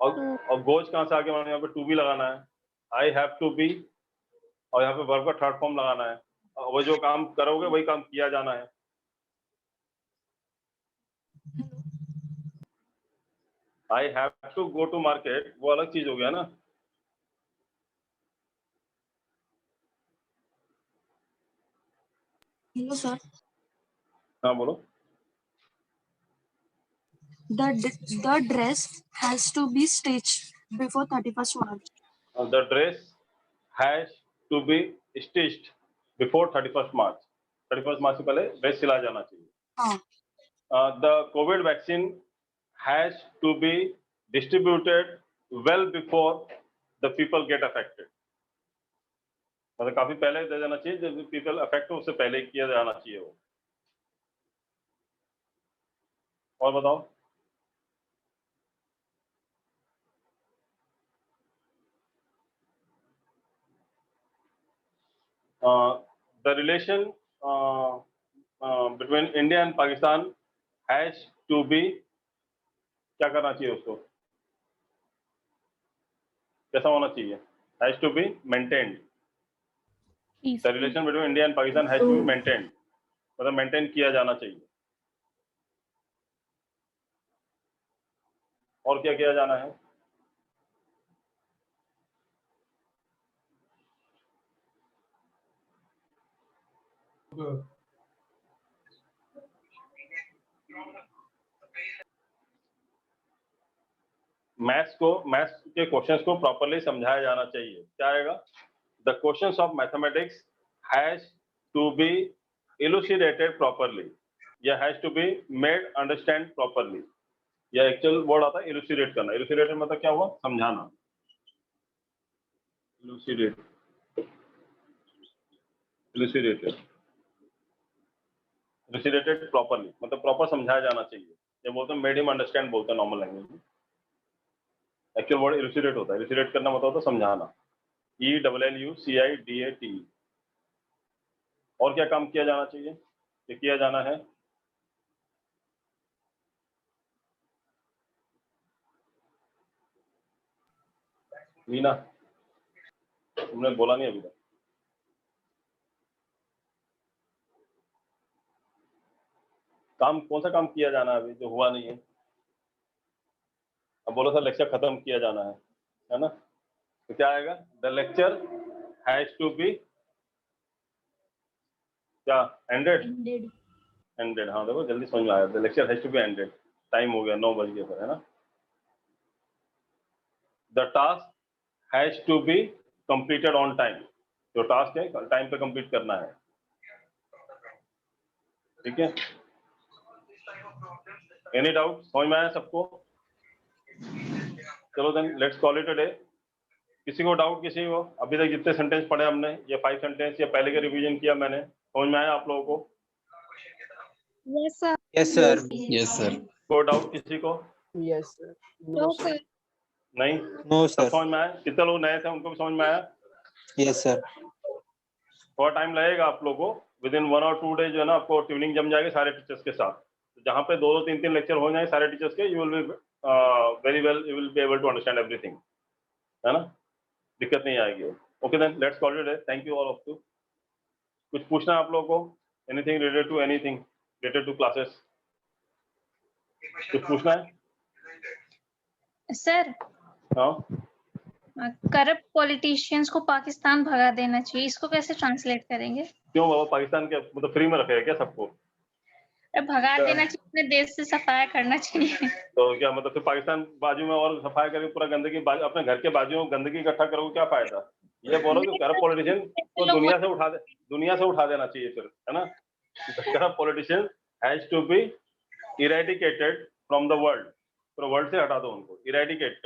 और गोज कहाँ से आगे, मैंने यहाँ पे टू बी लगाना है। आई हैव टू बी, और यहाँ पे वर्ब का थर्ड फॉर्म लगाना है। वो जो काम करोगे वही काम किया जाना है। I have to go to market वो अलग चीज हो गया ना। Hello, sir. हाँ बोलो। The dress has to be stitched before 31st March. The dress has to be stitched before 31st March. 31st March से पहले ड्रेस सिला जाना चाहिए। हाँ। The COVID vaccine has to be distributed well before the people get affected. मतलब काफी पहले दे जाना चाहिए, जब पीपल अफेक्ट हो उससे पहले किया जाना चाहिए वो। और बताओ। The relation between India and Pakistan has to be, क्या करना चाहिए उसको, कैसा होना चाहिए? Has to be maintained. The relation between India and Pakistan has to be maintained, मतलब मेंटेन किया जाना चाहिए। और क्या किया जाना है? मैथ्स के क्वेश्चंस को प्रॉपर्ली समझाया जाना चाहिए। क्या आएगा? The questions of mathematics has to be elucidated properly, या has to be made understand properly. या एक्चुअल वर्ड आता है इलुसिडेट करना। इलुसिडेटेड मतलब क्या हुआ? समझाना। इलुसिडेटेड प्रॉपर्ली मतलब प्रॉपर समझाया जाना चाहिए। ये बोलते हैं मेड हिम अंडरस्टैंड, बोलते हैं नॉर्मल लैंग्वेज में। एक्चुअल वर्ड इलुसिडेट होता है। इलुसिडेट करना मतलब होता है समझाना। ELLUCIDATE। और क्या काम किया जाना चाहिए? ये किया जाना है मीना, तुमने बोला नहीं अभी तक। काम कौन सा काम किया जाना है अभी जो हुआ नहीं है? अब बोलो सर लेक्चर खत्म किया जाना है ना? तो क्या आएगा? The lecture has to be क्या? एंडेड। हाँ देखो जल्दी समझ में आया। The lecture has to be ended. Time हो गया, 9 बज गया सर, है ना? The task has to be completed on time. जो टास्क है टाइम पे कंप्लीट करना है। ठीक है, एनी डाउट? समझ में आया सबको? चलो then let's call it a day. किसी को डाउट, किसी को अभी तक जितने सेंटेंस पढ़े हमने, ये 5 सेंटेंस या पहले के रिवीजन किया मैंने, समझ में आया आप लोगों को? Yes, sir. Yes, sir. Yes, sir. कोई डाउट किसी को? Yes, sir. No, sir. नहीं? No, सब sir. समझ में आया? कितने लोग नए थे उनको भी समझ में आया? Yes, sir. थोड़ा टाइम लगेगा आप लोगों को। विद इन 1 और 2 डेज जो है ना आपको ट्यूनिंग जम जाएगी सारे टीचर्स के साथ। जहाँ पे 2-2, 3-3 लेक्चर हो जाए सारे टीचर्स के, you will be very well, you will be able to understand everything, है ना? दिक्कत नहीं आएगी। Okay then let's call it day. Thank you all of you. कुछ पूछना है आप लोगों को? Anything related to classes? कुछ पूछना है? सर, हाँ, करप्ट पॉलिटिशियंस को पाकिस्तान भगा देना चाहिए, इसको कैसे ट्रांसलेट करेंगे? क्यों बाबा, पाकिस्तान के मतलब फ्री में रखेगा क्या सबको? भगा देना चाहिए, अपने देश से सफाया करना चाहिए। तो क्या मतलब फिर पाकिस्तान बाजू में और सफाई करके पूरा गंदगी अपने घर के बाजू में गंदगी इकट्ठा करोगे, क्या फायदा? ये बोलो कि करप्ट पॉलिटिशियन को दुनिया से उठा देना चाहिए फिर, है ना? Corrupt politician has to be eradicated from the world. पूरा वर्ल्ड से हटा दो उनको। इरेडिकेट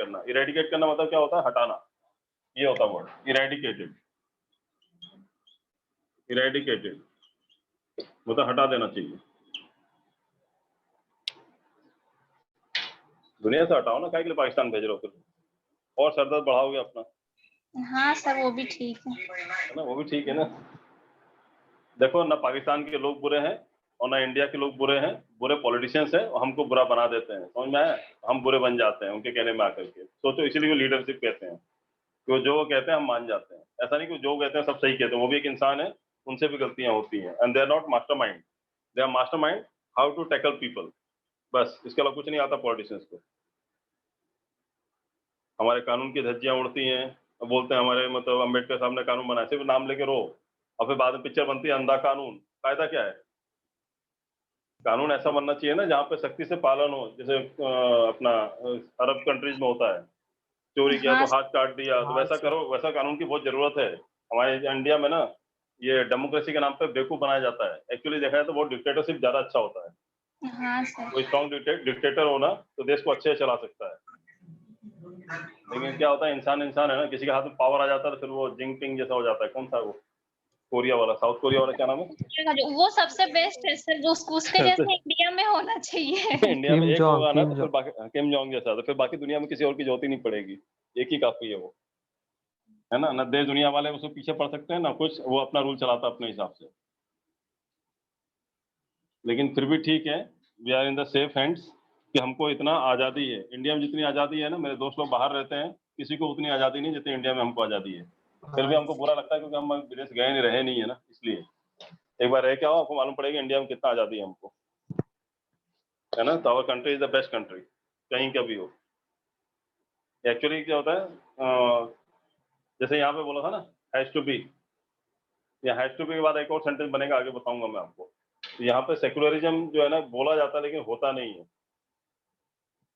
करना मतलब क्या होता है? हटाना, ये होता है वर्ड इरेडिकेटेड मतलब हटा देना चाहिए। दुनिया से हटाओ ना, क्या के लिए पाकिस्तान भेज रहे हो फिर? और सरदर्द बढ़ाओगे अपना। हाँ सर, वो भी ठीक है ना, वो भी ठीक है ना। देखो, ना पाकिस्तान के लोग बुरे हैं और ना इंडिया के लोग बुरे हैं। बुरे पॉलिटिशियंस हैं और हमको बुरा बना देते हैं, समझ में आया? हम बुरे बन जाते हैं उनके कहने में आकर के। सोचो, इसीलिए वो लीडरशिप कहते हैं कि वो जो वो कहते हैं हम मान जाते हैं। ऐसा नहीं कि जो कहते हैं सब सही कहते हैं, वो भी एक इंसान है, उनसे भी गलतियां होती हैं। And they are not mastermind, they are mastermind how to tackle people. बस, इसके अलावा कुछ नहीं आता पॉलिटिशियंस को। हमारे कानून की धज्जियां उड़ती हैं, बोलते हैं हमारे मतलब अम्बेडकर साहब ने कानून बनाया, सिर्फ नाम लेके रो, और फिर बाद में पिक्चर बनती है अंधा कानून। फायदा क्या है? कानून ऐसा बनना चाहिए ना जहाँ पे सख्ती से पालन हो, जैसे अपना अरब कंट्रीज में होता है, चोरी किया तो हाथ काट दिया, तो वैसा करो। वैसा कानून की बहुत जरूरत है। हमारे इंडिया में ना ये डेमोक्रेसी के नाम पे बेवकूफ बनाया जाता है। एक्चुअली देखा जाए तो वो डिक्टेटरशिप ज्यादा अच्छा होता है। हाँ सर। कोई स्ट्रॉन्ग डिक्टेटर हो ना तो देश को अच्छे से चला सकता है। लेकिन क्या होता है, इंसान है ना, किसी के हाथ में पावर आ जाता है तो फिर वो जिंगपिंग जैसा हो जाता है। कौन सा वो कोरिया वाला, साउथ कोरिया वाला, क्या नाम है? वो सबसे बेस्ट है सर, जो उसके जैसे इंडिया में होना चाहिए। इंडिया में एक होगा ना तो फिर बाकी किम जोंग जैसा, तो फिर बाकी दुनिया में किसी और की जरूरत ही नहीं पड़ेगी। एक ही काफी है वो, है ना। न देश दुनिया वाले उसको पीछे पड़ सकते हैं ना कुछ, वो अपना रूल चलाता अपने हिसाब से। लेकिन फिर भी ठीक है, we are in the safe hands कि हमको इतना आज़ादी है। इंडिया में जितनी आज़ादी है ना, मेरे दोस्त लोग बाहर रहते हैं, किसी को उतनी आज़ादी नहीं जितनी इंडिया में हमको आज़ादी है। फिर भी हमको बुरा लगता है क्योंकि हम विदेश गए नहीं, रहे नहीं है ना, इसलिए। एक बार रह के आओ, आपको मालूम पड़ेगा इंडिया में कितना आज़ादी है हमको, है ना। तो our country is the best country, कहीं का भी हो। एक्चुअली क्या होता है, जैसे यहाँ पे बोला था ना हैज टू बी, या हैज टू बी के बाद एक और सेंटेंस बनेगा, आगे बताऊंगा मैं आपको। तो यहाँ पे सेकुलरिज्म जो है ना बोला जाता है, लेकिन होता नहीं है।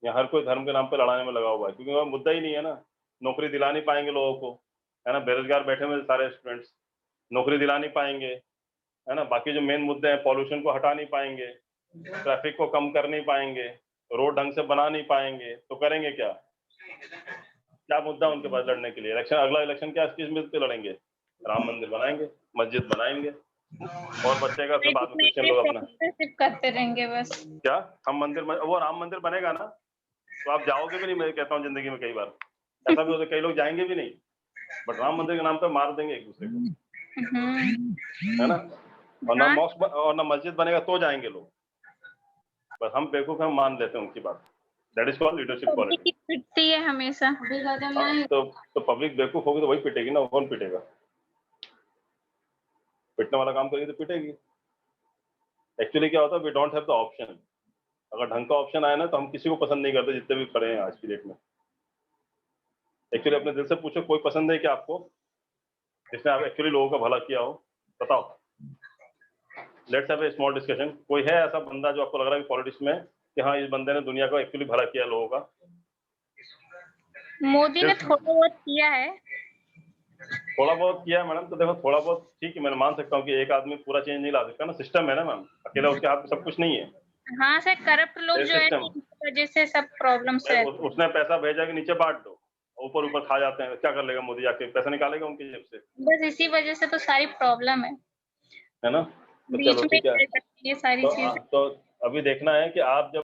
यहाँ हर कोई धर्म के नाम पे लड़ाने में लगा हुआ है, क्योंकि वह मुद्दा ही नहीं है ना। नौकरी दिला नहीं पाएंगे लोगों को, है ना। बेरोजगार बैठे हुए सारे स्टूडेंट्स, नौकरी दिला नहीं पाएंगे, है ना। बाकी जो मेन मुद्दे हैं, पॉल्यूशन को हटा नहीं पाएंगे, ट्रैफिक को कम कर नहीं पाएंगे, रोड ढंग से बना नहीं पाएंगे, तो करेंगे क्या? क्या मुद्दा उनके पास लड़ने के लिए? इलेक्शन, अगला इलेक्शन क्या किस मुद्दे पे लड़ेंगे? राम मंदिर बनाएंगे, मस्जिद बनाएंगे, और बच्चे का फिर बाद में क्रिश्चियन लोग अपना करते रहेंगे बस। क्या हम मंदिर, वो राम मंदिर बनेगा ना तो आप जाओगे भी नहीं। मैं कहता हूँ जिंदगी में कई बार ऐसा भी होता है, कई लोग जाएंगे भी नहीं, बट राम मंदिर के नाम पे मार देंगे एक दूसरे को, है ना। और ना मॉस्क और ना मस्जिद बनेगा तो जाएंगे लोग। बस हम बेवकूफ, हम मान लेते हैं उनकी बात। That is called leadership quality. पिटती है हमेशा। तो पब्लिक बेवकूफ होगी तो वही पिटेगी ना, कौन पिटेगा? पिटने वाला काम करेगी तो पिटेगी। एक्चुअली क्या होता है, we don't have the option. अगर ढंग का ऑप्शन आया ना तो हम किसी को पसंद नहीं करते, जितने भी खड़े हैं आज की डेट में। एक्चुअली अपने दिल से पूछो, कोई पसंद है क्या आपको जिसने आप एक्चुअली लोगों का भला किया हो? बताओ। Let's have a small discussion. कोई है ऐसा बंदा जो आपको लग रहा है पॉलिटिक्स में कि हाँ इस बंदे ने दुनिया का एक्चुअली भला किया लोगों का? मोदी ने थोड़ा बहुत किया है। थोड़ा बहुत किया है मैडम, तो देखो थोड़ा बहुत ठीक है, मैं मान सकता हूँ कि एक आदमी पूरा चेंज नहीं ला सकता ना, सिस्टम है ना मैम, अकेला उसके हाथ में सब कुछ नहीं है। हाँ सर, करप्ट लोग जो है इनकी वजह से सब प्रॉब्लम्स है। उसने पैसा भेजा कि नीचे बांट दो, ऊपर ऊपर खा जाते हैं। क्या कर लेगा मोदी? जाके पैसा निकालेगा उनकी जेब से। बस इसी वजह से तो सारी प्रॉब्लम है ना। तो बीच चलो ठीक है, ये सारी चीजें। तो अभी देखना है कि आप जब